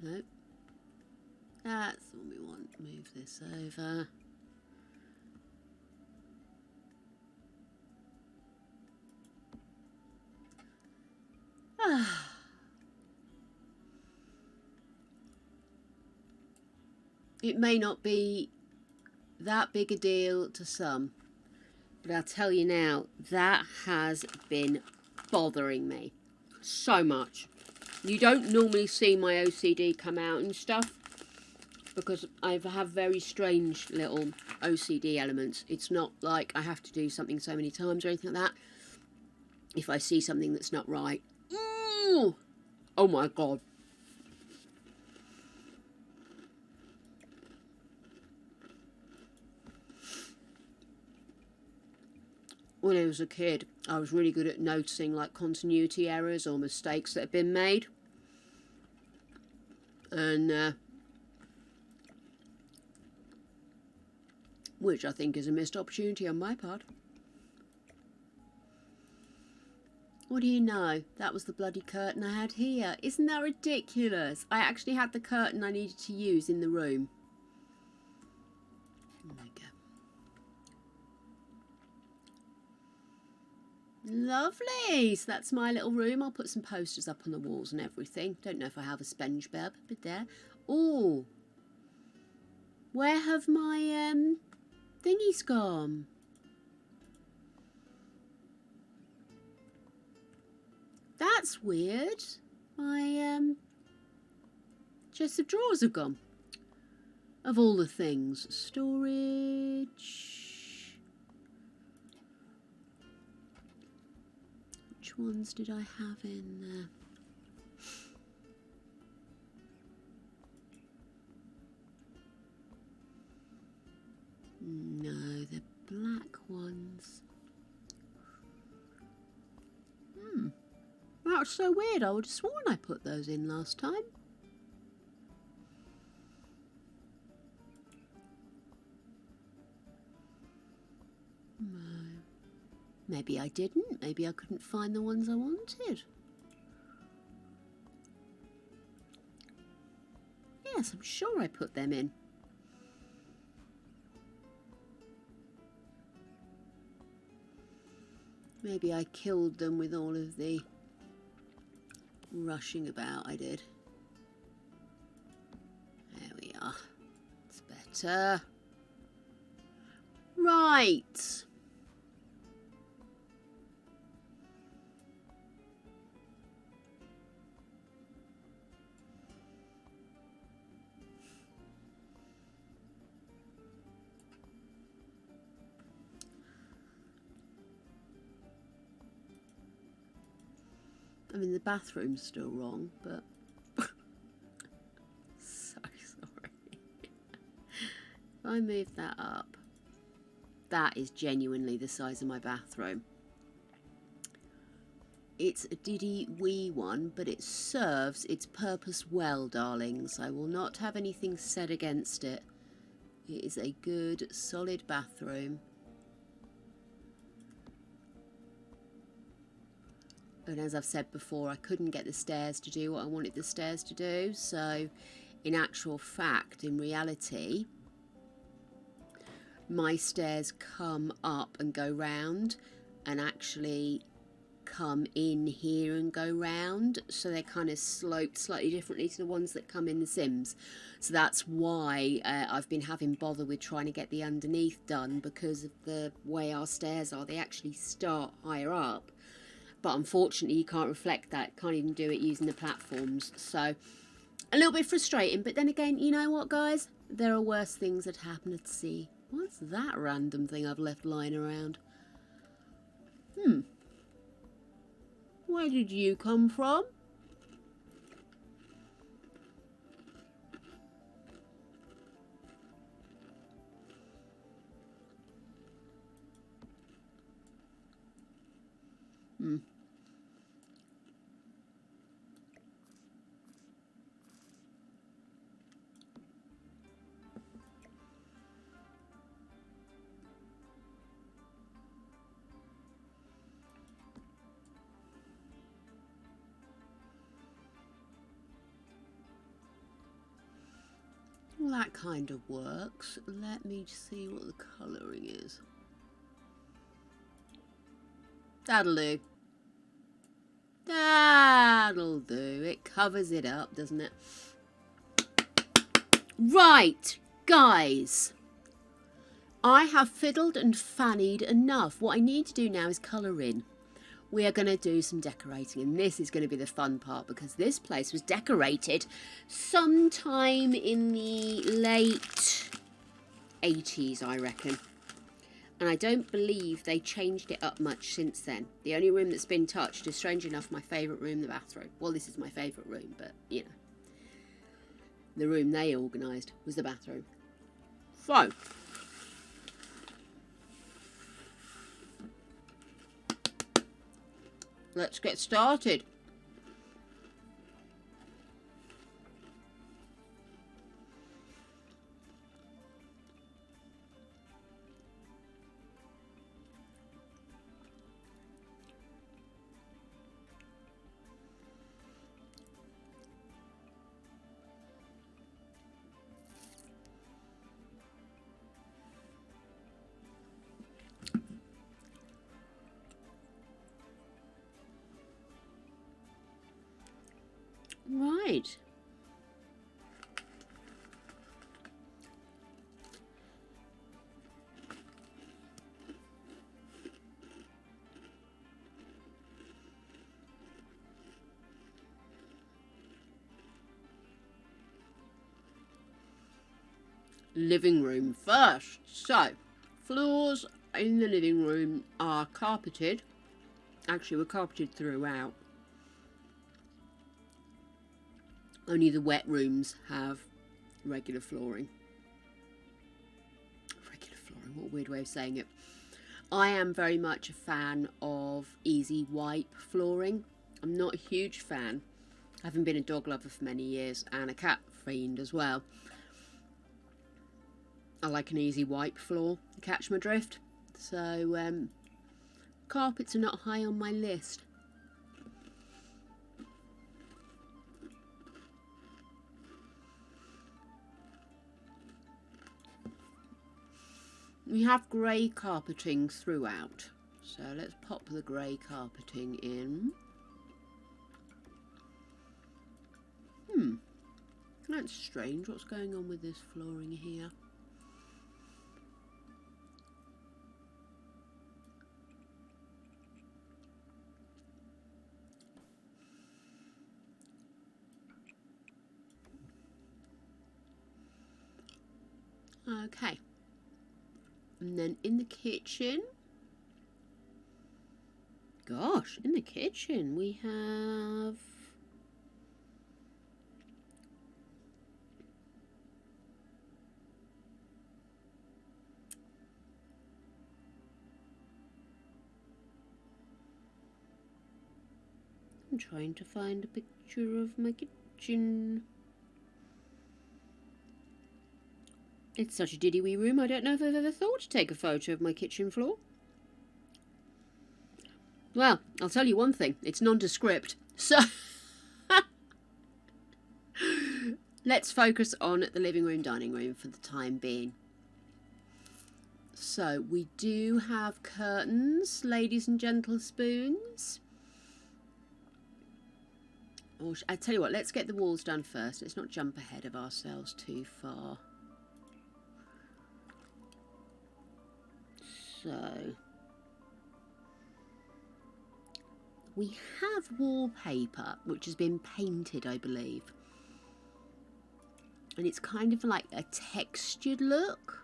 Nope. That's what we want. Move this over. It may not be that big a deal to some, but I'll tell you now, that has been bothering me so much. You don't normally see my OCD come out and stuff, because I have very strange little OCD elements. It's not like I have to do something so many times or anything like that. If I see something that's not right, oh my God. When I was a kid, I was really good at noticing like continuity errors or mistakes that had been made. And which I think is a missed opportunity on my part. What do you know? That was the bloody curtain I had here. Isn't that ridiculous? I actually had the curtain I needed to use in the room. There we go. Lovely. So that's my little room. I'll put some posters up on the walls and everything. Don't know if I have a SpongeBob, but there. Oh, where have my thingies gone? That's weird. My chest of drawers have gone. Of all the things, storage. Which ones did I have in there? No, the black ones. That's so weird. I would have sworn I put those in last time. No. Maybe I didn't. Maybe I couldn't find the ones I wanted. Yes, I'm sure I put them in. Maybe I killed them with all of the rushing about I did. There we are. It's better. Right. I mean, the bathroom's still wrong, but so sorry. If I move that up, that is genuinely the size of my bathroom. It's a diddy wee one, but it serves its purpose well, darlings. I will not have anything said against it. It is a good, solid bathroom. And as I've said before, I couldn't get the stairs to do what I wanted the stairs to do. So, in actual fact, in reality, my stairs come up and go round and actually come in here and go round. So they're kind of sloped slightly differently to the ones that come in the Sims. So that's why I've been having bother with trying to get the underneath done, because of the way our stairs are. They actually start higher up. But unfortunately, you can't reflect that. Can't even do it using the platforms. So, a little bit frustrating. But then again, you know what, guys? There are worse things that happen at sea. What's that random thing I've left lying around? Where did you come from? Well, that kind of works. Let me see what the colouring is. That'll do. That'll do. It covers it up, doesn't it? Right, guys. I have fiddled and fannied enough. What I need to do now is colour in. We are going to do some decorating, and this is going to be the fun part because this place was decorated sometime in the late 80s, I reckon. And I don't believe they changed it up much since then. The only room that's been touched is, strange enough, my favourite room, the bathroom. Well, this is my favourite room, but, you know. The room they organised was the bathroom. So, let's get started. Right. Living room first. So, floors in the living room are carpeted. Actually, we're carpeted throughout. Only the wet rooms have regular flooring. Regular flooring, what a weird way of saying it. I am very much a fan of easy wipe flooring. I'm not a huge fan, having been a dog lover for many years and a cat fiend as well. I like an easy wipe floor, you catch my drift. So, carpets are not high on my list. We have grey carpeting throughout, so let's pop the grey carpeting in. That's strange. What's going on with this flooring here? Okay. And then in the kitchen, gosh, in the kitchen we have I'm trying to find a picture of my kitchen. It's such a diddy wee room, I don't know if I've ever thought to take a photo of my kitchen floor. Well, I'll tell you one thing, it's nondescript. So, let's focus on the living room, dining room for the time being. So, we do have curtains, ladies and gentle spoons. Or, I tell you what, let's get the walls done first. Let's not jump ahead of ourselves too far. So, we have wallpaper which has been painted, I believe. And it's kind of like a textured look.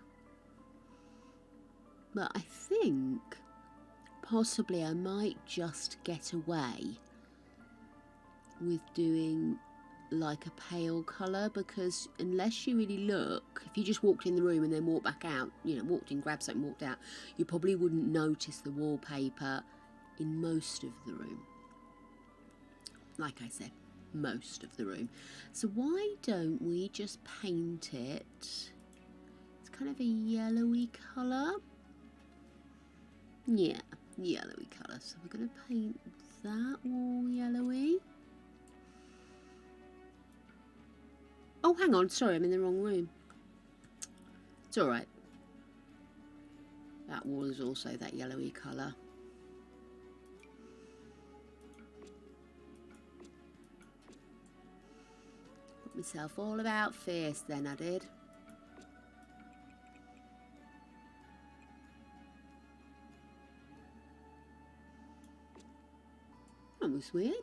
But I think possibly I might just get away with doing like a pale colour, because unless you really look, if you just walked in the room and then walked back out, you know, walked in, grabbed something, walked out, you probably wouldn't notice the wallpaper in most of the room. Like I said, most of the room. So why don't we just paint it? It's kind of a yellowy colour. Yeah, yellowy colour. So we're going to paint that wall yellowy. Oh, hang on, sorry, I'm in the wrong room. It's alright. That wall is also that yellowy colour. Put myself all about face then, I did. That was weird.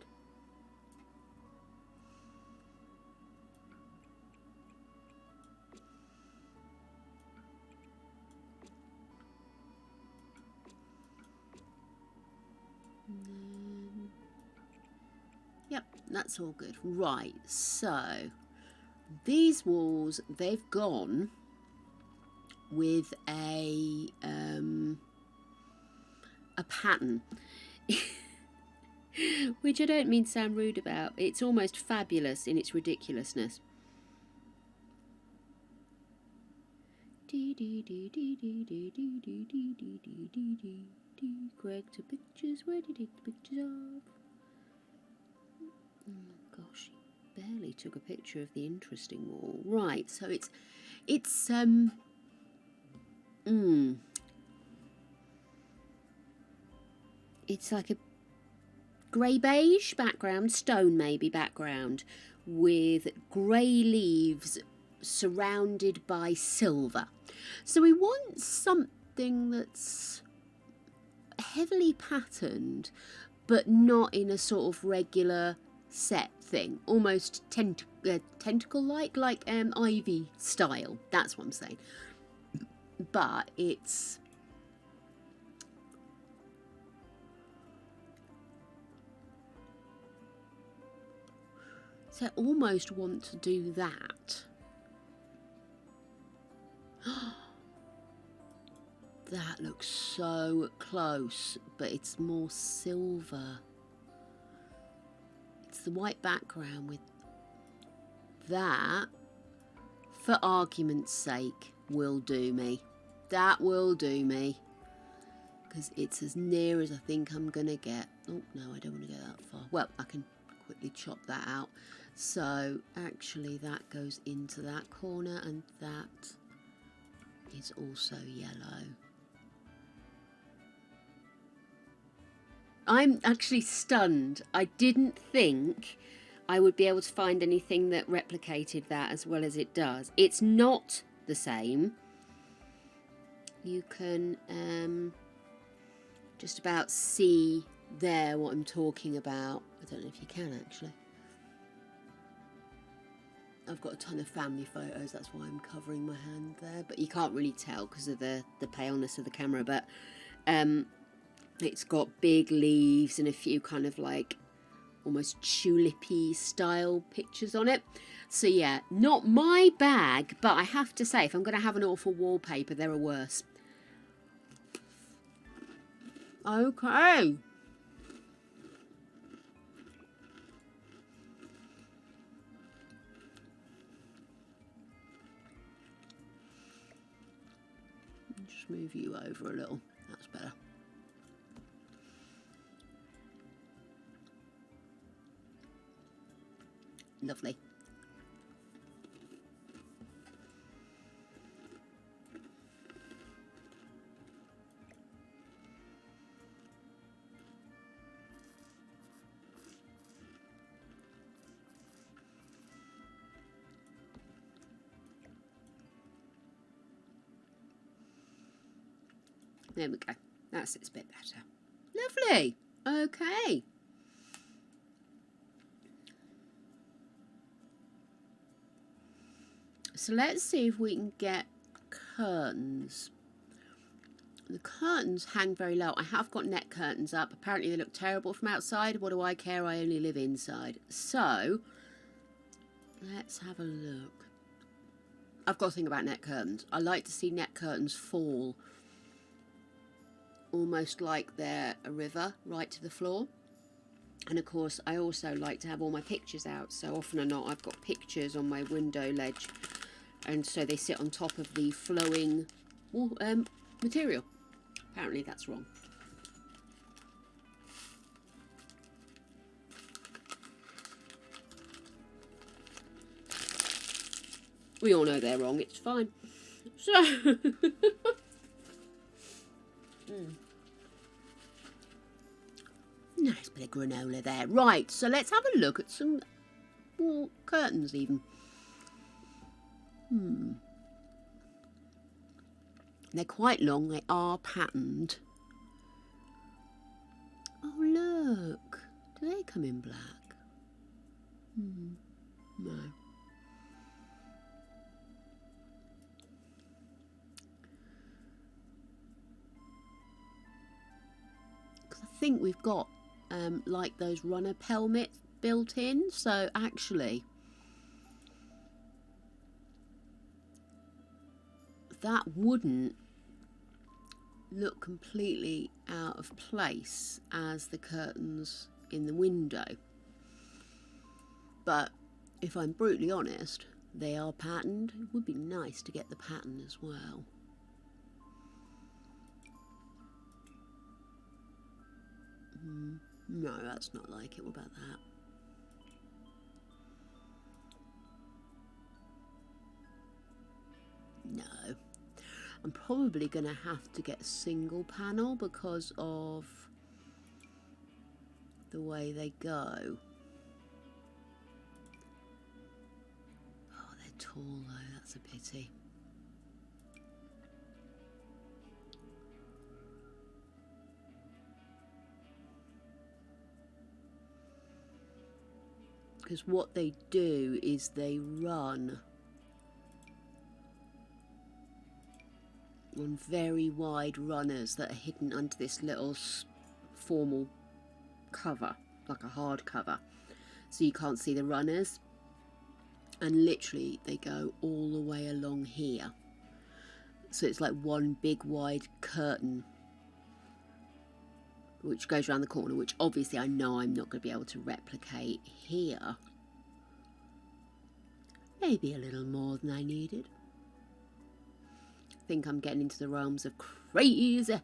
Yep, that's all good. Right, so these walls, they've gone with a pattern, which I don't mean to sound rude about. It's almost fabulous in its ridiculousness. Greg took pictures. Where did he take the pictures of? Oh gosh, he barely took a picture of the interesting wall. Right, so it's like a grey beige background, stone maybe background, with grey leaves surrounded by silver. So we want something that's heavily patterned, but not in a sort of regular set thing, almost tentacle-like, like ivy style. That's what I'm saying. But it's so I almost want to do that. That looks so close, but it's more silver. It's the white background with that, for argument's sake, will do me. That will do me. Because it's as near as I think I'm going to get. Oh, no, I don't want to go that far. Well, I can quickly chop that out. So, actually, that goes into that corner, and that is also yellow. I'm actually stunned. I didn't think I would be able to find anything that replicated that as well as it does. It's not the same. You can just about see there what I'm talking about. I don't know if you can actually. I've got a ton of family photos, that's why I'm covering my hand there, but you can't really tell because of the paleness of the camera. But it's got big leaves and a few kind of like almost tulipy style pictures on it. So yeah, not my bag, but I have to say, if I'm going to have an awful wallpaper, there are worse. Okay. Just move you over a little. That's better. Lovely. There we go. That's it's a bit better. Lovely. Okay. So let's see if we can get curtains. The curtains hang very low. I have got net curtains up. Apparently they look terrible from outside. What do I care? I only live inside. So let's have a look. I've got a thing about net curtains. I like to see net curtains fall almost like they're a river right to the floor. And of course I also like to have all my pictures out. So often or not I've got pictures on my window ledge, and so they sit on top of the flowing material. Apparently that's wrong. We all know they're wrong, it's fine. So nice bit of granola there. Right, so let's have a look at some curtains even. They're quite long, they are patterned. Oh look, do they come in black? No. Because I think we've got like those runner pelmets built in, so actually that wouldn't look completely out of place as the curtains in the window. But if I'm brutally honest, they are patterned. It would be nice to get the pattern as well. No, that's not like it. What about that? No. I'm probably going to have to get a single panel because of the way they go. Oh, they're tall though, that's a pity. Because what they do is they run on very wide runners that are hidden under this little formal cover, like a hard cover, so you can't see the runners, and literally they go all the way along here, so it's like one big wide curtain which goes around the corner, which obviously I know I'm not going to be able to replicate here. Maybe a little more than I needed. I think I'm getting into the realms of crazy.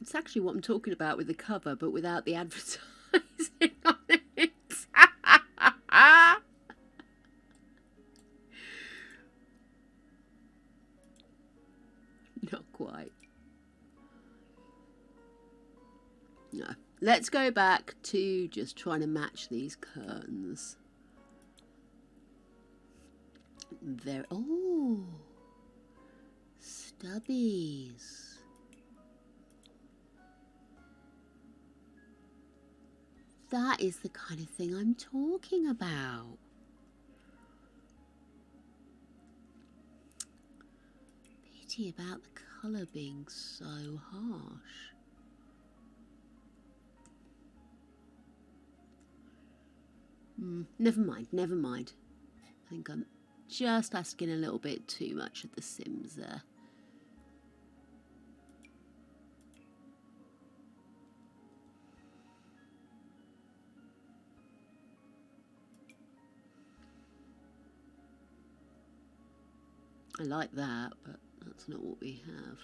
It's actually what I'm talking about with the cover, but without the advertising on it. Not quite. No. Let's go back to just trying to match these curtains. There. Oh, stubbies. That is the kind of thing I'm talking about. Pity about the colour being so harsh. Never mind, never mind. I think I'm just asking a little bit too much of the Sims there. I like that, but that's not what we have.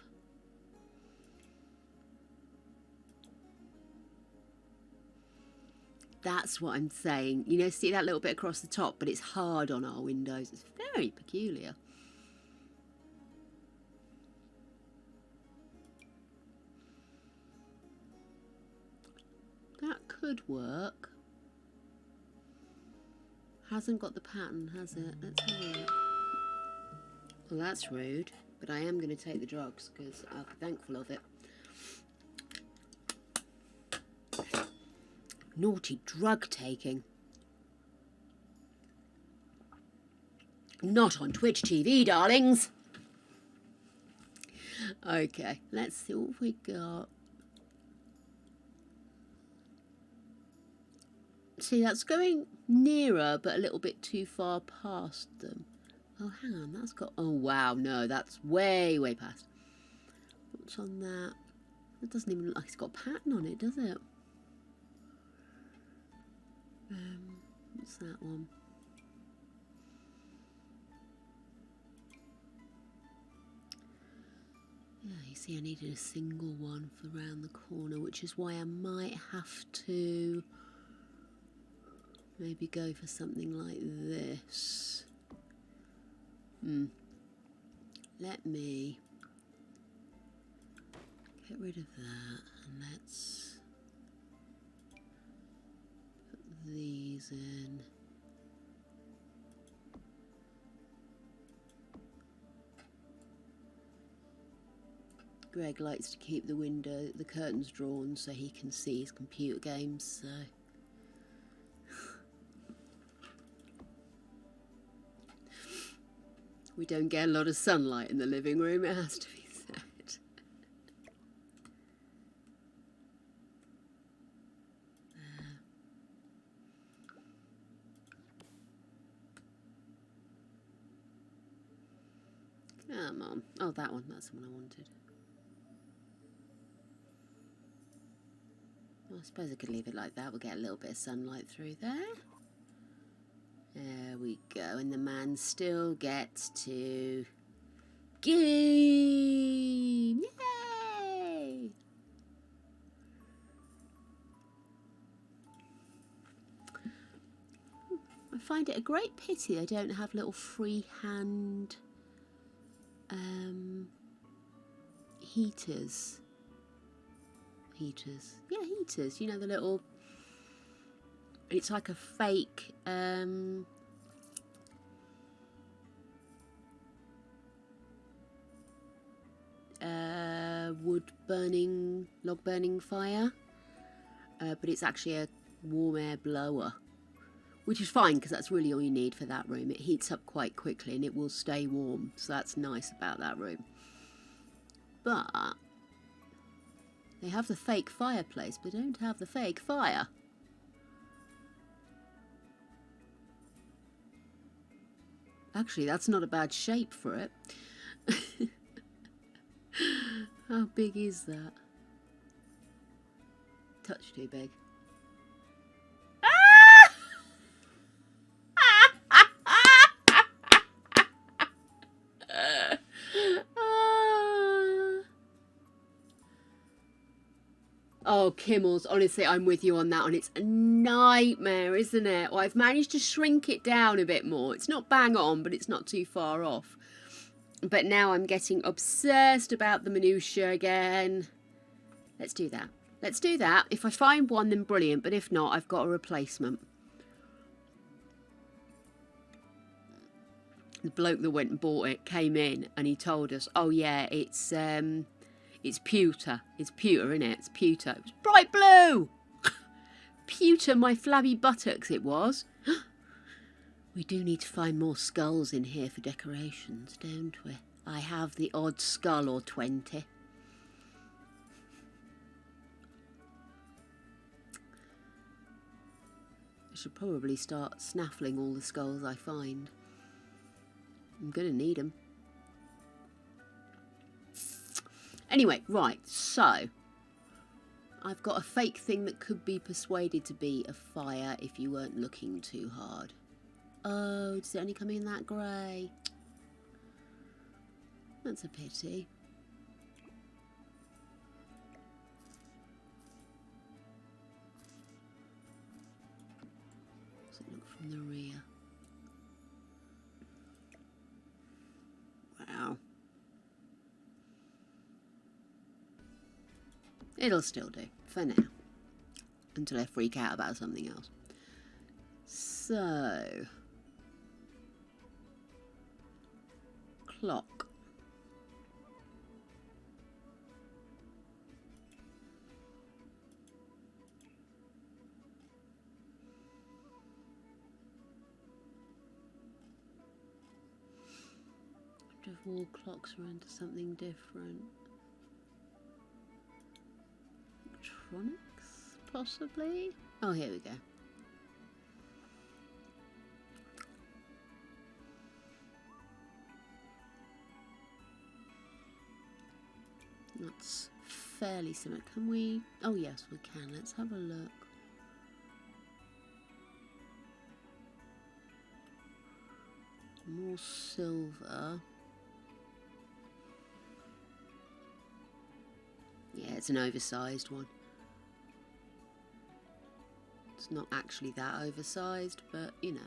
That's what I'm saying. You know, see that little bit across the top, but it's hard on our windows. It's very peculiar. could work. Hasn't got the pattern, has it? Let's have a look. Well, that's rude, but I am going to take the drugs because I'll be thankful of it. Naughty drug taking. Not on Twitch TV, darlings. Okay, let's see what we got. See, that's going nearer, but a little bit too far past them. Oh, hang on, that's got... Oh, wow, no, that's way, way past. What's on that? It doesn't even look like it's got a pattern on it, does it? What's that one? Yeah, you see, I needed a single one for round the corner, which is why I might have to maybe go for something like this. Let me get rid of that, and let's put these in. Greg likes to keep the curtains drawn so he can see his computer games, so... We don't get a lot of sunlight in the living room, it has to be said. Come on. Oh, that one. That's the one I wanted. Well, I suppose I could leave it like that. We'll get a little bit of sunlight through there. There we go. And the man still gets to game. Yay! I find it a great pity I don't have little freehand heaters. Yeah, heaters. You know, the little... It's like a fake... log burning fire. But it's actually a warm air blower. Which is fine, because that's really all you need for that room. It heats up quite quickly and it will stay warm. So that's nice about that room. But... they have the fake fireplace, but don't have the fake fire. Actually, that's not a bad shape for it. How big is that? Touch too big. Oh, Kimmels, honestly, I'm with you on that one. It's a nightmare, isn't it? Well, I've managed to shrink it down a bit more. It's not bang on, but it's not too far off. But now I'm getting obsessed about the minutiae again. Let's do that. Let's do that. If I find one, then brilliant. But if not, I've got a replacement. The bloke that went and bought it came in and he told us, oh yeah, it's pewter. It's pewter, innit? It's pewter. It was bright blue! Pewter my flabby buttocks it was. We do need to find more skulls in here for decorations, don't we? I have the odd skull or 20. I should probably start snaffling all the skulls I find. I'm gonna need them. Anyway, right, so I've got a fake thing that could be persuaded to be a fire if you weren't looking too hard. Oh, does it only come in that grey? That's a pity. Does it look from the rear? Wow. It'll still do, for now. until I freak out about something else. So, clock. If all clocks are into something different. Electronics, possibly? Oh, here we go. That's fairly similar. Can we? Oh, yes, we can. Let's have a look. More silver. Yeah, it's an oversized one. It's not actually that oversized, but you know.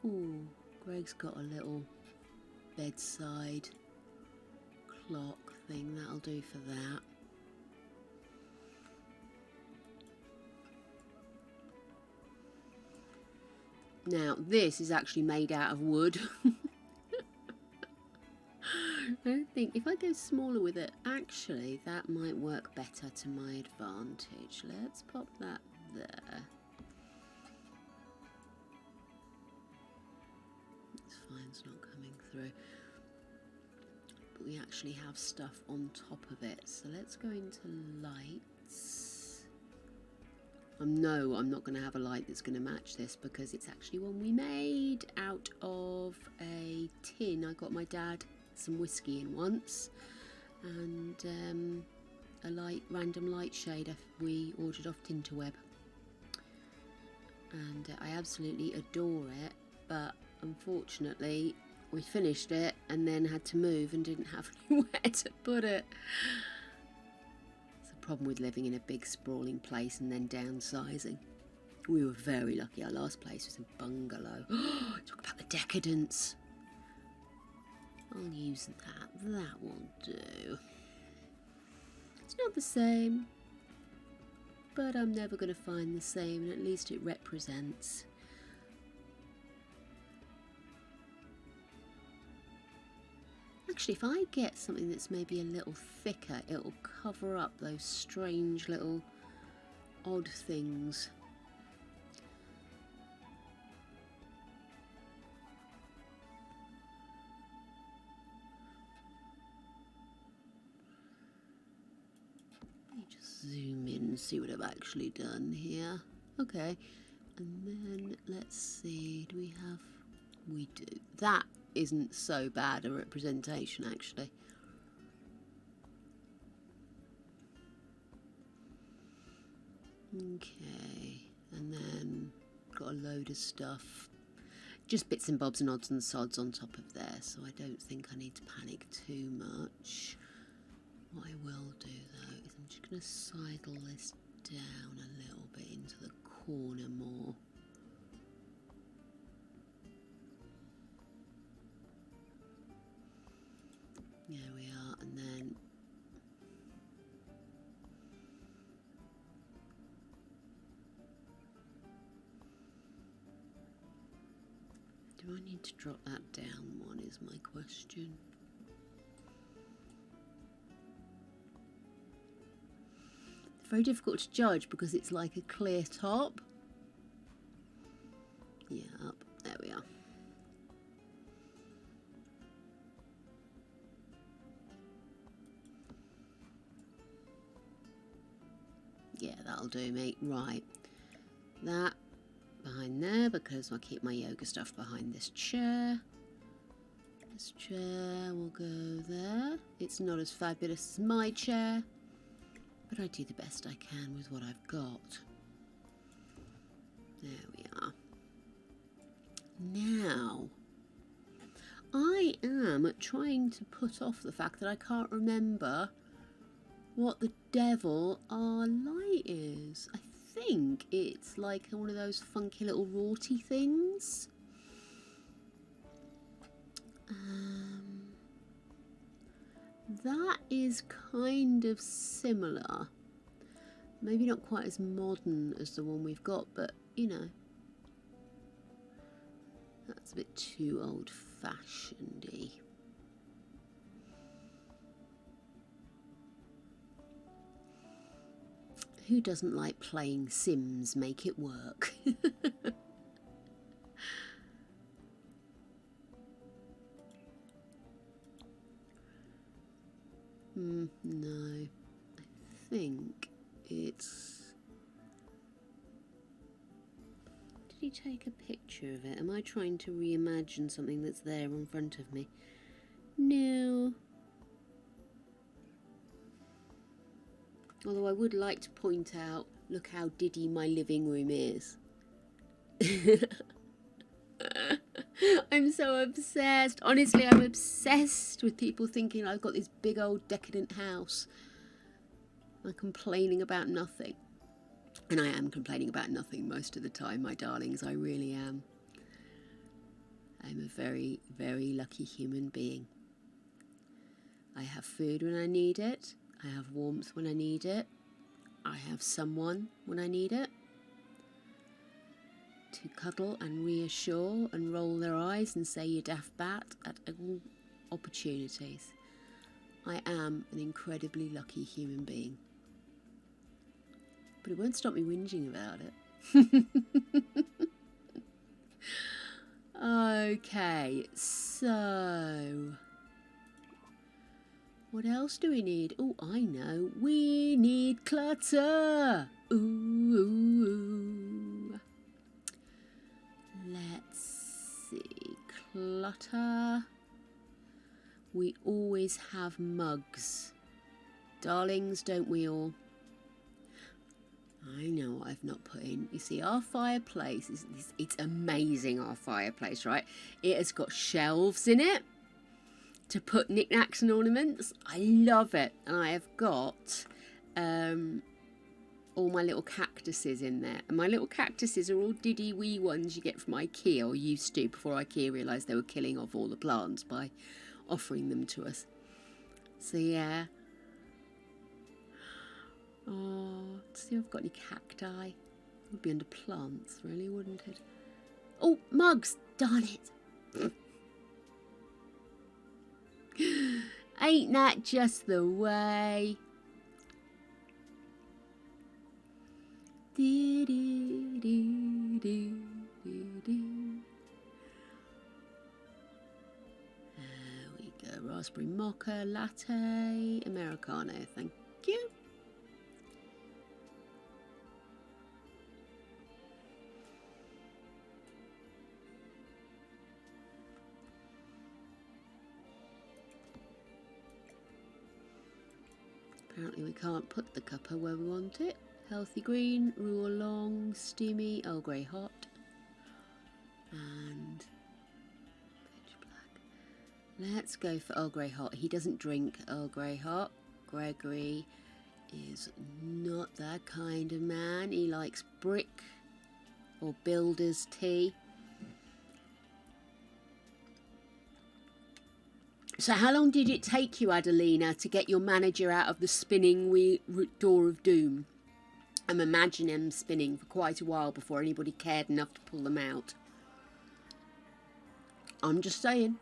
Ooh, Greg's got a little bedside clock thing. That'll do for that. Now, this is actually made out of wood. I don't think, if I go smaller with it, actually, that might work better to my advantage. Let's pop that there. It's fine, it's not coming through. But we actually have stuff on top of it. So let's go into lights. No, I'm not going to have a light that's going to match this because it's actually one we made out of a tin. I got my dad some whiskey in once, and a random light shade we ordered off Tinterweb, and I absolutely adore it, but unfortunately we finished it and then had to move and didn't have anywhere to put it. Problem with living in a big sprawling place and then downsizing. We were very lucky. Our last place was a bungalow. Talk about the decadence. I'll use that. That will do. It's not the same, but I'm never going to find the same, and at least it represents. Actually, if I get something that's maybe a little thicker, it'll cover up those strange little odd things. Let me just zoom in and see what I've actually done here. Okay, and then let's see, do we have... We do. That isn't so bad a representation, actually. Okay, and then got a load of stuff, just bits and bobs and odds and sods on top of there, so I don't think I need to panic too much. What I will do though is I'm just going to sidle this down a little bit into the corner more. There we are, and then do I need to drop that down one is my question. It's very difficult to judge because it's like a clear top. Yeah, up, there we are. Yeah, that'll do me. Right, that behind there because I keep my yoga stuff behind this chair. This chair will go there. It's not as fabulous as my chair, but I do the best I can with what I've got. There we are. Now, I am trying to put off the fact that I can't remember what the devil our light is. I think it's like one of those funky little rorty things. That is kind of similar. Maybe not quite as modern as the one we've got, but you know, that's a bit too old-fashioned-y. Who doesn't like playing Sims? Make it work. No, I think it's... Did he take a picture of it? Am I trying to reimagine something that's there in front of me? No. Although I would like to point out, look how diddy my living room is. I'm so obsessed. Honestly, I'm obsessed with people thinking I've got this big old decadent house. I'm complaining about nothing. And I am complaining about nothing most of the time, my darlings. I really am. I'm a very, very lucky human being. I have food when I need it. I have warmth when I need it. I have someone when I need it. To cuddle and reassure and roll their eyes and say you daft bat at all opportunities. I am an incredibly lucky human being. But it won't stop me whinging about it. Okay, so what else do we need? Oh, I know. We need clutter. Ooh, ooh, ooh. Let's see. Clutter. We always have mugs. Darlings, don't we all? I know what I've not put in. You see, our fireplace, it's amazing, our fireplace, right? It has got shelves in it to put knickknacks and ornaments. I love it. And I have got all my little cactuses in there. And my little cactuses are all diddy wee ones you get from IKEA, or used to, before IKEA realised they were killing off all the plants by offering them to us. So yeah. Oh, let's see if I've got any cacti. It would be under plants, really, wouldn't it? Oh, mugs! Darn it! Ain't that just the way? There we go. Raspberry mocha, latte, Americano. Thank you. Apparently we can't put the cuppa where we want it. Healthy green, roux oolong, steamy, Earl Grey hot, and pitch black. Let's go for Earl Grey hot. He doesn't drink Earl Grey hot. Gregory is not that kind of man. He likes brick or builder's tea. So how long did it take you, Adelina, to get your manager out of the spinning door of doom? I'm imagining them spinning for quite a while before anybody cared enough to pull them out. I'm just saying.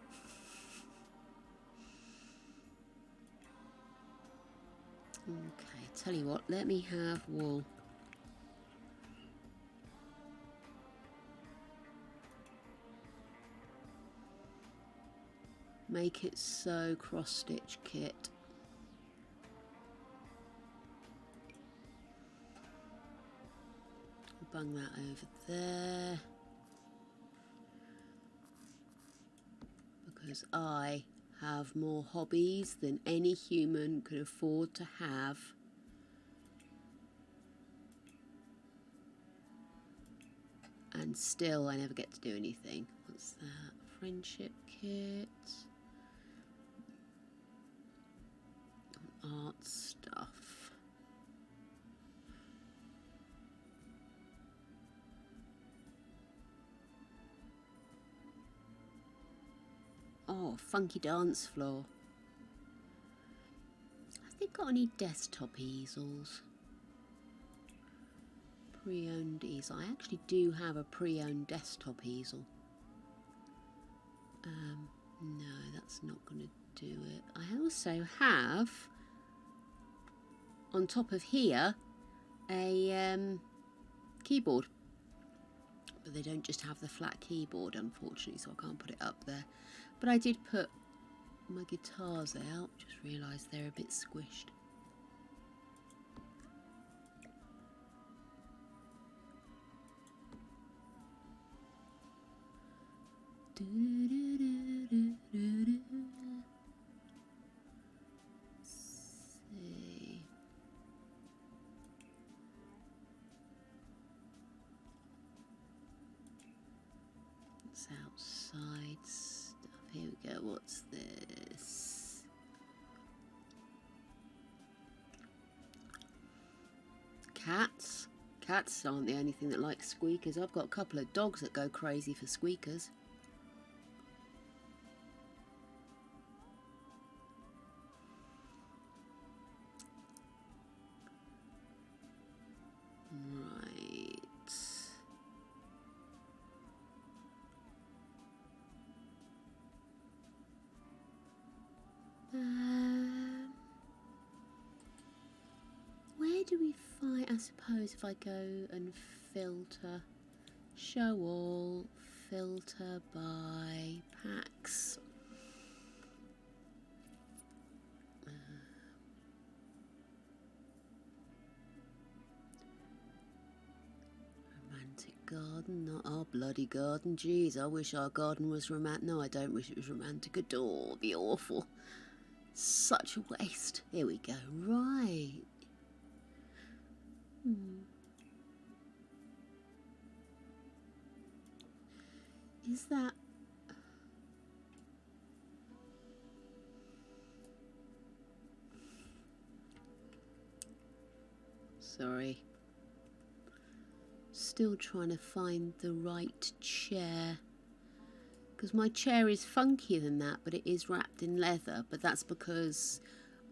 Okay, tell you what, let me have wool. Make it so cross-stitch kit. Bung that over there. Because I have more hobbies than any human could afford to have. And still I never get to do anything. What's that? Friendship kit. Art stuff. Oh, funky dance floor. got any desktop easels? Pre-owned easel. I actually do have a pre-owned desktop easel. No, that's not going to do it. I also have, on top of here, a keyboard. But they don't just have the flat keyboard, unfortunately, so I can't put it up there. But I did put my guitars out. Just realised they're a bit squished. See. It's outside stuff. Here we go. What's this? Cats. Cats aren't the only thing that like squeakers. I've got a couple of dogs that go crazy for squeakers. Where do we find, I suppose if I go and filter, show all, filter by packs. Romantic garden, not our bloody garden. Jeez, I wish our garden was romantic. No, I don't wish it was romantic at all. It'd be awful. Such a waste. Here we go. Right. Is that... Sorry. Still trying to find the right chair. Because my chair is funkier than that, but it is wrapped in leather. But that's because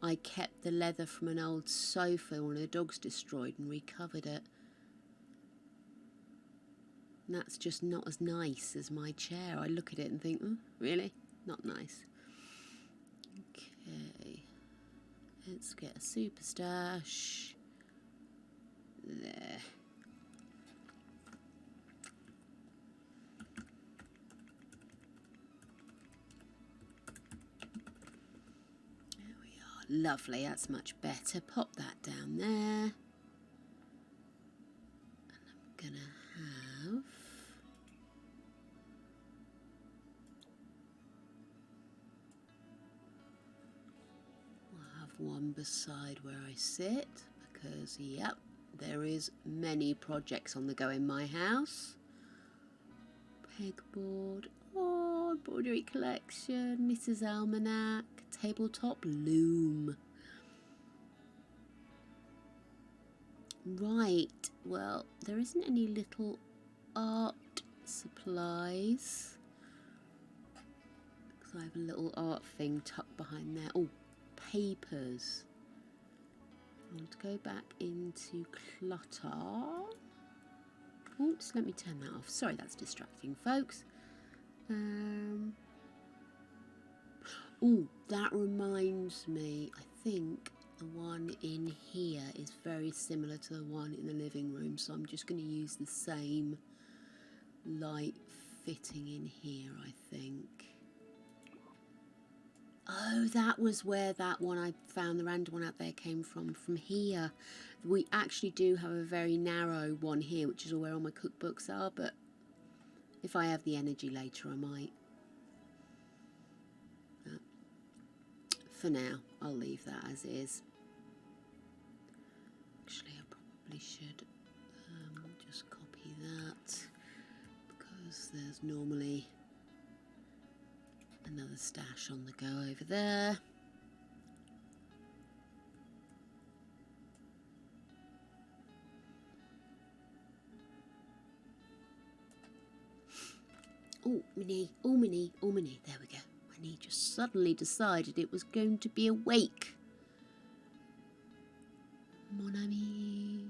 I kept the leather from an old sofa one of the dogs destroyed and recovered it. And that's just not as nice as my chair. I look at it and think, oh, really? Not nice. Okay. Let's get a super stash. There. Lovely, that's much better. Pop that down there. And I'm gonna have... I'll have one beside where I sit because, yep, there is many projects on the go in my house. Pegboard. Oh, embroidery collection, Mrs. Almanac, tabletop loom. Right, well, there isn't any little art supplies. Because I have a little art thing tucked behind there. Oh, papers. I want to go back into clutter. Oh, just let me turn that off. Sorry, that's distracting, folks. Oh, that reminds me, I think the one in here is very similar to the one in the living room, so I'm just going to use the same light fitting in here, I think. Oh, that was where that one I found, the random one out there, came from here. We actually do have a very narrow one here, which is where all my cookbooks are, but if I have the energy later, I might. For now, I'll leave that as is. Actually, I probably should just copy that, because there's normally another stash on the go over there. Oh, my knee, oh, my knee, oh, my knee. There we go. My knee just suddenly decided it was going to be awake. Mon ami.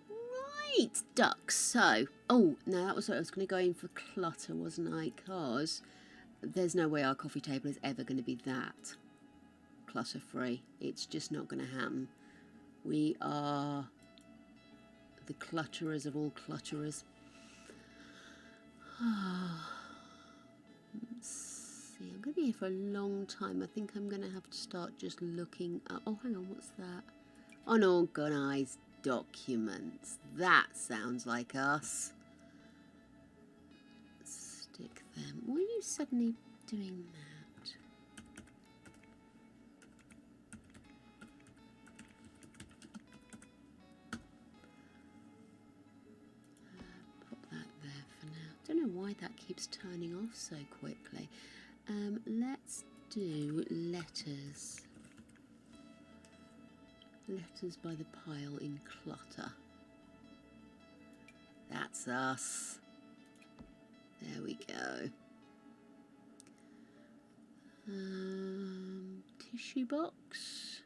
Right, ducks. So, oh, no, that was what I was going to go in for clutter, wasn't I? Because there's no way our coffee table is ever going to be that clutter-free. It's just not going to happen. We are the clutterers of all clutterers. Let's see, I'm going to be here for a long time. I think I'm going to have to start just looking up. Oh, hang on, what's that? Unorganised documents. That sounds like us. Stick them. Why are you suddenly doing that? Put that there for now. Don't know why that keeps turning off so quickly. Let's do letters. Letters by the pile in clutter. That's us. There we go. Tissue box.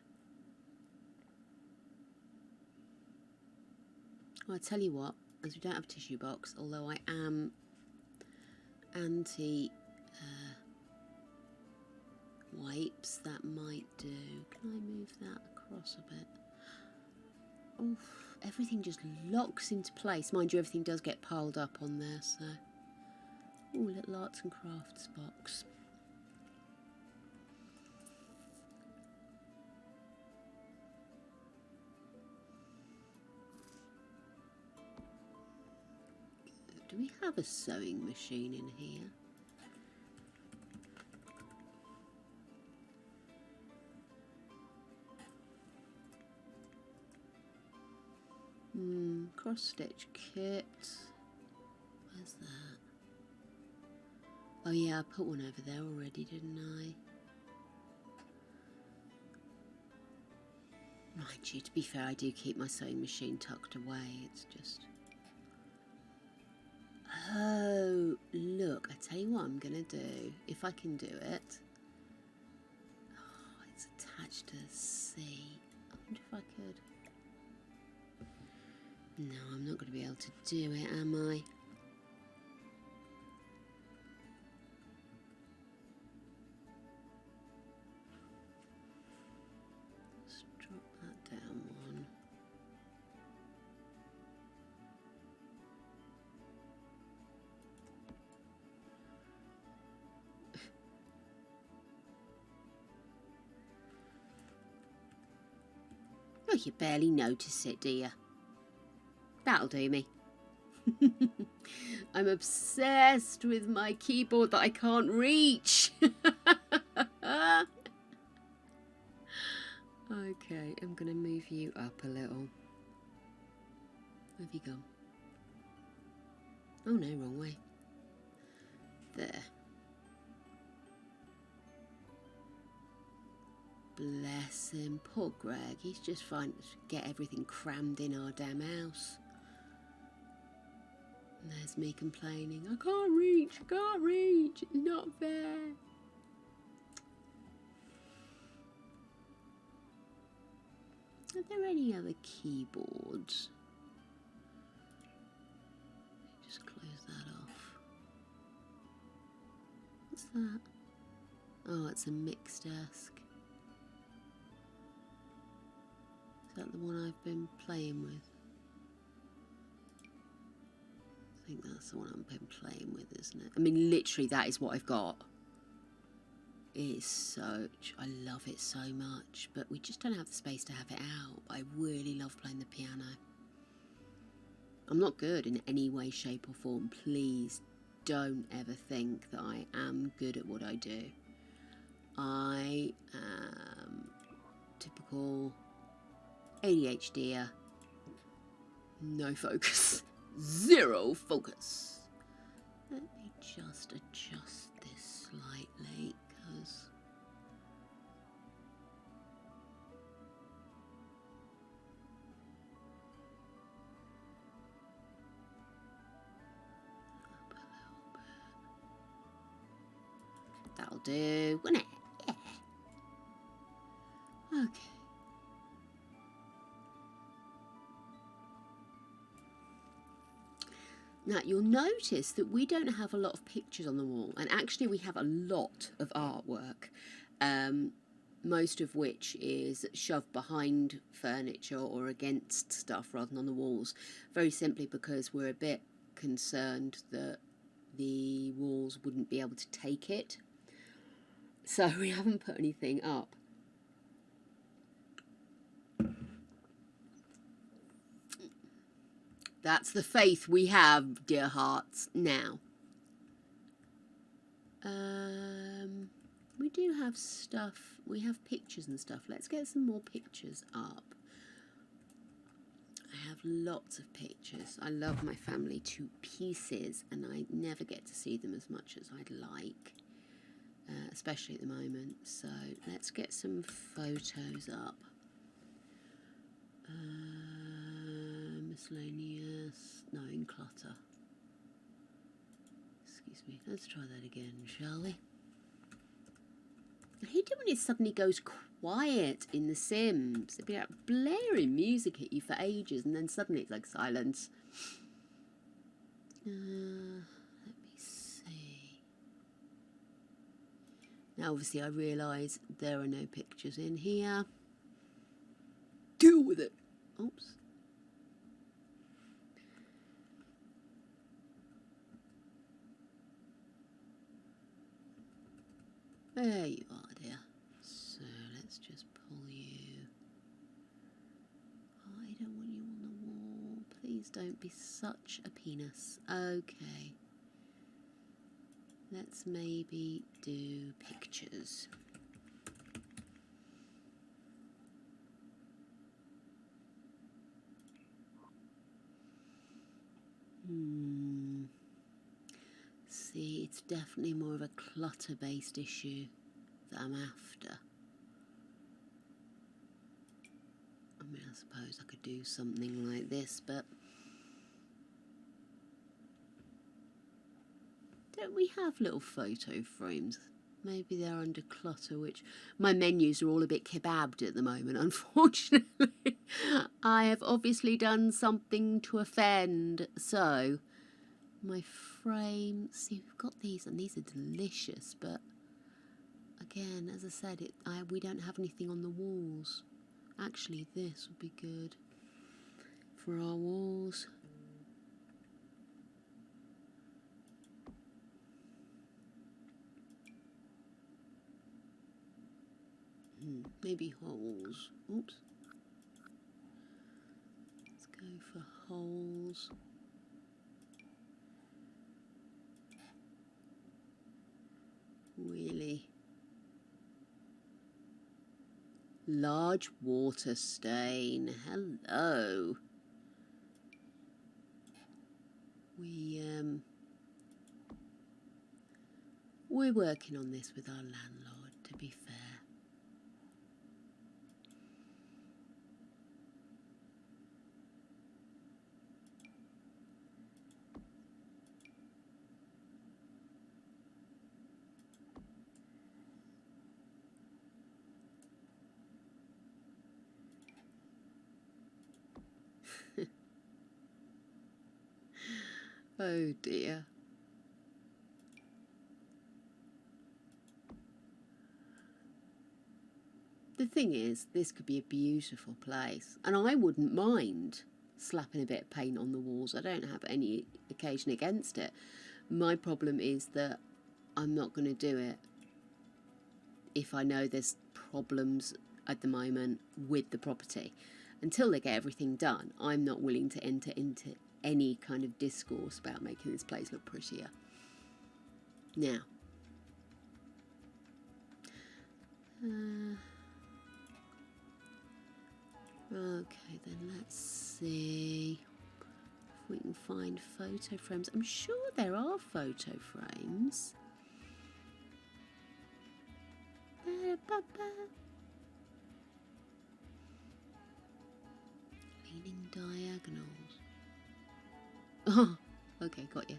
Well, I tell you what, as we don't have a tissue box, although I am anti wipes, that might do. Can I move that across a bit? Oh, everything just locks into place. Mind you, everything does get piled up on there, so. Oh, little arts and crafts box. Do we have a sewing machine in here? Cross stitch kit. Where's that? Oh yeah, I put one over there already, didn't I? Mind you, to be fair, I do keep my sewing machine tucked away. It's just... Oh, look, I tell you what I'm going to do, if I can do it. Oh, it's attached to the seat. I wonder if I could... No, I'm not going to be able to do it, am I? Let's drop that down one. Oh, you barely notice it, do you? That'll do me. I'm obsessed with my keyboard that I can't reach. Okay, I'm going to move you up a little. Where have you gone? Oh no, wrong way. There. Bless him. Poor Greg. He's just trying to get everything crammed in our damn house. And there's me complaining. I can't reach. I can't reach. It's not fair. Are there any other keyboards? Just close that off. What's that? Oh, it's a mix desk. Is that the one I've been playing with? I think that's the one I've been playing with, isn't it? I mean, literally, that is what I've got. It is such... I love it so much, but we just don't have the space to have it out. I really love playing the piano. I'm not good in any way, shape or form. Please don't ever think that I am good at what I do. I am typical ADHD-er. No focus. Zero focus. Let me just adjust this slightly, because... Up a little bit. do, wouldn't it? Yeah. Okay. Now, you'll notice that we don't have a lot of pictures on the wall, and actually we have a lot of artwork, most of which is shoved behind furniture or against stuff rather than on the walls, very simply because we're a bit concerned that the walls wouldn't be able to take it. So we haven't put anything up. That's the faith we have, dear hearts. Now, we do have stuff. We have pictures and stuff. Let's get some more pictures up. I have lots of pictures. I love my family to pieces, and I never get to see them as much as I'd like, especially at the moment. So let's get some photos up. Miscellaneous, no, in clutter. Excuse me, let's try that again, shall we? I hate it when it suddenly goes quiet in The Sims. It'd be like blaring music at you for ages, and then suddenly it's like silence. Let me see. Now, obviously, I realise there are no pictures in here. Deal with it. Oops. There you are, dear. So let's just pull you. Oh, I don't want you on the wall. Please don't be such a penis. Okay. Let's maybe do pictures. See, it's definitely more of a clutter-based issue that I'm after. I mean, I suppose I could do something like this, but don't we have little photo frames? Maybe they're under clutter, which my menus are all a bit kebabbed at the moment, unfortunately. I have obviously done something to offend, so my frame, see, we've got these, and these are delicious, but again, as I said, we don't have anything on the walls. Actually, this would be good for our walls. Maybe holes. Oops. Let's go for holes. Really large water stain. Hello. We're working on this with our landlord, to be fair. Oh dear. The thing is, this could be a beautiful place, and I wouldn't mind slapping a bit of paint on the walls. I don't have any occasion against it. My problem is that I'm not going to do it if I know there's problems at the moment with the property. Until they get everything done, I'm not willing to enter into any kind of discourse about making this place look prettier. Now, okay, then let's see if we can find photo frames. I'm sure there are photo frames. Leaning diagonals. Oh, okay, got you.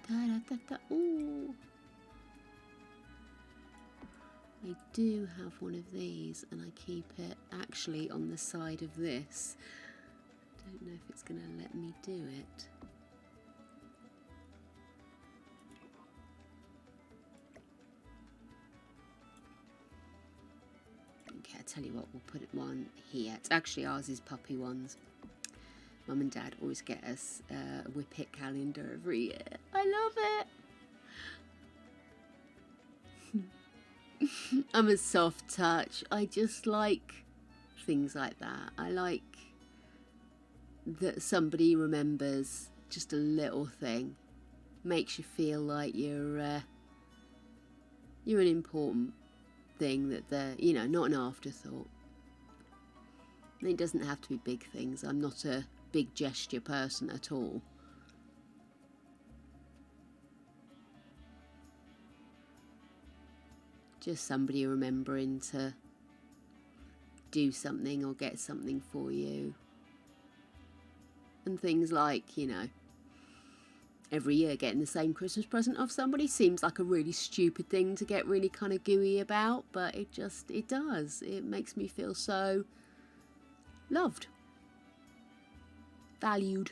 Da, da, da, da. Ooh. I do have one of these, and I keep it actually on the side of this. Don't know if it's going to let me do it. Okay, I tell you what, we'll put one here. It's actually ours is puppy ones. Mum and Dad always get us a Whippet calendar every year. I love it. I'm a soft touch. I just like things like that. I like that somebody remembers just a little thing. Makes you feel like you're an important thing, that they're, you know, not an afterthought. And it doesn't have to be big things. I'm not a big gesture person at all. Just somebody remembering to do something or get something for you. And things like, you know, every year getting the same Christmas present off somebody seems like a really stupid thing to get really kind of gooey about, but it does. It makes me feel so loved. Valued.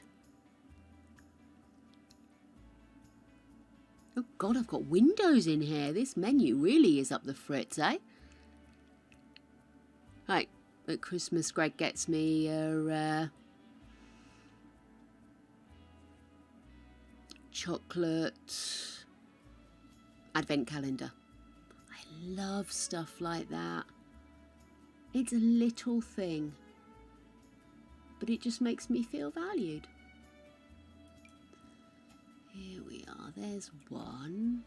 Oh God, I've got windows in here. This menu really is up the fritz, eh? Right, at Christmas Greg gets me a chocolate advent calendar. I love stuff like that. It's a little thing, but it just makes me feel valued. Here we are, there's one.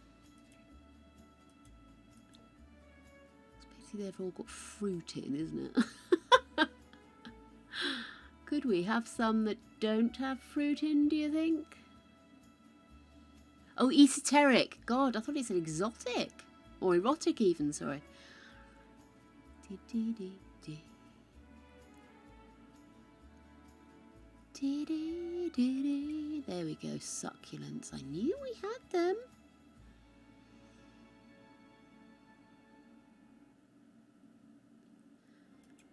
It's basically they've all got fruit in, isn't it? Could we have some that don't have fruit in, do you think? Oh, esoteric. God, I thought it said exotic. Or erotic even, sorry. There we go, succulents. I knew we had them.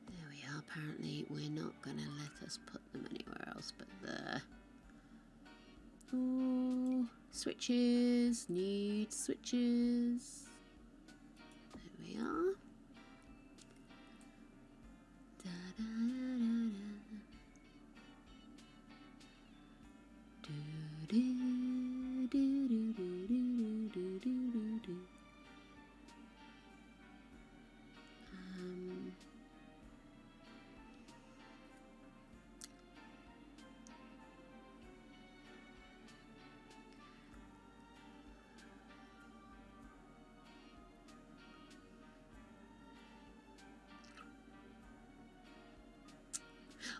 There we are. Apparently we're not going to let us put them anywhere else but there. Ooh, switches, need switches. There we are. Da, da, da, da, da. Do, do, do, do, do, do, do, do, do.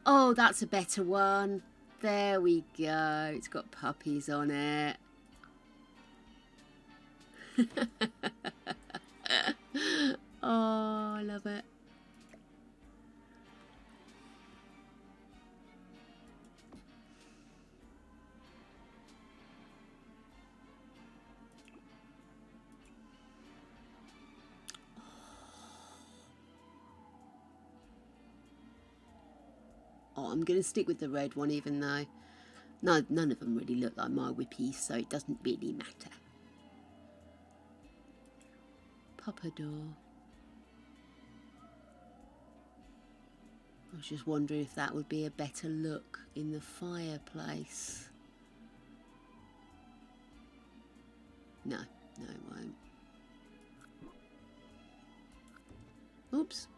Oh, that's a better one. There we go. It's got puppies on it. Oh, I love it. Oh, I'm going to stick with the red one, even though none of them really look like my whippies, so it doesn't really matter. Pompadour. I was just wondering if that would be a better look in the fireplace. No, no it won't. Oops.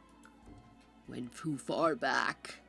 Went too far back.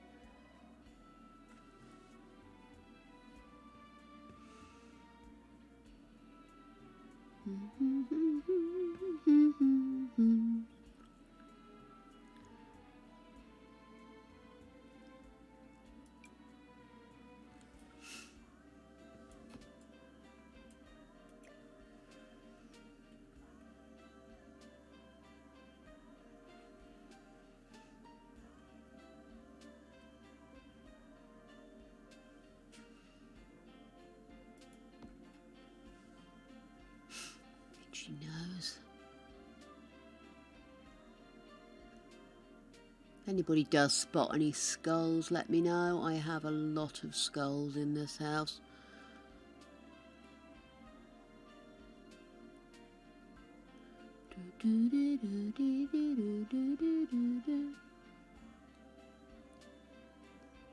If anybody does spot any skulls, let me know. I have a lot of skulls in this house.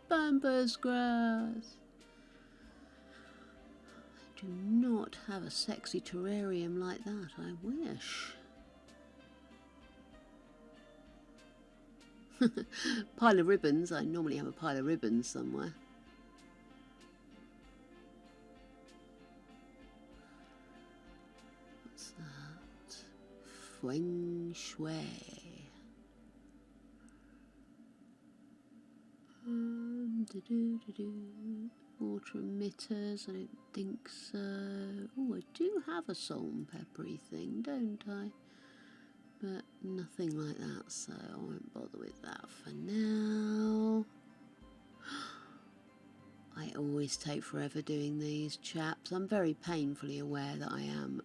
Pampas grass. I do not have a sexy terrarium like that, I wish. Pile of ribbons. I normally have a pile of ribbons somewhere. What's that? Feng Shui. Water emitters. I don't think so. Oh, I do have a salt and peppery thing, don't I? But nothing like that, so I won't bother with that for now. I always take forever doing these, chaps. I'm very painfully aware that I am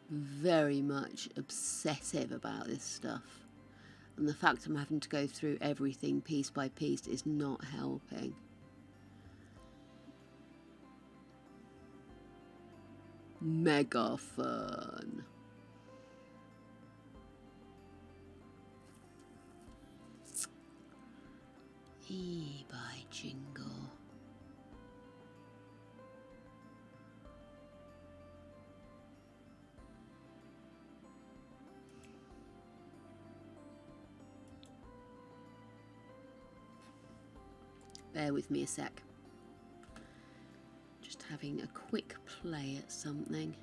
very much obsessive about this stuff. And the fact I'm having to go through everything piece by piece is not helping. Mega fun. By jingle. Bear with me a sec. Just having a quick play at something.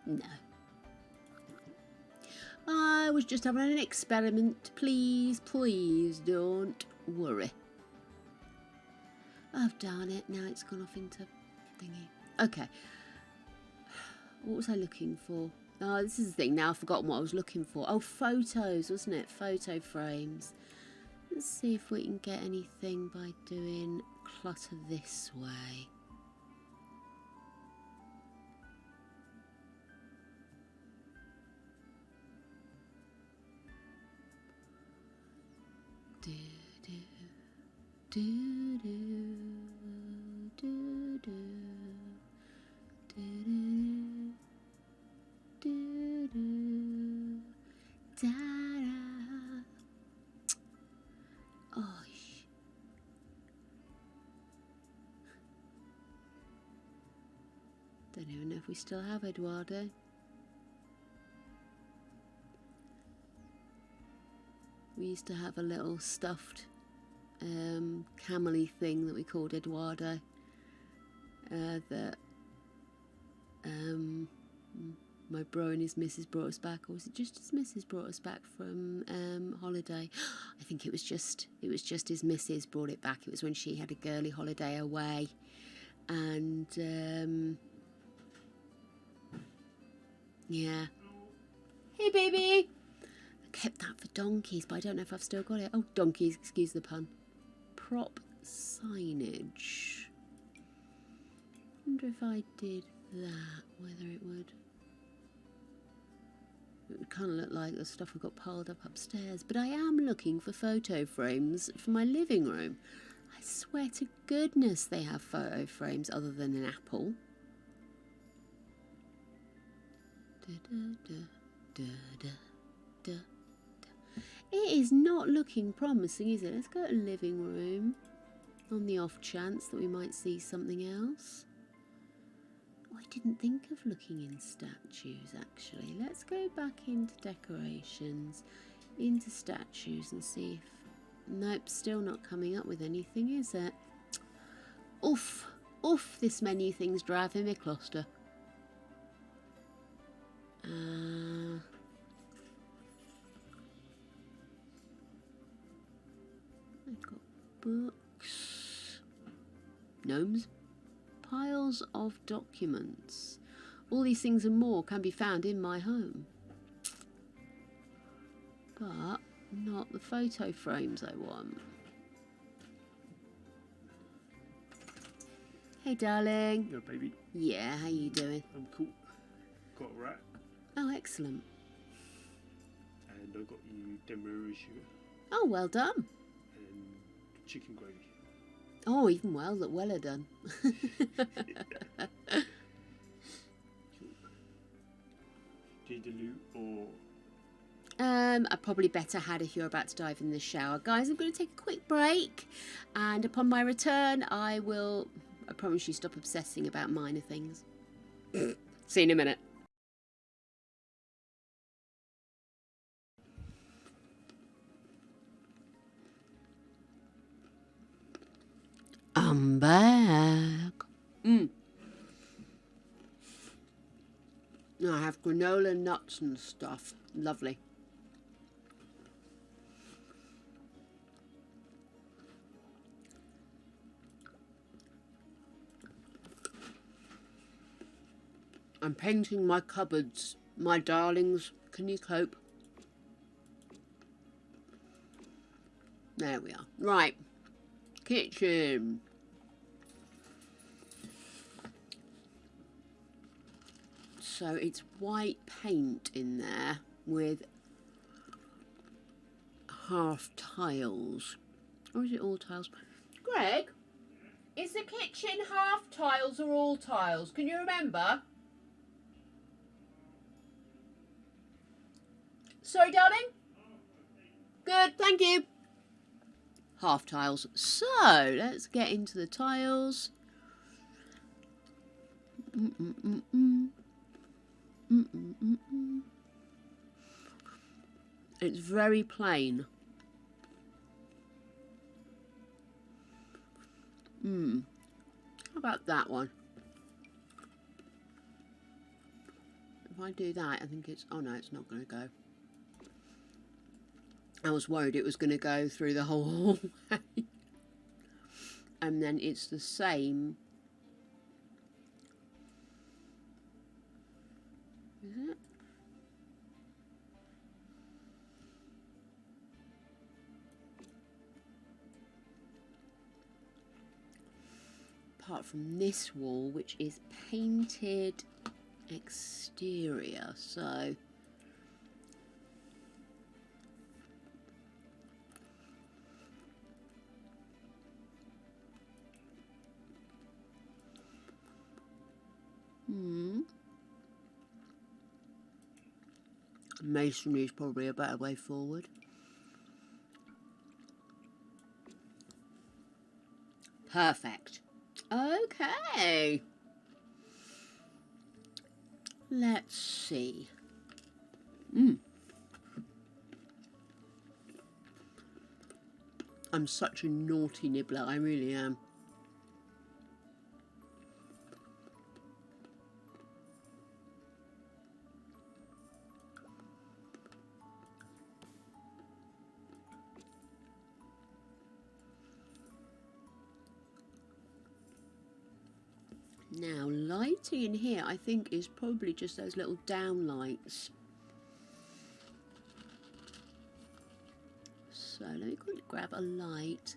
No. I was just having an experiment. Please, please don't worry. Oh, darn it. Now it's gone off into thingy. Okay. What was I looking for? Oh, this is the thing. Now I've forgotten what I was looking for. Oh, photos, wasn't it? Photo frames. Let's see if we can get anything by doing clutter this way. Don't even know if we still have Eduardo. We used to have a little stuffed camel-y thing that we called Eduardo. That my bro and his missus brought us back, or was it just his missus brought us back from holiday? I think it was just his missus brought it back. It was when she had a girly holiday away, and yeah. Hey, baby. I kept that for donkeys, but I don't know if I've still got it. Oh, donkeys, excuse the pun. Prop signage. Wonder if I did that, whether it would kind of look like the stuff I've got piled up upstairs. But I am looking for photo frames for my living room. I swear to goodness they have photo frames other than an apple. It is not looking promising, is it? Let's go to living room on the off chance that we might see something else. Oh, I didn't think of looking in statues, actually. Let's go back into decorations, into statues, and see if... Nope, still not coming up with anything, is it? Oof, oof, this menu thing's driving me cluster. books, gnomes, piles of documents. All these things and more can be found in my home. But not the photo frames I want. Hey darling. Yeah, baby. Yeah, how you doing? I'm cool. Got a rat, Oh, excellent. and I got you demerara sugar Oh, well done. and chicken gravy. Oh, even weller done. Do you dilute or? I probably better had if you're about to dive in the shower. Guys, I'm going to take a quick break, and upon my return I promise you, stop obsessing about minor things. See you in a minute. I'm back. I have granola nuts and stuff. Lovely. I'm painting my cupboards. My darlings, can you cope? There we are. Right. Kitchen. So it's white paint in there with half tiles. Or is it all tiles? Greg, is the kitchen half tiles or all tiles? Can you remember? Sorry, darling? Good, thank you. Half tiles. So, let's get into the tiles. It's very plain. How about that one? If I do that, I think it's... Oh no, it's not going to go. I was worried it was going to go through the whole hallway. And then it's the same. Is it? Apart from this wall, which is painted exterior, so... Masonry is probably a better way forward. Perfect. Okay. Let's see. I'm such a naughty nibbler, I really am. Now, lighting in here, I think, is probably just those little down lights. So, let me quickly grab a light.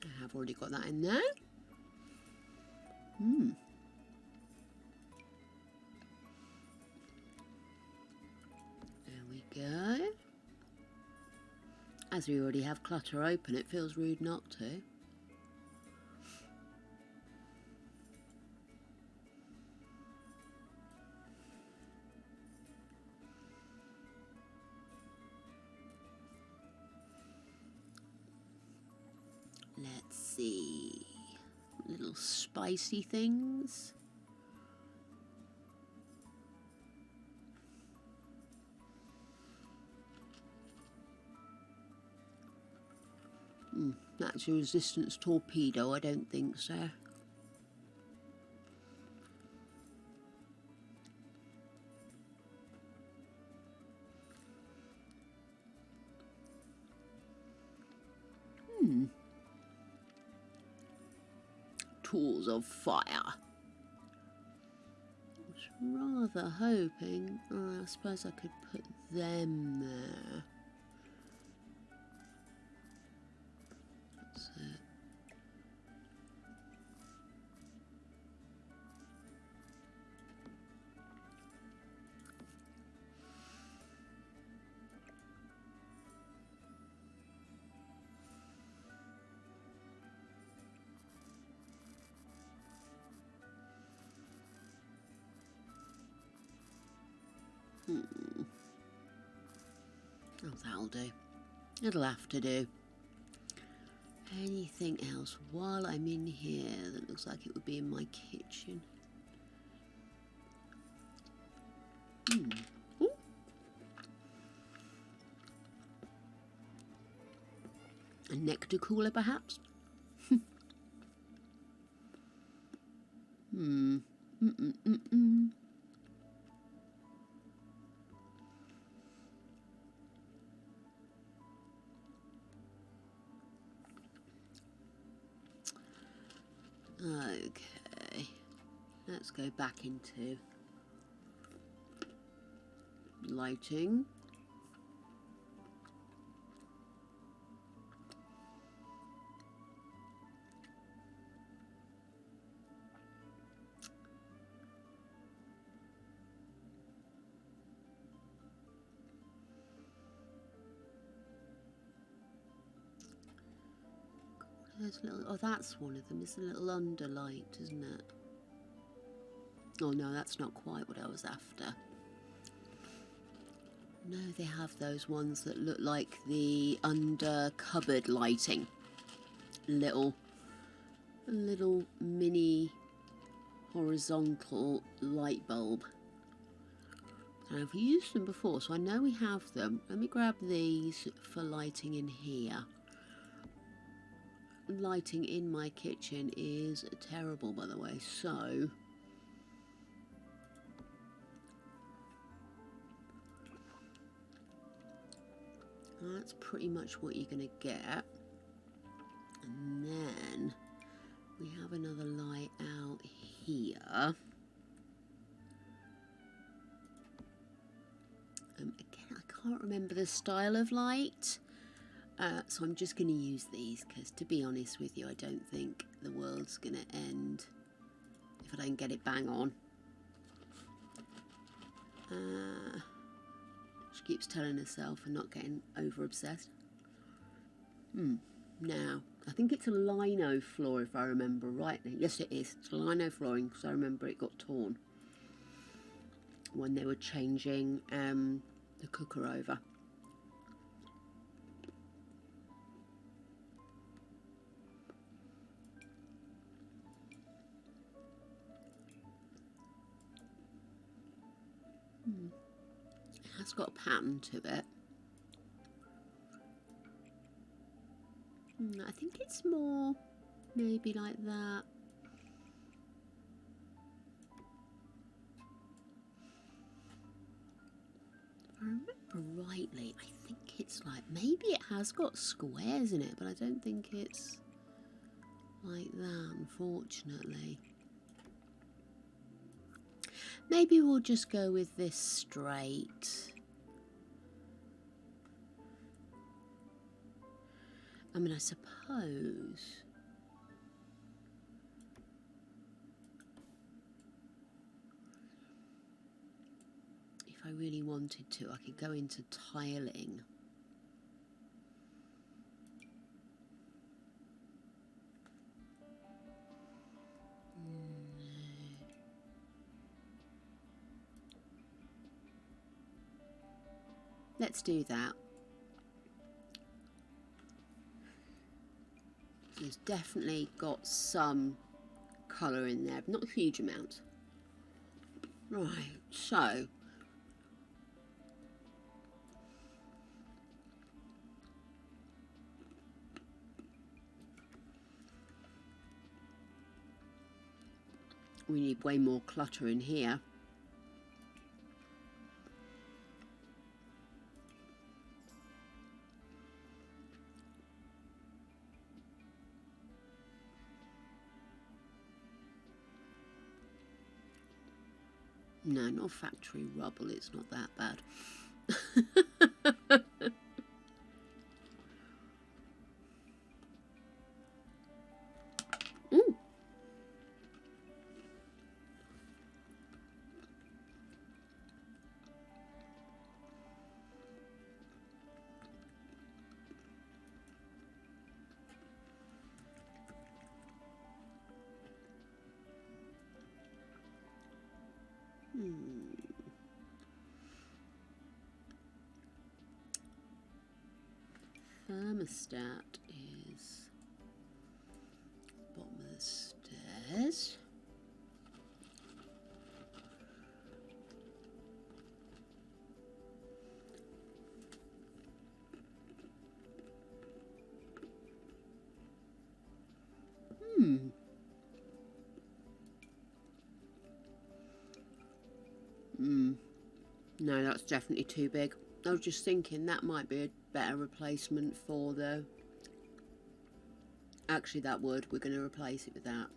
I have already got that in there. Go. As we already have clutter open, it feels rude not to. Let's see. Little spicy things. That's a resistance torpedo, I don't think so. Tools of fire. I was rather hoping, I suppose I could put them there. That's it. Oh, that'll do. It'll have to do. Anything else while I'm in here that looks like it would be in my kitchen? Ooh. A nectar cooler, perhaps? Okay, let's go back into lighting. There's a little, oh, that's one of them. It's a little underlight, isn't it? Oh no, that's not quite what I was after. No, they have those ones that look like the under cupboard lighting. A little mini horizontal light bulb. And I've used them before, so I know we have them. Let me grab these for lighting in here. Lighting in my kitchen is terrible, by the way, so that's pretty much what you're going to get. And then we have another light out here. Again, I can't remember the style of light. So I'm just going to use these because, to be honest with you, I don't think the world's going to end if I don't get it bang on. She keeps telling herself and not getting over obsessed. Now, I think it's a lino floor if I remember rightly. Yes, it is. It's a lino flooring because I remember it got torn when they were changing the cooker over. It has got a pattern to it. I think it's more maybe like that. If I remember rightly, I think it's like, maybe it has got squares in it, but I don't think it's like that, unfortunately. Maybe we'll just go with this straight. I mean, I suppose if I really wanted to, I could go into tiling. Let's do that. There's definitely got some colour in there, but not a huge amount. Right, so We need way more clutter in here. No, not factory rubble, it's not that bad. Ooh. Thermostat is bottom of the stairs. No, that's definitely too big. I was just thinking that might be a better replacement for the... Actually, that would. We're going to replace it with that.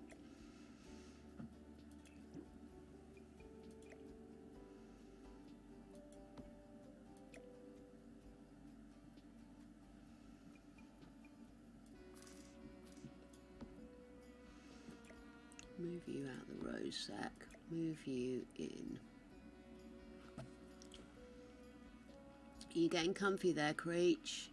Move you out the rose sack. Move you in. Are you getting comfy there, Creech?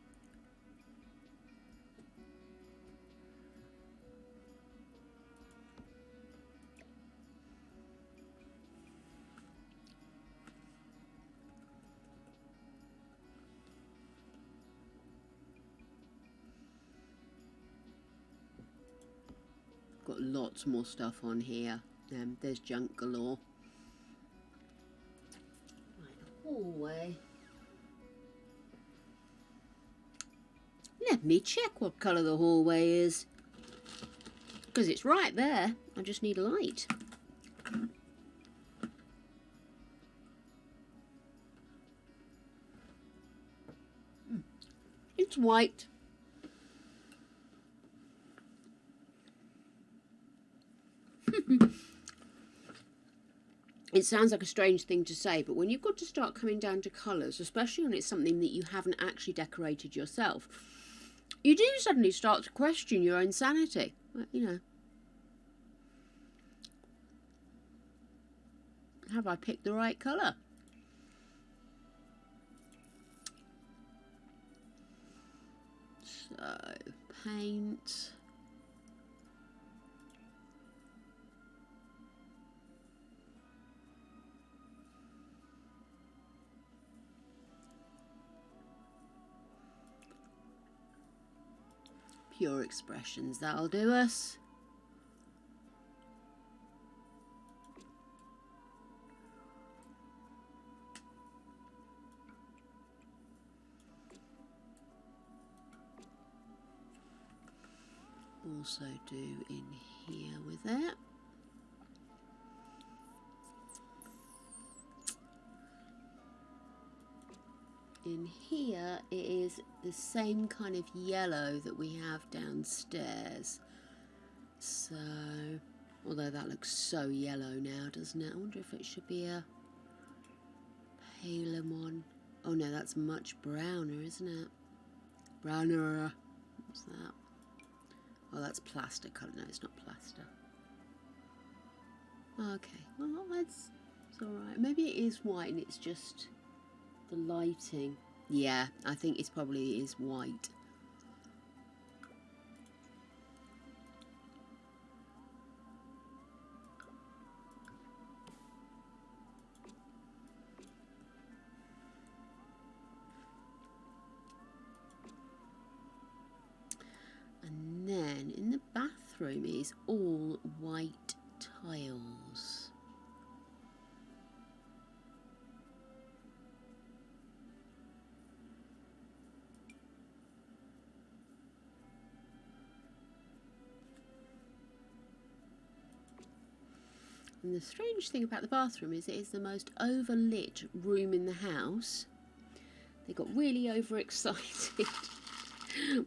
Got lots more stuff on here. There's junk galore. Right, hallway. Let me check what colour the hallway is. Because it's right there. I just need a light. It's white. It sounds like a strange thing to say, but when you've got to start coming down to colours, especially when it's something that you haven't actually decorated yourself, you do suddenly start to question your own sanity. You know, have I picked the right colour? So, paint. Pure expressions, that'll do us. Also do in here with it. In here it is the same kind of yellow that we have downstairs. So, although that looks so yellow now, doesn't it? I wonder if it should be a paler one. Oh no, that's much browner, isn't it? Browner. What's that? Oh, that's plaster colour. No, it's not plaster. Okay, well, it's alright. Maybe it is white and it's just the lighting. Yeah, I think it's probably is white. And then in the bathroom is all white tiles. And the strange thing about the bathroom is it is the most overlit room in the house. They got really overexcited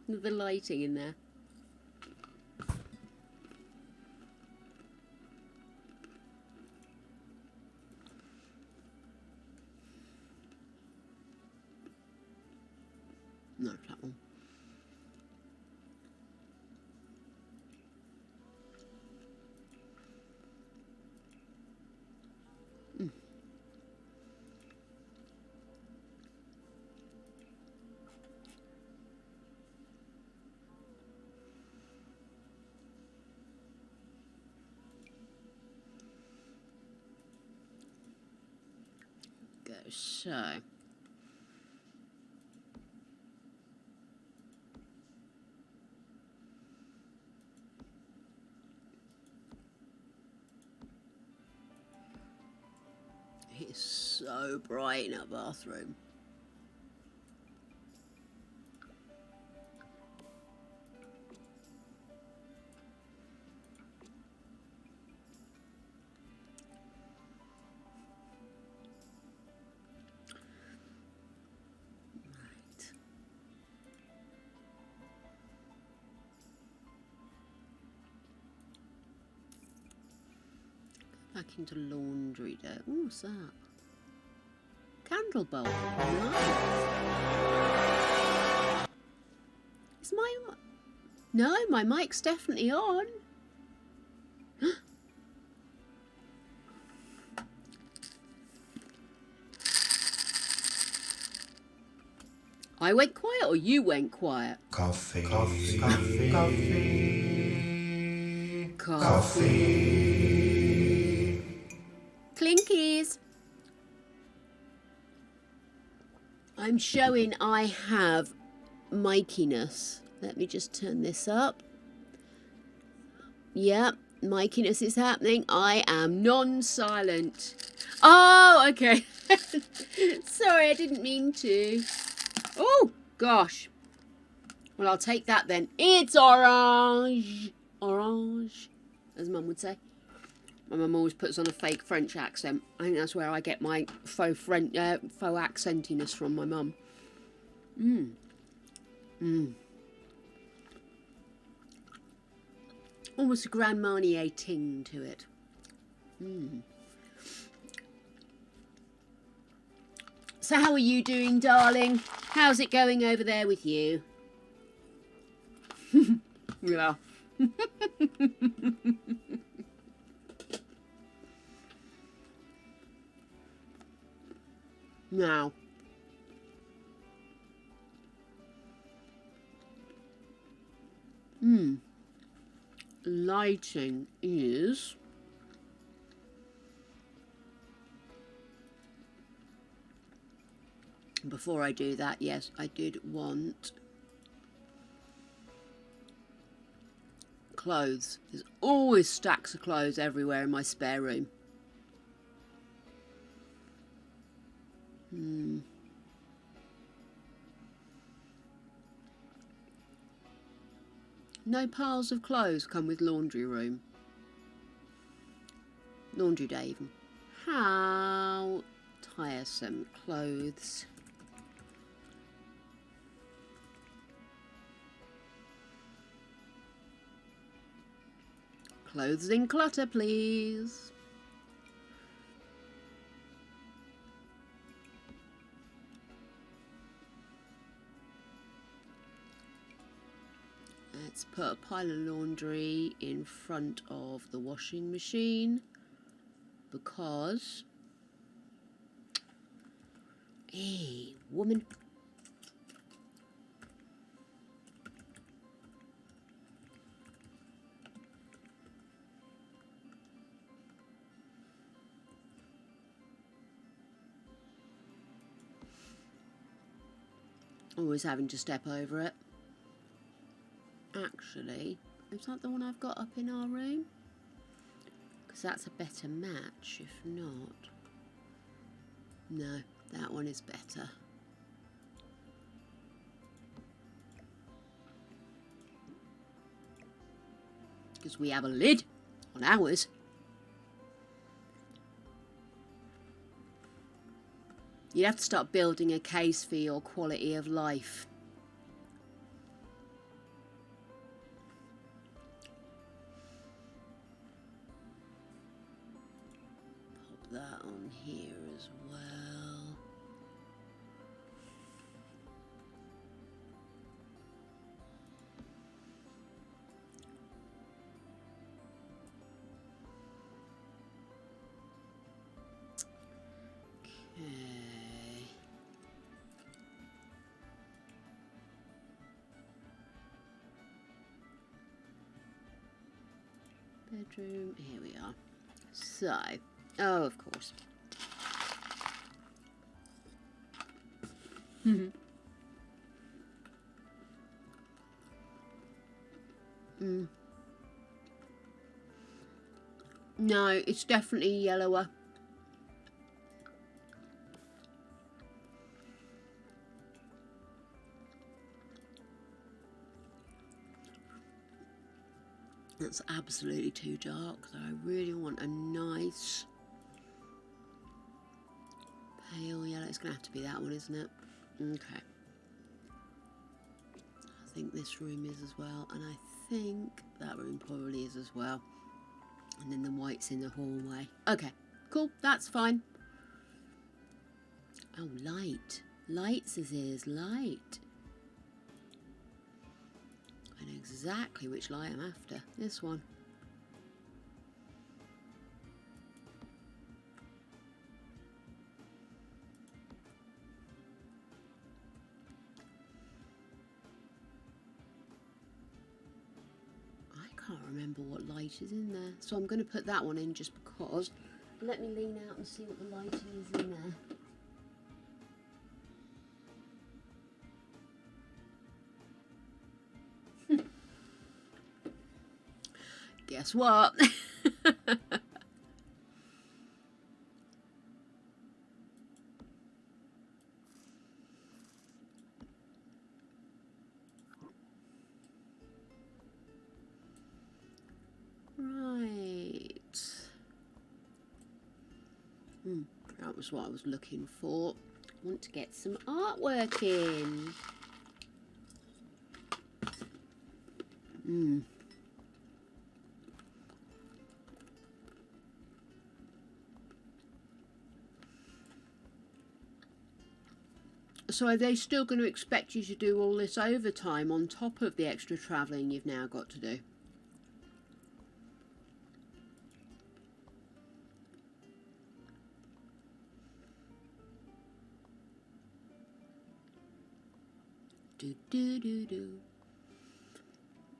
with the lighting in there. No, that one. Go so. It's so bright in our bathroom. Right. Back into laundry day. Ooh, what's that? Candle bulb. Nice. Is my... No, my mic's definitely on. I went quiet or you went quiet? Coffee. Coffee. Coffee. Coffee. Coffee. Clinkies. I'm showing I have miciness. Let me just turn this up. Yep, miciness is happening. I am non-silent. Oh, okay. Sorry, I didn't mean to. Oh, gosh. Well, I'll take that then. It's orange. Orange, as Mum would say. My mum always puts on a fake French accent. I think that's where I get my faux accentiness from, my mum. Almost a Grand Marnier ting to it. So how are you doing, darling? How's it going over there with you? Yeah. Now, lighting is before I do that, yes, I did want clothes. There's always stacks of clothes everywhere in my spare room. No piles of clothes come with laundry room. Laundry day even. How tiresome. Clothes. Clothes in clutter, please. Let's put a pile of laundry in front of the washing machine because... Hey, woman. Always having to step over it. Actually, is that the one I've got up in our room? Because that's a better match, if not. No, that one is better. Because we have a lid on ours. You'd have to start building a case for your quality of life. Pop that on here as well. Okay. Bedroom, here we are. So, oh, of course. No, it's definitely yellower. That's absolutely too dark, though. I really want a nice pale yellow. It's going to have to be that one, isn't it? Okay. I think this room is as well, and I think that room probably is as well. And then the white's in the hallway. Okay, cool, that's fine. Oh, light. Light, says is light. I know exactly which light I'm after. This one. I can't remember what light is in there. So I'm going to put that one in just because. Let me lean out and see what the lighting is in there. Guess what? Right. That was what I was looking for. I want to get some artwork in. So are they still going to expect you to do all this overtime on top of the extra travelling you've now got to do? Do.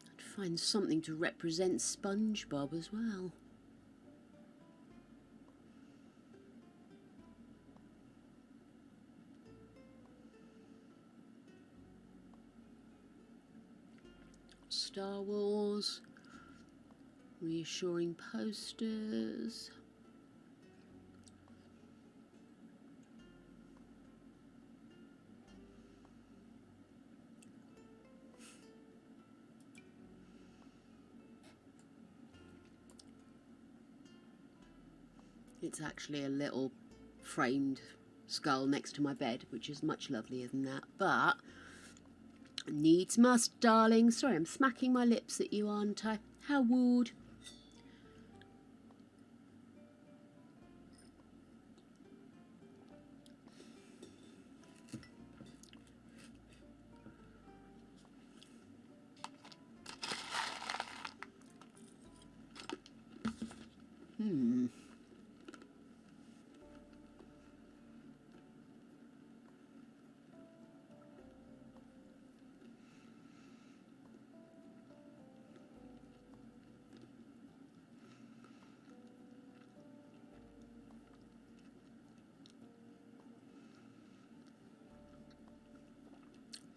I'd find something to represent SpongeBob as well. Star Wars, reassuring posters. It's actually a little framed skull next to my bed, which is much lovelier than that, but needs must, darling. Sorry, I'm smacking my lips at you, aren't I? How rude.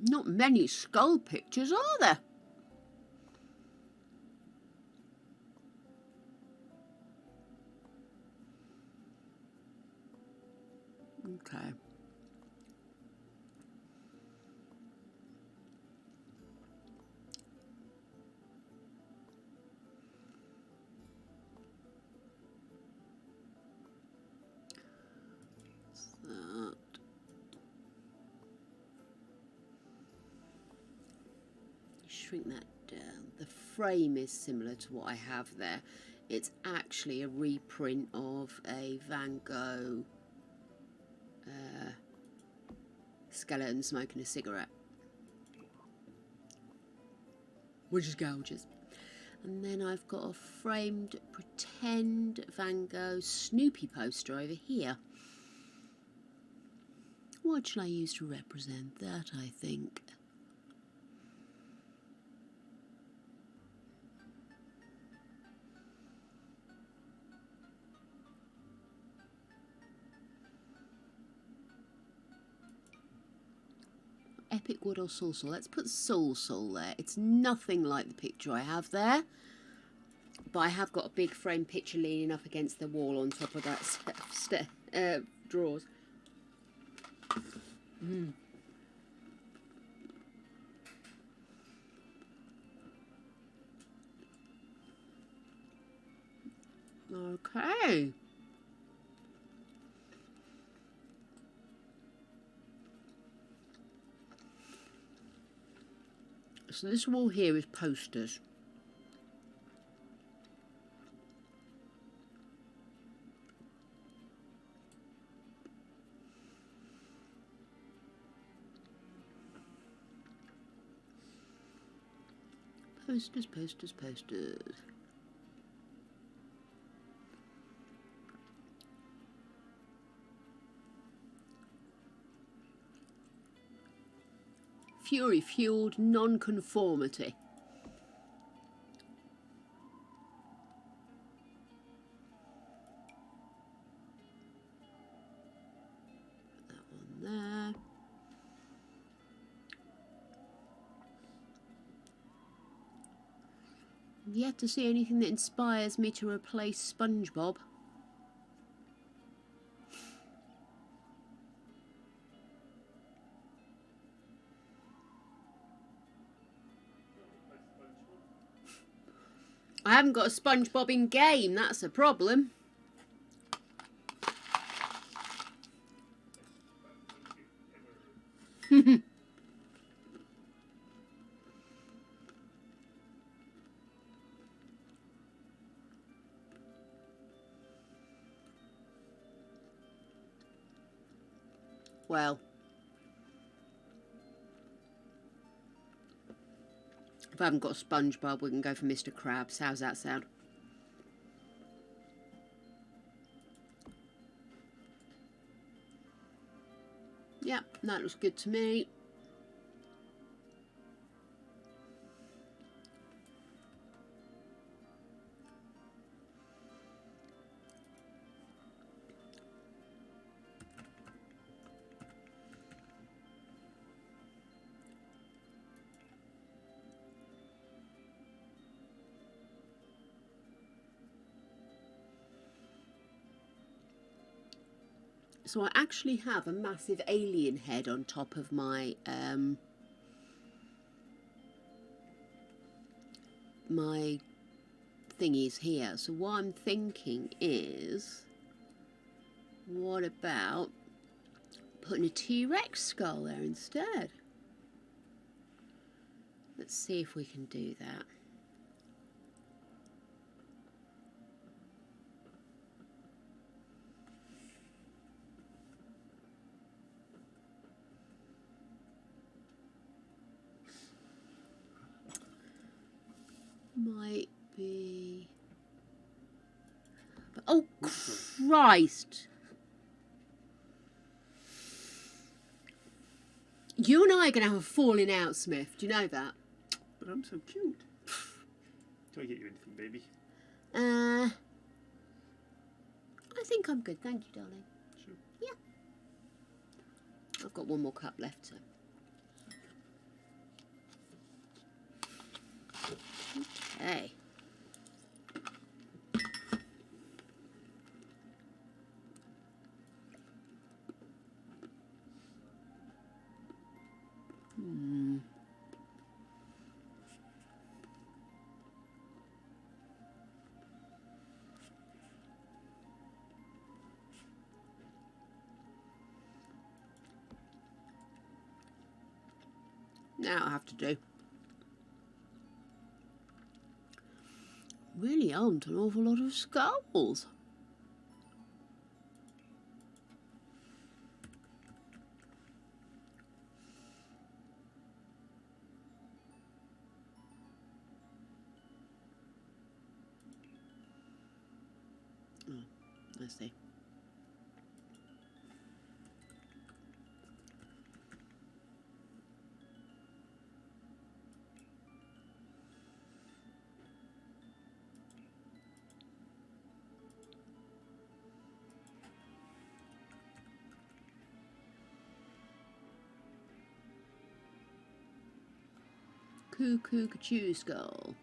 Not many skull pictures, are there? Okay. That. shrink that down. The frame is similar to what I have there. It's actually a reprint of a Van Gogh skeleton smoking a cigarette, which is gorgeous. And then I've got a framed pretend Van Gogh Snoopy poster over here. What shall I use to represent that, I think? Epic wood or Soul. Let's put Soul there. It's nothing like the picture I have there, but I have got a big frame picture leaning up against the wall on top of that set of drawers. Okay. So this wall here is posters. Posters, posters, posters. Fury-fueled non-conformity. Put that one there. Yet to see anything that inspires me to replace SpongeBob. I haven't got a SpongeBob in game, that's a problem. Well, if I haven't got a SpongeBob, we can go for Mr. Krabs. How's that sound? Yep, that looks good to me. So I actually have a massive alien head on top of my my thingies here. So what I'm thinking is, what about putting a T-Rex skull there instead? Let's see if we can do that. Might be... Oh, Christ! You and I are going to have a falling out, Smith. Do you know that? But I'm so cute. Do I get you anything, baby? I think I'm good. Thank you, darling. Sure. Yeah. I've got one more cup left, so... Okay. Now I have to do. really aren't an awful lot of skulls. Oh, I see. Cuckoo Cachoo skull.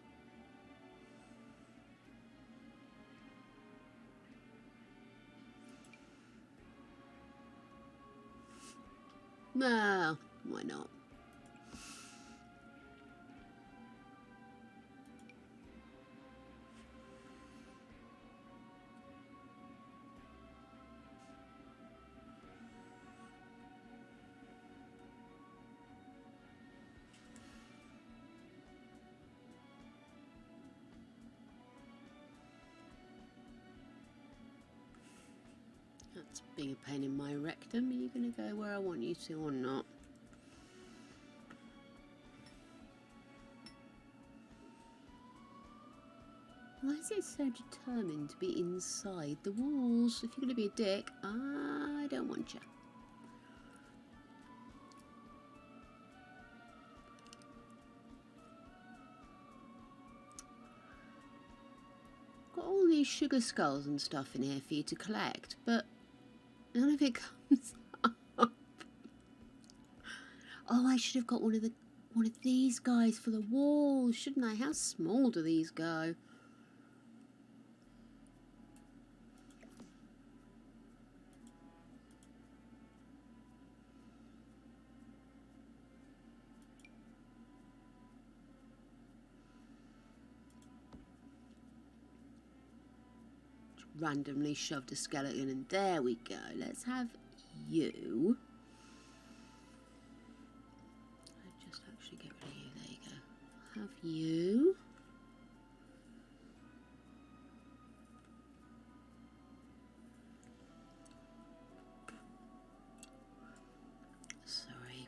Well, why not? That's being a pain in my rectum. Are you going to go where I want you to or not? Why is it so determined to be inside the walls? If you're going to be a dick, I don't want you. Got all these sugar skulls and stuff in here for you to collect, but none of it comes up. Oh, I should have got one of these guys for the wall, shouldn't I? How small do these go? Randomly shoved a skeleton, and there we go. Let's have you. I just actually get rid of you. There you go. Have you. Sorry.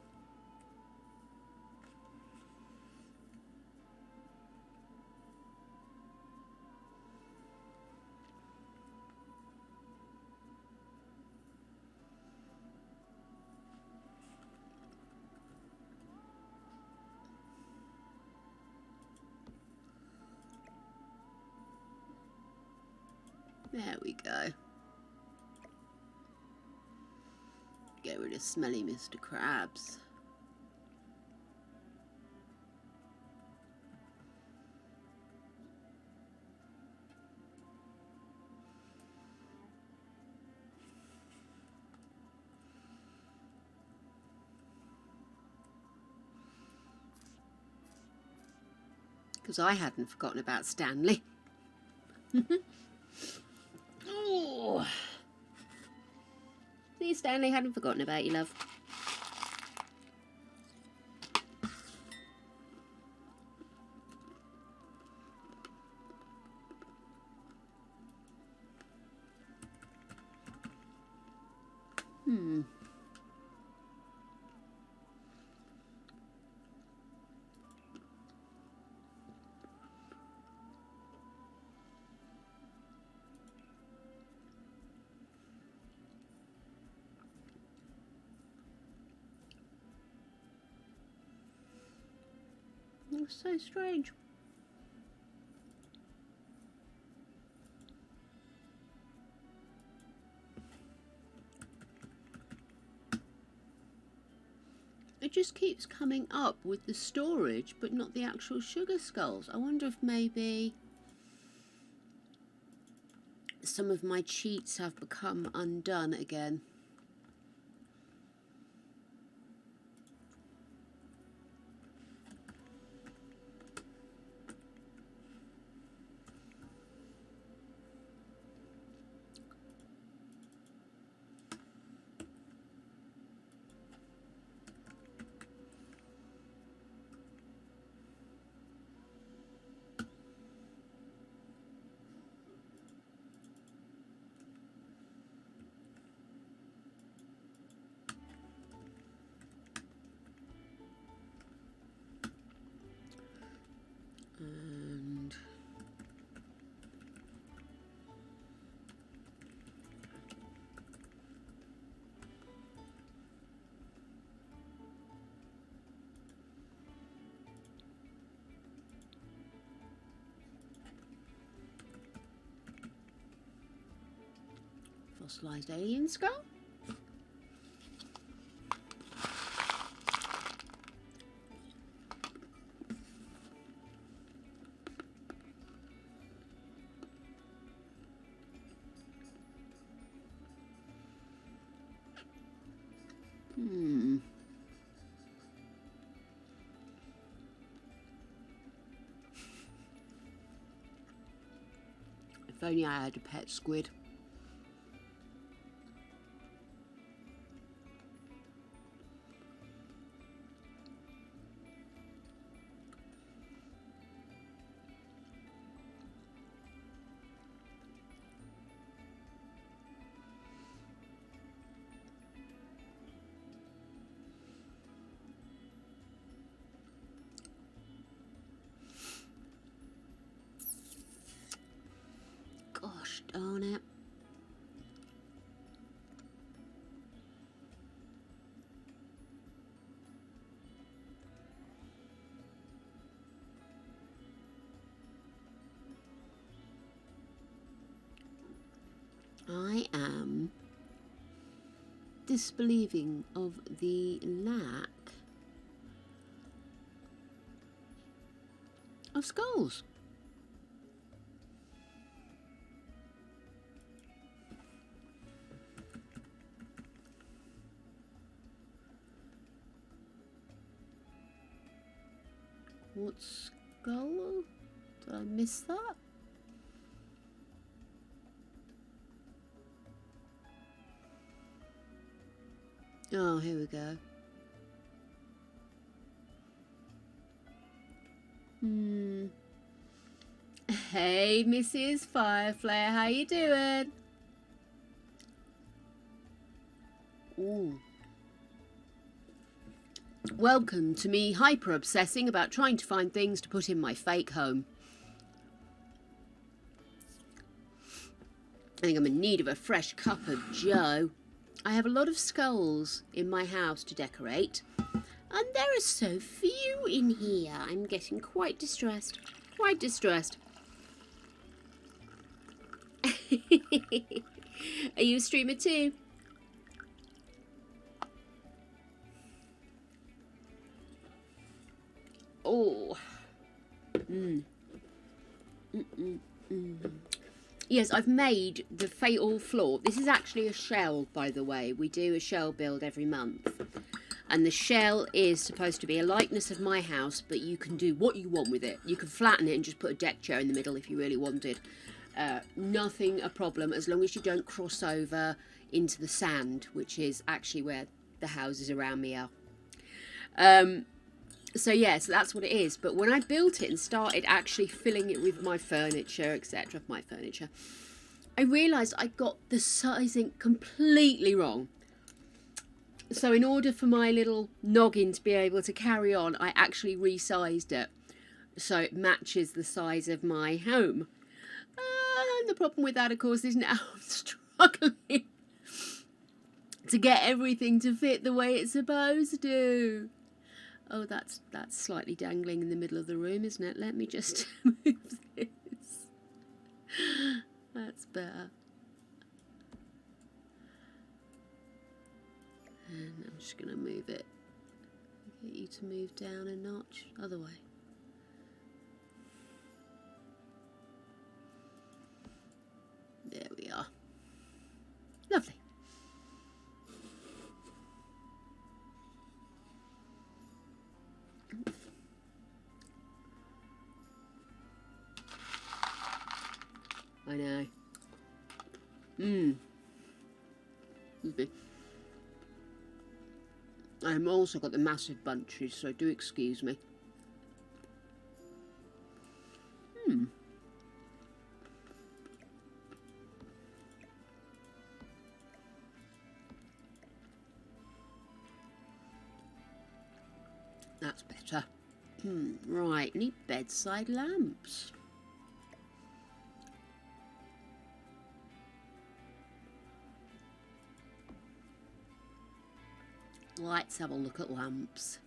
There we go. Get rid of smelly Mr. Krabs. Because I hadn't forgotten about Stanley. Oh. See, Stanley, hadn't forgotten about you, love. It's so strange. It just keeps coming up with the storage, but not the actual sugar skulls. I wonder if maybe some of my cheats have become undone again. Fossilized alien skull. If only I had a pet squid. Gosh darn it. I am disbelieving of the lack of skulls. What skull? Did I miss that? Oh, here we go. Hey, Mrs. Firefly, how you doing? Ooh. Welcome to me hyper-obsessing about trying to find things to put in my fake home. I think I'm in need of a fresh cup of joe. I have a lot of skulls in my house to decorate, and there are so few in here. I'm getting quite distressed. Quite distressed. Are you a streamer too? Oh. Yes, I've made the fatal floor. This is actually a shell, by the way. We do a shell build every month. And the shell is supposed to be a likeness of my house, but you can do what you want with it. You can flatten it and just put a deck chair in the middle if you really wanted. Nothing a problem, as long as you don't cross over into the sand, which is actually where the houses around me are. So yeah, so that's what it is. But when I built it and started actually filling it with my furniture, etc., I realised I got the sizing completely wrong. So in order for my little noggin to be able to carry on, I actually resized it so it matches the size of my home. And the problem with that, of course, is now I'm struggling to get everything to fit the way it's supposed to. Oh, that's slightly dangling in the middle of the room, isn't it? Let me just move this. That's better. And I'm just going to move it. Get you to move down a notch. Other way. There we are. Lovely. I know. I've also got the massive bunches, so do excuse me. That's better. Right, need bedside lamps. Let's have a look at lamps.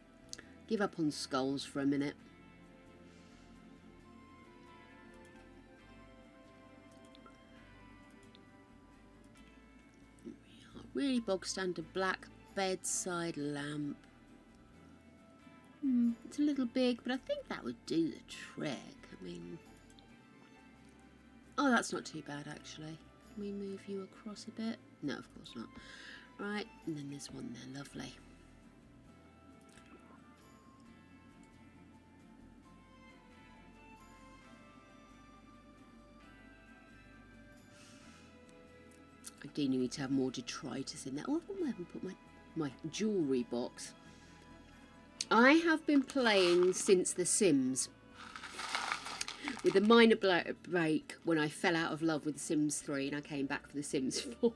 Give up on skulls for a minute. Really bog standard black bedside lamp. It's a little big, but I think that would do the trick. I mean, oh, that's not too bad actually. Can we move you across a bit? No, of course not. Right, and then there's one there, lovely. I do need to have more detritus in there. Oh, I haven't put my jewellery box. I have been playing since The Sims, with a minor break when I fell out of love with The Sims 3 and I came back for The Sims 4.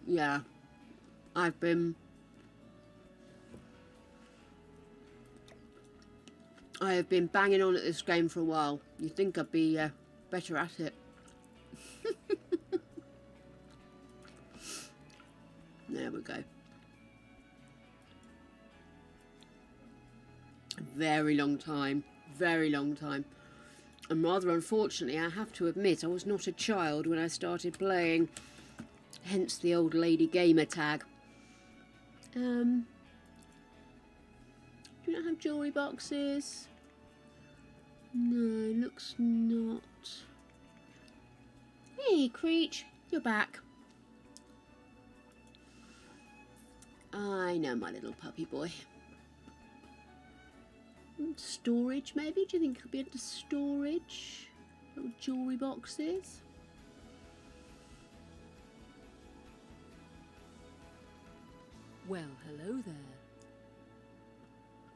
Yeah, I have been banging on at this game for a while. You'd think I'd be better at it. There we go. Very long time. Very long time. And rather unfortunately, I have to admit, I was not a child when I started playing. Hence the old lady gamer tag. Do you not have jewellery boxes? No, looks not. Hey, Creech, you're back. I know, my little puppy boy. Storage, maybe? Do you think it could be into storage? Little jewellery boxes? Well, hello there.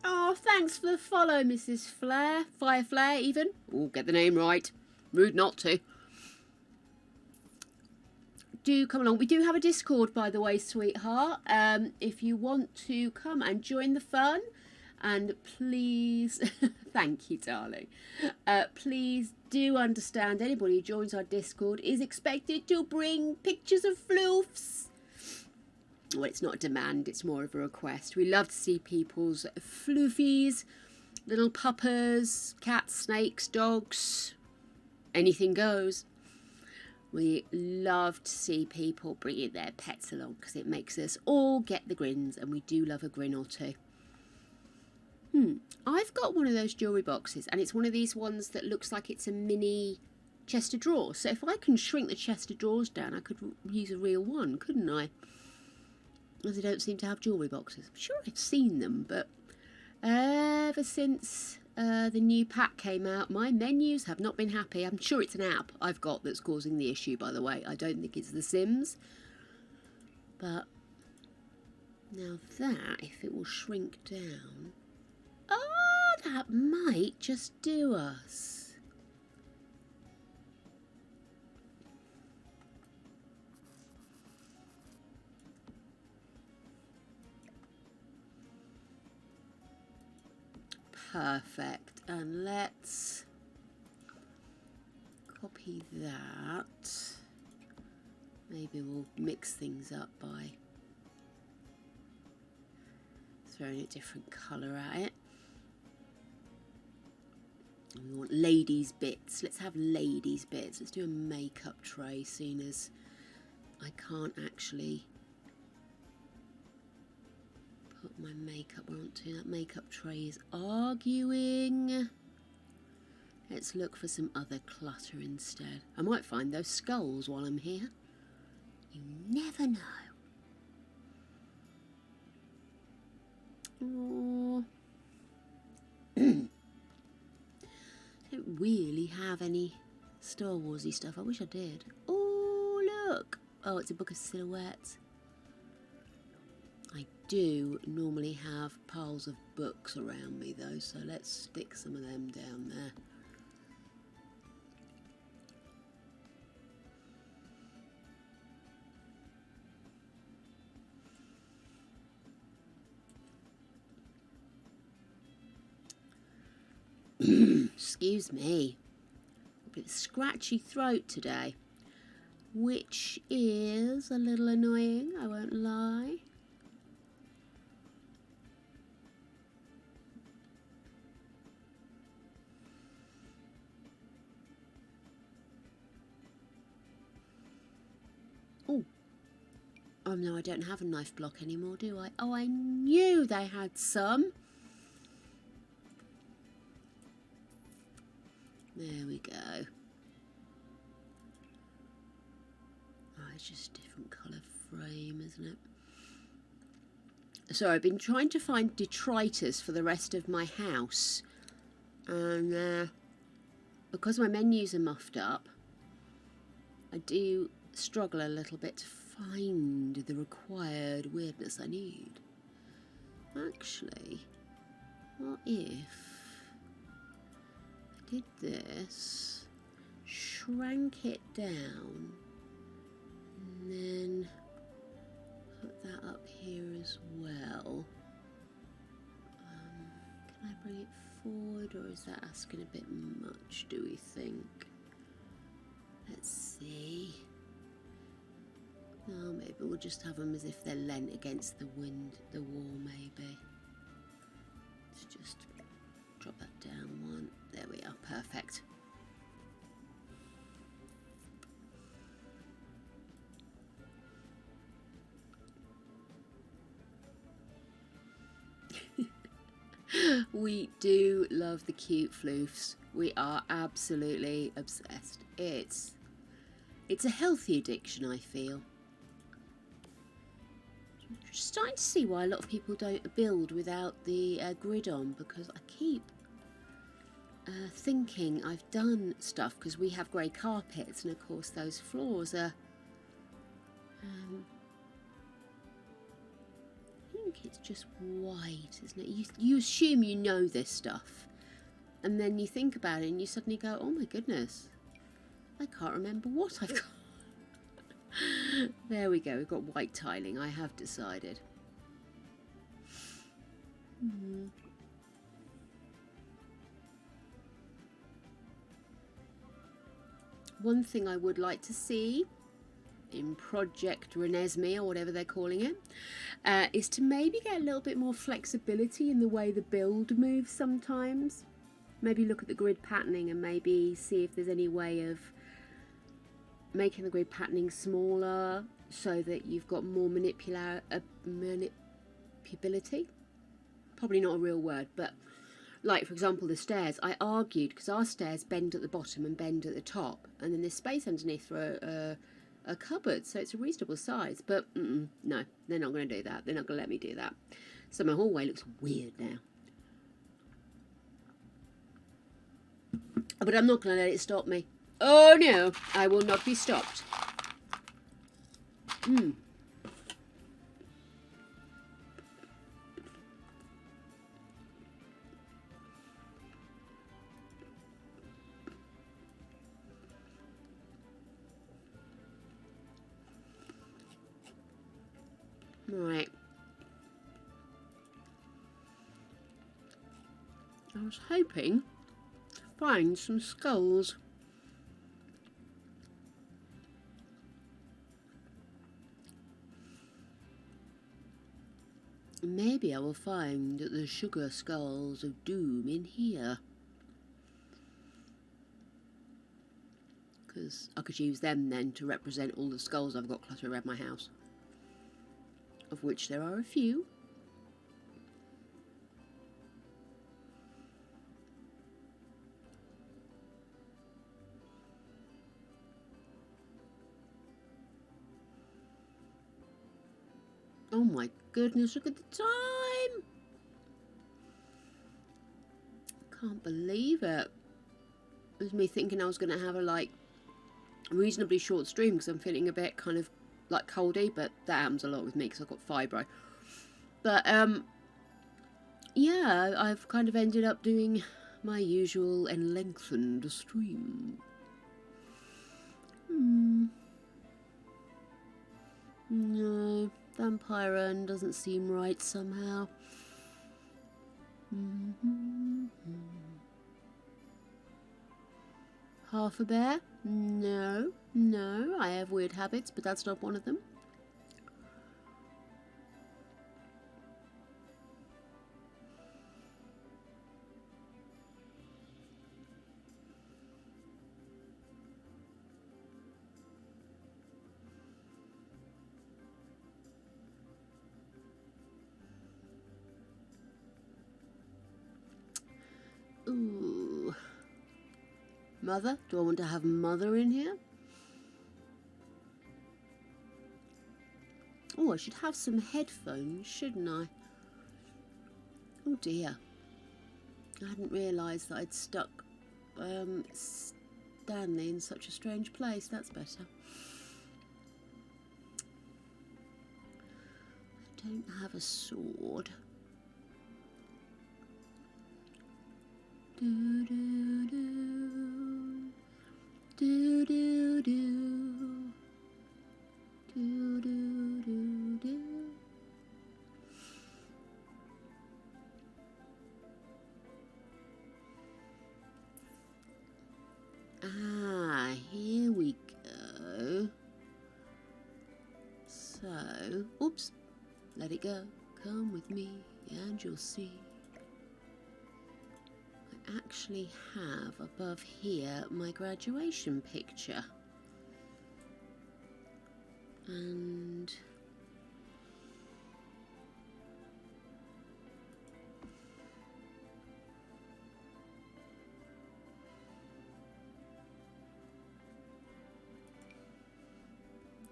Oh, thanks for the follow, Mrs. Flare. Fireflare, even. Oh, get the name right. Rude not to. Do come along. We do have a Discord, by the way, sweetheart. If you want to come and join the fun, and please, thank you, darling. Please do understand anybody who joins our Discord is expected to bring pictures of floofs. Well, it's not a demand, it's more of a request. We love to see people's floofies, little puppers, cats, snakes, dogs, anything goes. We love to see people bringing their pets along because it makes us all get the grins, and we do love a grin or two. I've got one of those jewellery boxes, and it's one of these ones that looks like it's a mini chest of drawers. So if I can shrink the chest of drawers down, I could use a real one, couldn't I? As I don't seem to have jewellery boxes. I'm sure I've seen them, but ever since the new pack came out, my menus have not been happy. I'm sure it's an app I've got that's causing the issue, by the way. I don't think it's The Sims. But now that, if it will shrink down... Oh, that might just do us. Perfect. And let's copy that. Maybe we'll mix things up by throwing a different colour at it. We want ladies' bits. Let's have ladies' bits. Let's do a makeup tray, seeing as I can't actually put my makeup onto. That makeup tray is arguing. Let's look for some other clutter instead. I might find those skulls while I'm here. You never know. Oh. I don't really have any Star Warsy stuff. I wish I did. Oh, look. Oh, it's a book of silhouettes. I do normally have piles of books around me though, so let's stick some of them down there. Excuse me. A bit of scratchy throat today, which is a little annoying, I won't lie. Oh no, I don't have a knife block anymore, do I? Oh, I knew they had some. There we go. Oh, it's just a different colour frame, isn't it? So I've been trying to find detritus for the rest of my house. And because my menus are muffed up, I do struggle a little bit to find the required weirdness I need. Actually, what if I did this, shrank it down, and then put that up here as well? Can I bring it forward, or is that asking a bit much, do we think? Let's see. No, maybe we'll just have them as if they're leant against the wall, maybe. Let's just drop that down one. There we are, perfect. We do love the cute floofs. We are absolutely obsessed. It's a healthy addiction, I feel. I'm starting to see why a lot of people don't build without the grid on, because I keep thinking I've done stuff, because we have grey carpets, and of course those floors are I think it's just white, isn't it? You assume you know this stuff, and then you think about it and you suddenly go, oh my goodness, I can't remember what I've got. There we go, we've got white tiling, I have decided. One thing I would like to see in Project Renesmee, or whatever they're calling it, is to maybe get a little bit more flexibility in the way the build moves sometimes. Maybe look at the grid patterning and maybe see if there's any way of making the grid patterning smaller so that you've got more manipulability. Probably not a real word, but like, for example, the stairs. I argued, because our stairs bend at the bottom and bend at the top, and then there's space underneath for a cupboard, so it's a reasonable size, but no, they're not going to do that. They're not going to let me do that. So my hallway looks weird now. But I'm not going to let it stop me. Oh no, I will not be stopped. Right. I was hoping to find some skulls. Maybe I will find the sugar skulls of doom in here. Because I could use them then to represent all the skulls I've got cluttered around my house. Of which there are a few. Oh my goodness, look at the time! Can't believe it. It was me thinking I was going to have a reasonably short stream because I'm feeling a bit kind of like coldy, but that happens a lot with me because I've got fibro. But yeah, I've kind of ended up doing my usual and lengthened stream. No, Vampire Urn doesn't seem right somehow. Half a bear? No, no, I have weird habits, but that's not one of them. Mother? Do I want to have Mother in here? Oh, I should have some headphones, shouldn't I? Oh dear. I hadn't realised that I'd stuck Stanley in such a strange place. That's better. I don't have a sword. Do do do do do do do do do do. Ah, here we go. So, oops, let it go. Come with me and you'll see. I actually have above here my graduation picture. And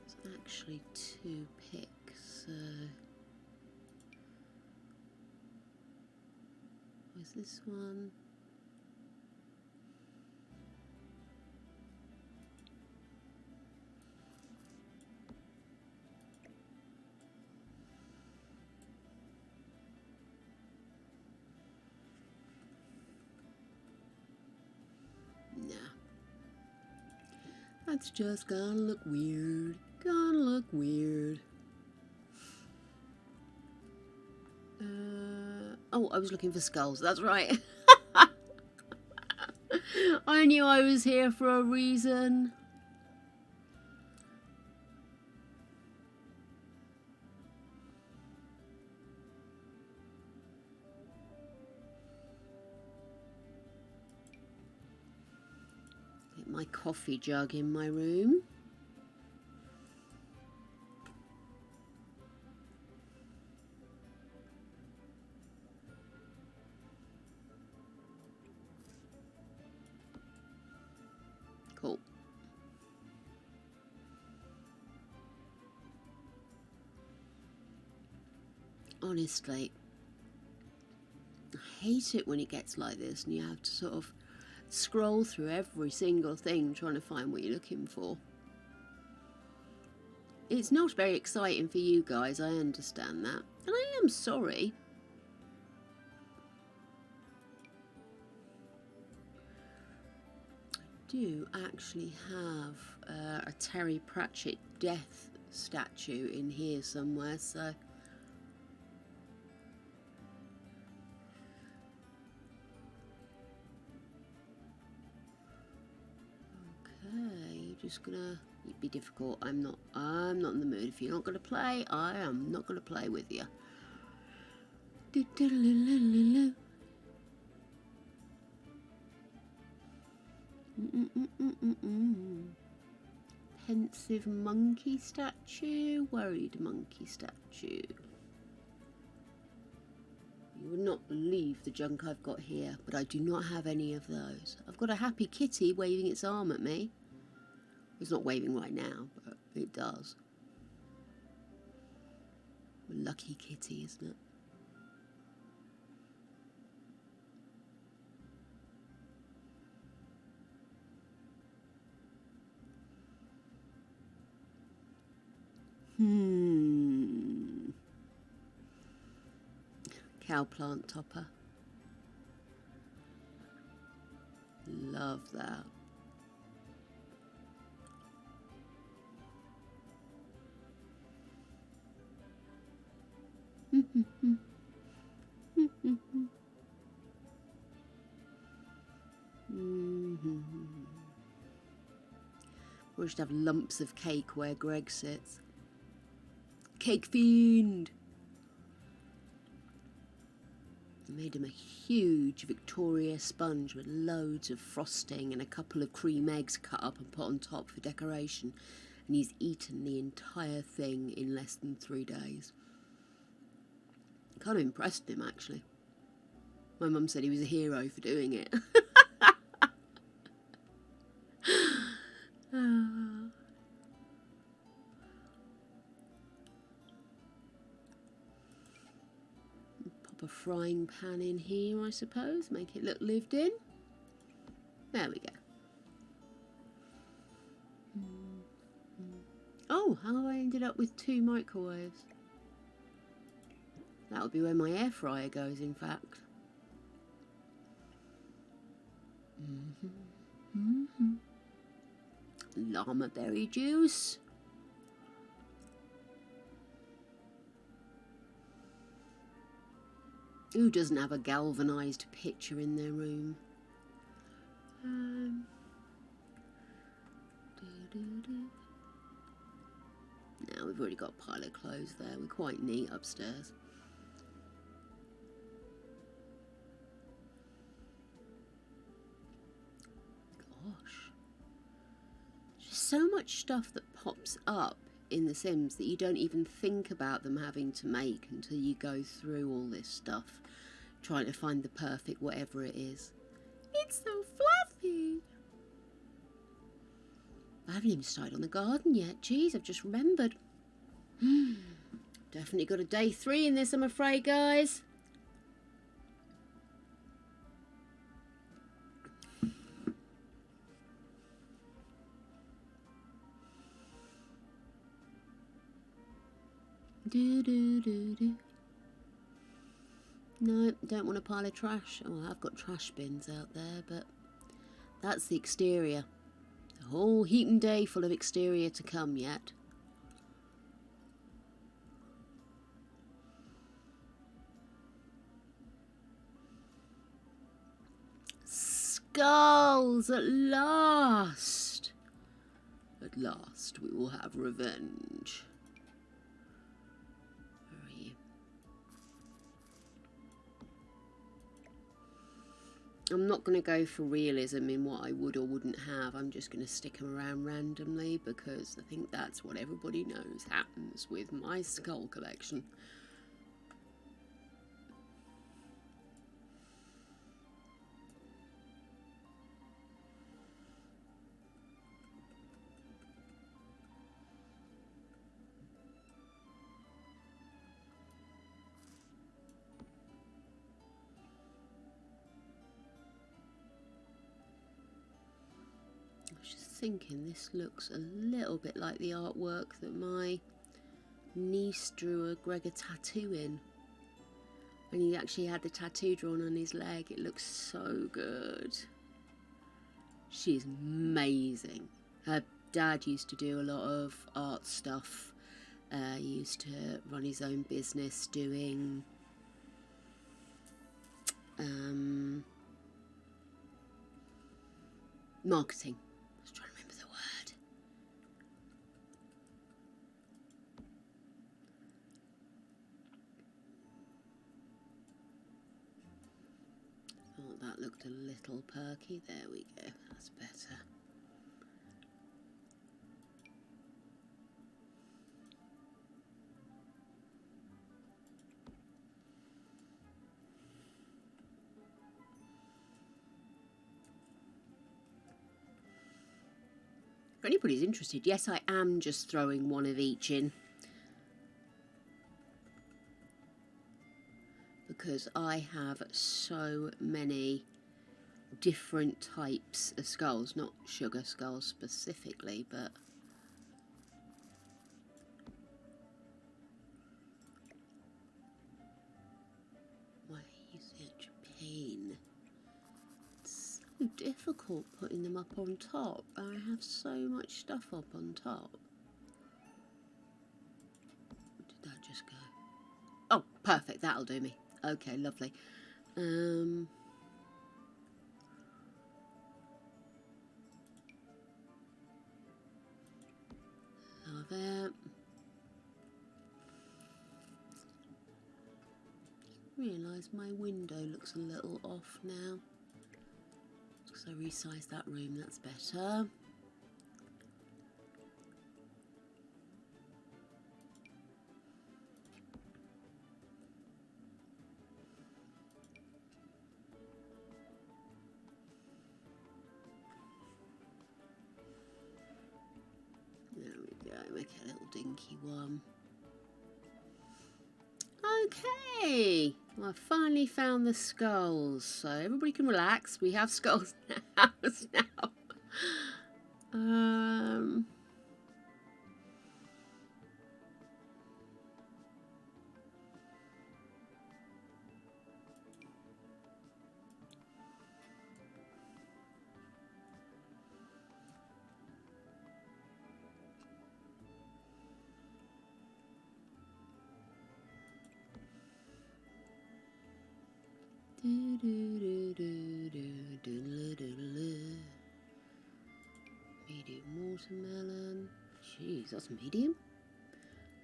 there's actually 2 pics, so where's this one? Nah. That's just gonna look weird. Gonna look weird. Oh, I was looking for skulls. That's right. I knew I was here for a reason. Get my coffee jug in my room. Cool. Honestly, I hate it when it gets like this and you have to sort of scroll through every single thing trying to find what you're looking for. It's not very exciting for you guys, I understand that. And I am sorry. I do actually have a Terry Pratchett death statue in here somewhere, so okay, just gonna be difficult. I'm not in the mood. If you're not gonna play, I am not gonna play with you. Pensive monkey statue, worried monkey statue. You would not believe the junk I've got here, but I do not have any of those. I've got a happy kitty waving its arm at me. It's not waving right now, but it does. A lucky kitty, isn't it? Cow plant topper. Love that. We should have lumps of cake where Greg sits. Cake fiend! I made him a huge Victoria sponge with loads of frosting and a couple of cream eggs cut up and put on top for decoration, and he's eaten the entire thing in less than 3 days. Kind of impressed him, actually. My mum said he was a hero for doing it. Pop a frying pan in here, I suppose. Make it look lived in. There we go. Oh, how have I ended up with 2 microwaves? That'll be where my air fryer goes, in fact. Llama berry juice. Who doesn't have a galvanised picture in their room? Now we've already got a pile of clothes there. We're quite neat upstairs. Gosh. There's so much stuff that pops up in The Sims that you don't even think about them having to make until you go through all this stuff, trying to find the perfect whatever it is. It's so fluffy. I haven't even started on the garden yet. Jeez, I've just remembered. Definitely got a day 3 in this, I'm afraid, guys. No, don't want a pile of trash. Oh, I've got trash bins out there, but that's the exterior. A whole heating day full of exterior to come yet. Skulls, at last! At last we will have revenge. Where are you? I'm not going to go for realism in what I would or wouldn't have. I'm just going to stick them around randomly because I think that's what everybody knows happens with my skull collection. Thinking this looks a little bit like the artwork that my niece drew a Gregor tattoo in. And he actually had the tattoo drawn on his leg. It looks so good. She's amazing. Her dad used to do a lot of art stuff. He used to run his own business doing marketing. That looked a little perky. There we go. That's better. If anybody's interested, yes, I am just throwing one of each in. Because I have so many different types of skulls, not sugar skulls specifically, but why such pain? It's so difficult putting them up on top. I have so much stuff up on top. Did that just go? Oh, perfect, that'll do me. Okay, lovely. Now there. Realise my window looks a little off now. Because I resized that room, that's better. Make a little dinky one. Okay, Well, I finally found the skulls, so everybody can relax. We have skulls in the house now. Medium watermelon. Jeez, that's medium.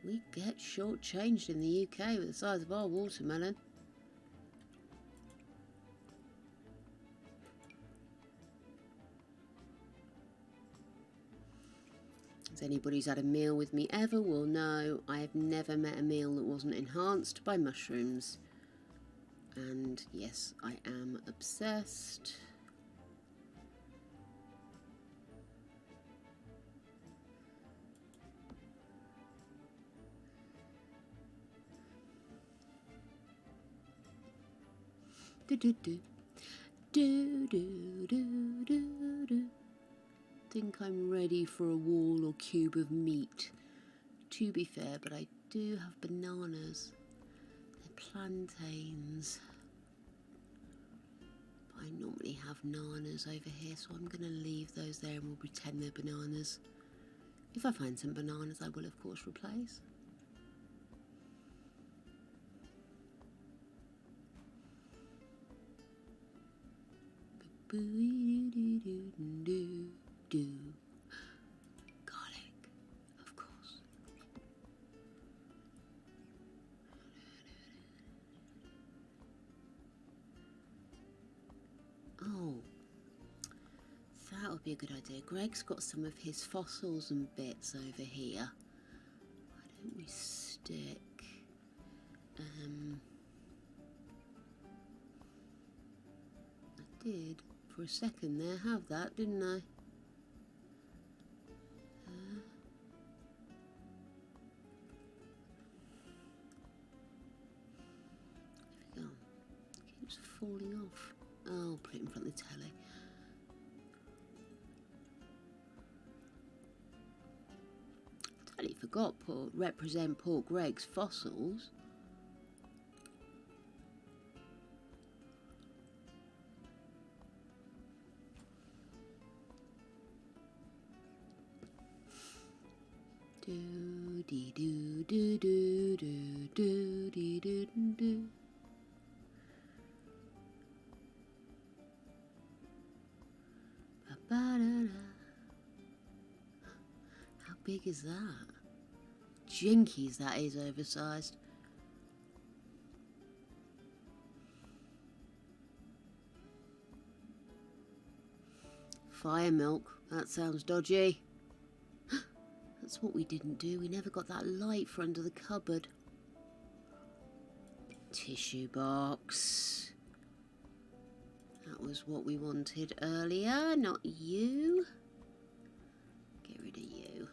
We get shortchanged in the UK with the size of our watermelon. As anybody who's had a meal with me ever will know, I have never met a meal that wasn't enhanced by mushrooms. And yes, I am obsessed. Do do do do do do do do. Think I'm ready for a wall or cube of meat. To be fair, but I do have bananas. They're plantains. But I normally have nanas over here, so I'm going to leave those there and we'll pretend they're bananas. If I find some bananas, I will of course replace. Garlic, of course. Oh, that would be a good idea. Greg's got some of his fossils and bits over here. Why don't we stick I did for a second there have that, didn't I? There we go. Keeps falling off. Oh, I'll put it in front of the telly. Totally forgot represent poor Greg's fossils. Do dee do do do do do dee do do. Ba ba da da. How big is that? Jinkies, that is oversized. Fire milk, that sounds dodgy. That's what we didn't do. We never got that light for under the cupboard. Tissue box. That was what we wanted earlier, not you. Get rid of you.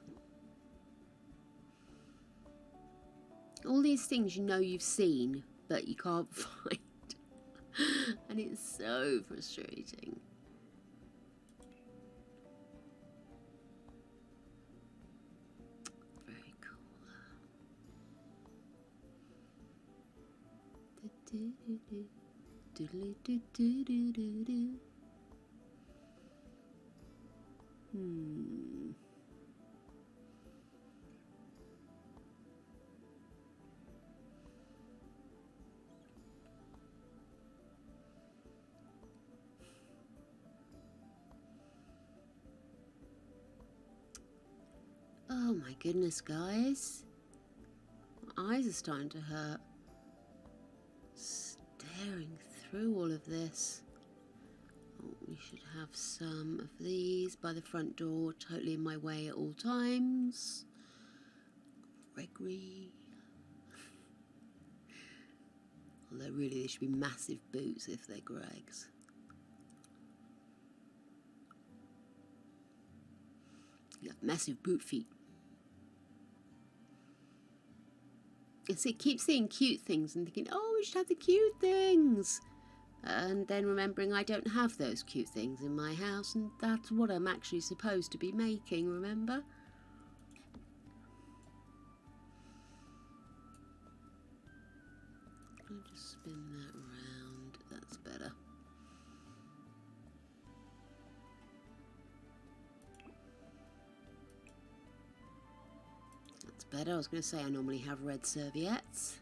All these things you know you've seen, but you can't find. And it's so frustrating. Oh my goodness, guys. My eyes are starting to hurt. Staring through all of this. Oh, we should have some of these by the front door, totally in my way at all times. Gregory. Although really they should be massive boots if they're Greg's. You got massive boot feet. keep seeing cute things and thinking, oh, we should have the cute things. And then remembering I don't have those cute things in my house, and that's what I'm actually supposed to be making, remember? I'll just spin that round, that's better. That's better. I was going to say I normally have red serviettes.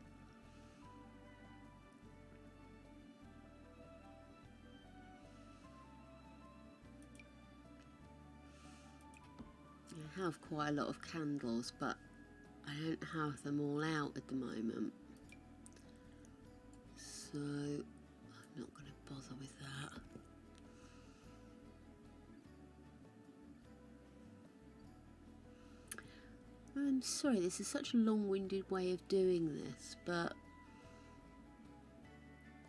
I have quite a lot of candles, but I don't have them all out at the moment. So I'm not going to bother with that. I'm sorry, this is such a long-winded way of doing this, but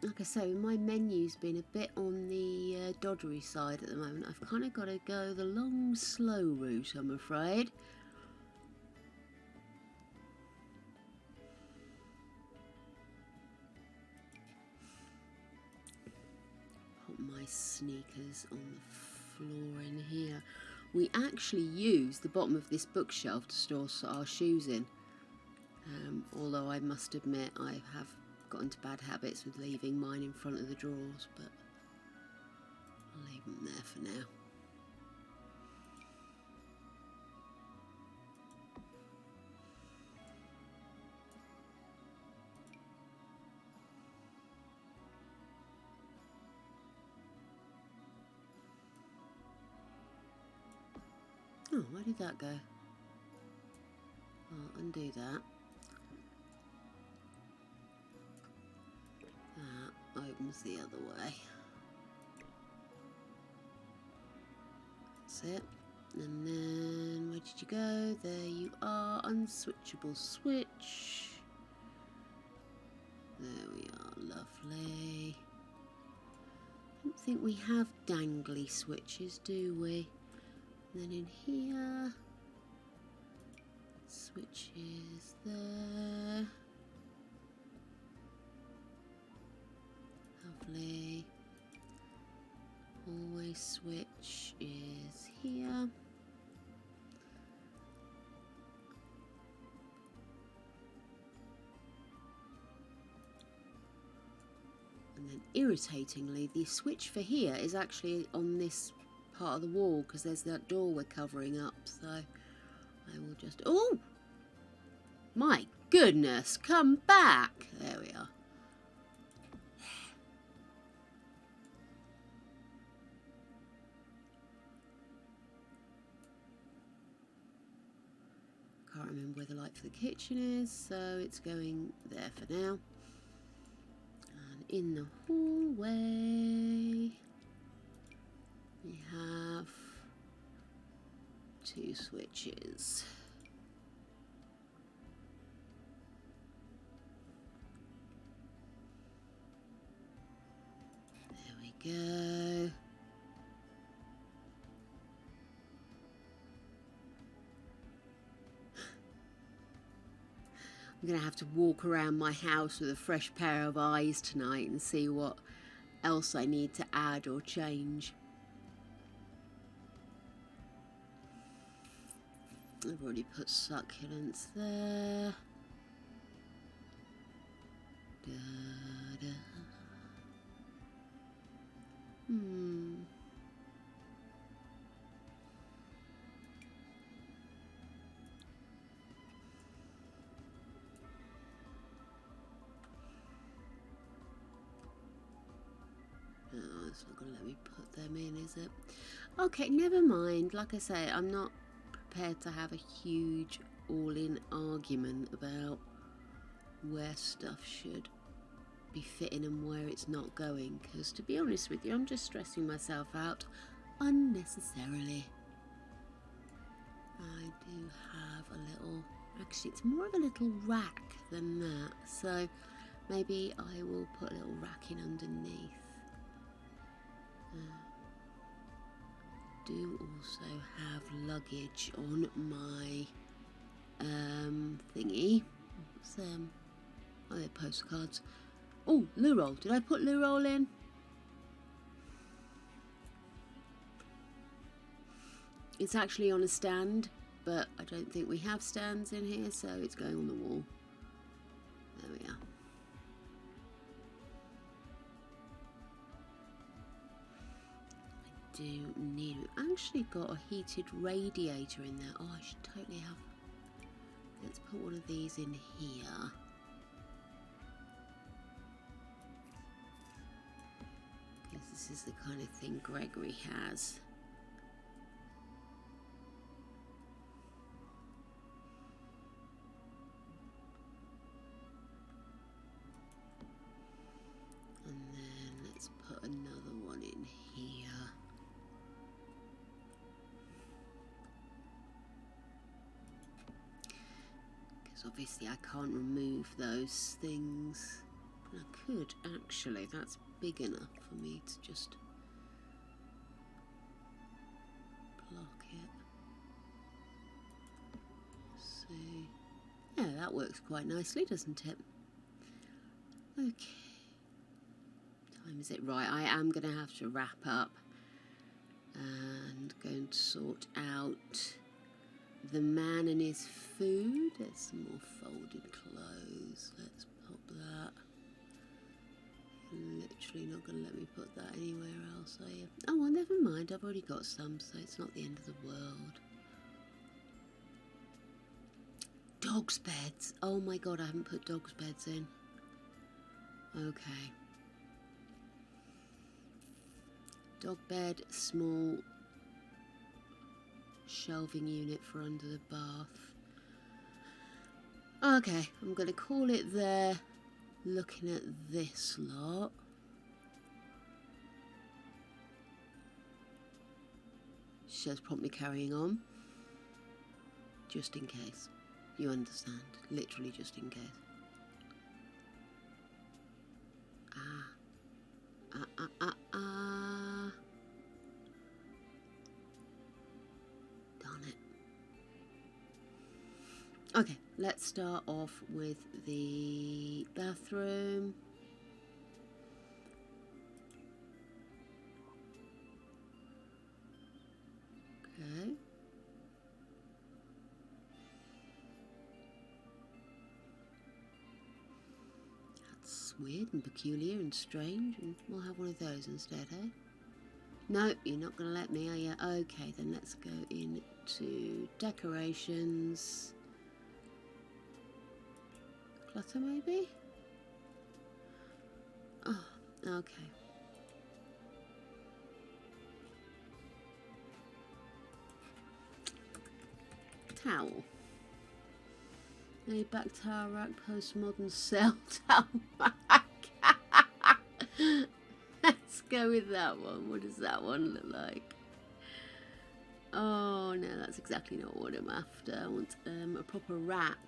like I say, my menu's been a bit on the doddery side at the moment. I've kind of got to go the long, slow route, I'm afraid. Put my sneakers on the floor in here. We actually use the bottom of this bookshelf to store our shoes in. Although I must admit I have got into bad habits with leaving mine in front of the drawers, but I'll leave them there for now. Oh, where did that go? I'll undo that. That opens the other way. That's it. And then, where did you go? There you are. Unswitchable switch. There we are. Lovely. I don't think we have dangly switches, do we? And then in here, switches there. Lovely. Always switch is here. And then irritatingly, the switch for here is actually on this part of the wall because there's that door we're covering up, so I will just... Oh! My goodness, come back! There we are. Can't remember where the light for the kitchen is, so it's going there for now. And in the hallway we have 2 switches. There we go. I'm going to have to walk around my house with a fresh pair of eyes tonight and see what else I need to add or change. I've already put succulents there. Da, da. Oh, it's not going to let me put them in, is it? Okay, never mind. Like I say, I'm not prepared to have a huge all-in argument about where stuff should be fitting and where it's not going, because to be honest with you, I'm just stressing myself out unnecessarily. I do have a little, actually it's more of a little rack than that, so maybe I will put a little rack in underneath. Do also have luggage on my thingy, What's them? Oh, they're postcards. Oh, loo roll. Did I put loo roll in? It's actually on a stand, but I don't think we have stands in here, so it's going on the wall. There we are. I do need... We've actually got a heated radiator in there. Oh, I should totally have... Let's put one of these in here. Because this is the kind of thing Gregory has. And then let's put another one in here. Because obviously I can't remove those things. I could actually, that's big enough for me to just block it. See, yeah, that works quite nicely, doesn't it? Okay. Time is it? Right, I am going to have to wrap up and going to sort out the man and his food. There's some more folded clothes. Let's pop that. You're literally not going to let me put that anywhere else, are you? Oh, well, never mind. I've already got some, so it's not the end of the world. Dogs' beds. Oh my god, I haven't put dogs' beds in. Okay. Dog bed, small shelving unit for under the bath. Okay, I'm going to call it there. Looking at this lot. Says promptly carrying on. Just in case. You understand. Literally just in case. Darn it. Okay, let's start off with the bathroom. Okay. That's weird and peculiar and strange, and we'll have one of those instead, eh? No, you're not going to let me, are you? Okay, then let's go into decorations. Clutter, maybe? Oh, okay. Towel. A back towel rack, postmodern cell towel rack. Let's go with that one. What does that one look like? Oh no, that's exactly not what I'm after. I want a proper rack.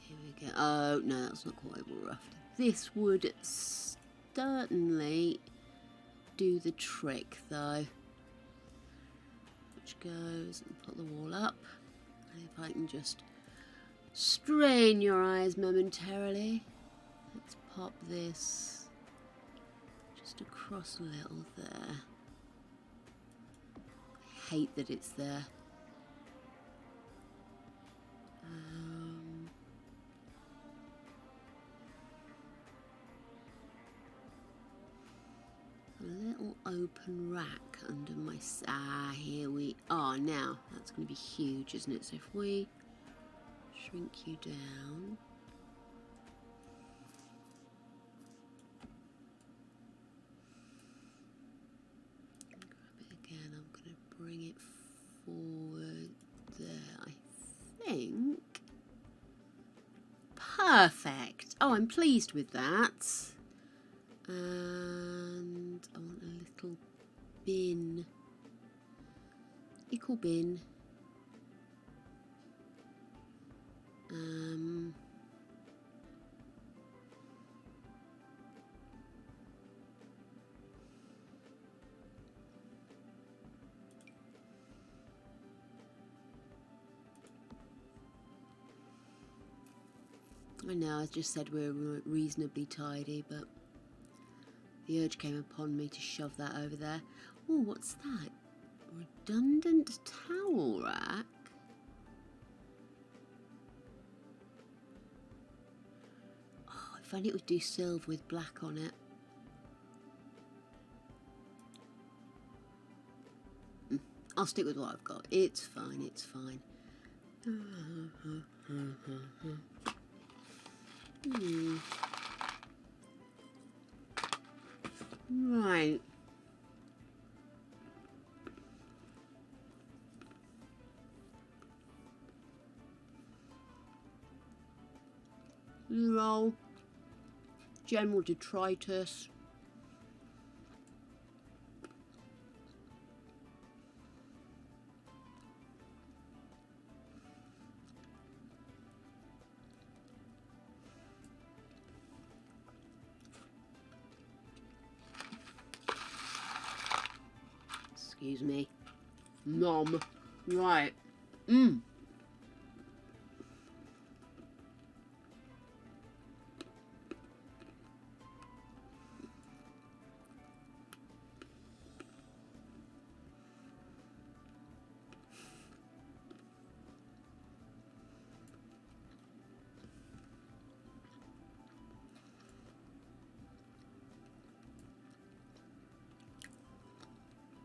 Here we go. Oh no, that's not quite what we're after. This would certainly do the trick though. Which goes and put the wall up. And if I can just strain your eyes momentarily. Let's pop this just across a little there. I hate that it's there. A little open rack under my... here we are. Now, that's going to be huge, isn't it? So if we shrink you down... grab it again. I'm going to bring it forward there, I think. Perfect. Oh, I'm pleased with that. And I want a little bin. Equal bin. I know I just said we were reasonably tidy, but the urge came upon me to shove that over there. Oh, what's that? Redundant towel rack? Oh, if only it would do silver with black on it. I'll stick with what I've got. It's fine, it's fine. Right. Roll. General detritus. Excuse me. Nom. Right.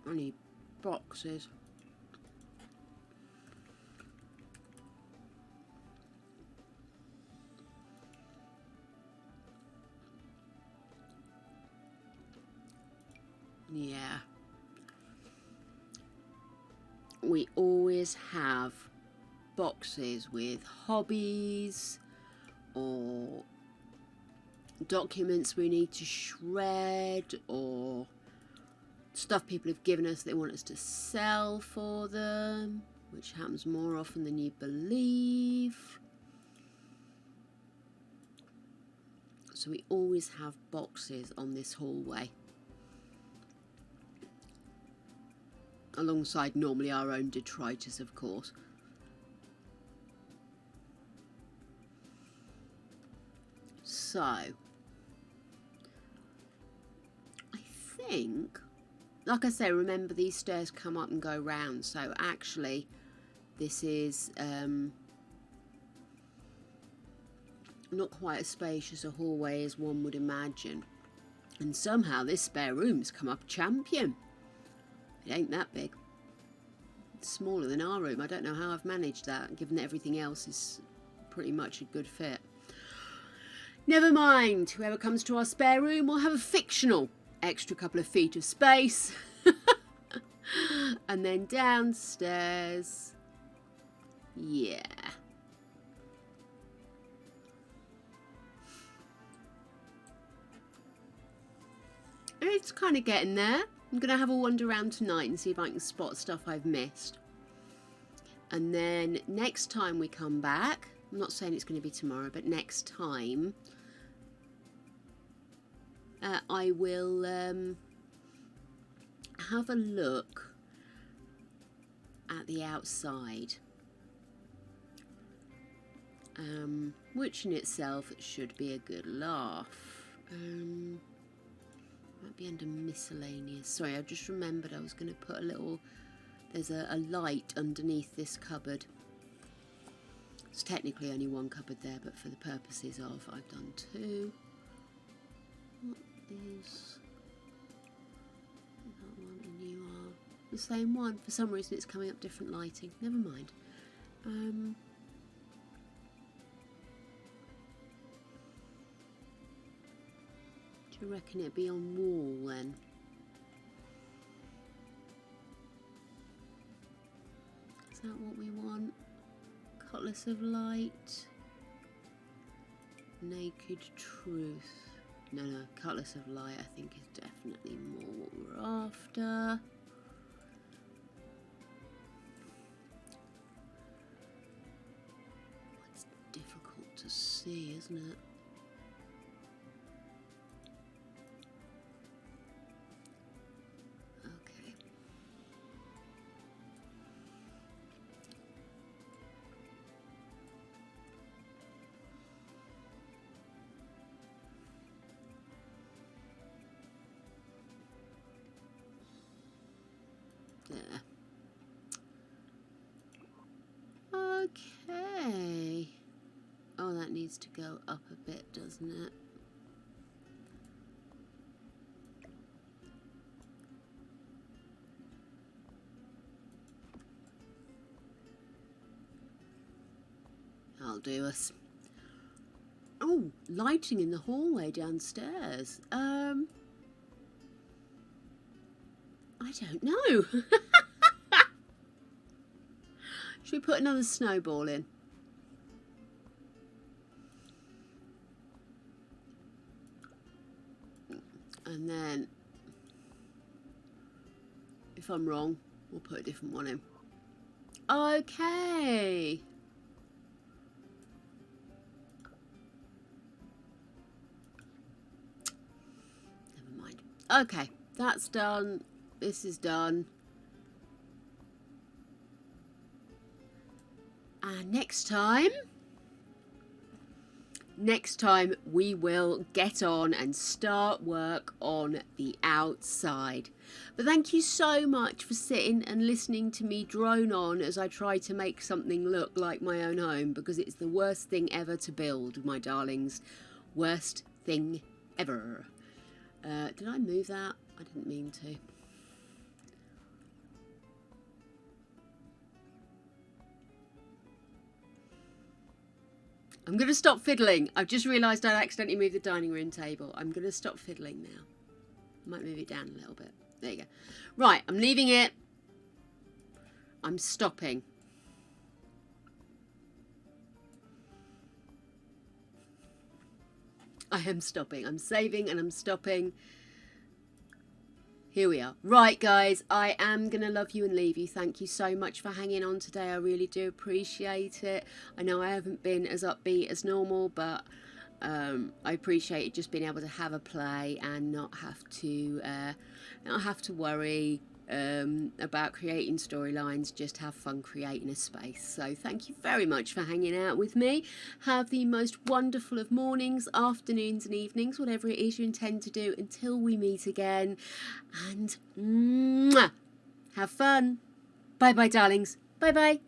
I need boxes. Yeah. We always have boxes with hobbies or documents we need to shred or stuff people have given us they want us to sell for them, which happens more often than you believe. So we always have boxes on this hallway, alongside normally our own detritus, of course. So, I think, like I say, remember these stairs come up and go round, so actually this is not quite as spacious a hallway as one would imagine. And somehow this spare room's come up champion. It ain't that big. It's smaller than our room. I don't know how I've managed that, given that everything else is pretty much a good fit. Never mind. Whoever comes to our spare room will have a fictional extra couple of feet of space. And then downstairs. Yeah. It's kind of getting there. I'm going to have a wander around tonight and see if I can spot stuff I've missed. And then next time we come back, I'm not saying it's going to be tomorrow, but next time, I will have a look at the outside. Which in itself should be a good laugh. Might be under miscellaneous. Sorry, I just remembered I was going to put a little... There's a light underneath this cupboard. It's technically only one cupboard there, but for the purposes of, I've done two. What is that one? And you are the same one. For some reason it's coming up different lighting. Never mind. Do you reckon it'd be on wall then? Is that what we want? Cutlass of Light. Naked Truth. No, Cutlass of Light I think is definitely more what we're after. It's difficult to see, isn't it? needs to go up a bit, doesn't it? I'll do us. Oh, lighting in the hallway downstairs. I don't know. Should we put another snowball in? And then, if I'm wrong, we'll put a different one in. Okay. Never mind. Okay, that's done. This is done. And next time we will get on and start work on the outside. But thank you so much for sitting and listening to me drone on as I try to make something look like my own home, because it's the worst thing ever to build, my darlings. Worst thing ever. Did I move that? I didn't mean to. I'm going to stop fiddling. I've just realised I accidentally moved the dining room table. I'm going to stop fiddling now. I might move it down a little bit. There you go. Right, I'm leaving it. I'm stopping. I am stopping. I'm saving and I'm stopping. Here we are. Right, guys, I am going to love you and leave you. Thank you so much for hanging on today. I really do appreciate it. I know I haven't been as upbeat as normal, but I appreciate it, just being able to have a play and not have to worry about creating storylines, just have fun creating a space. So thank you very much for hanging out with me. Have the most wonderful of mornings, afternoons and evenings, whatever it is you intend to do, until we meet again. And have fun. Bye bye, darlings. Bye bye.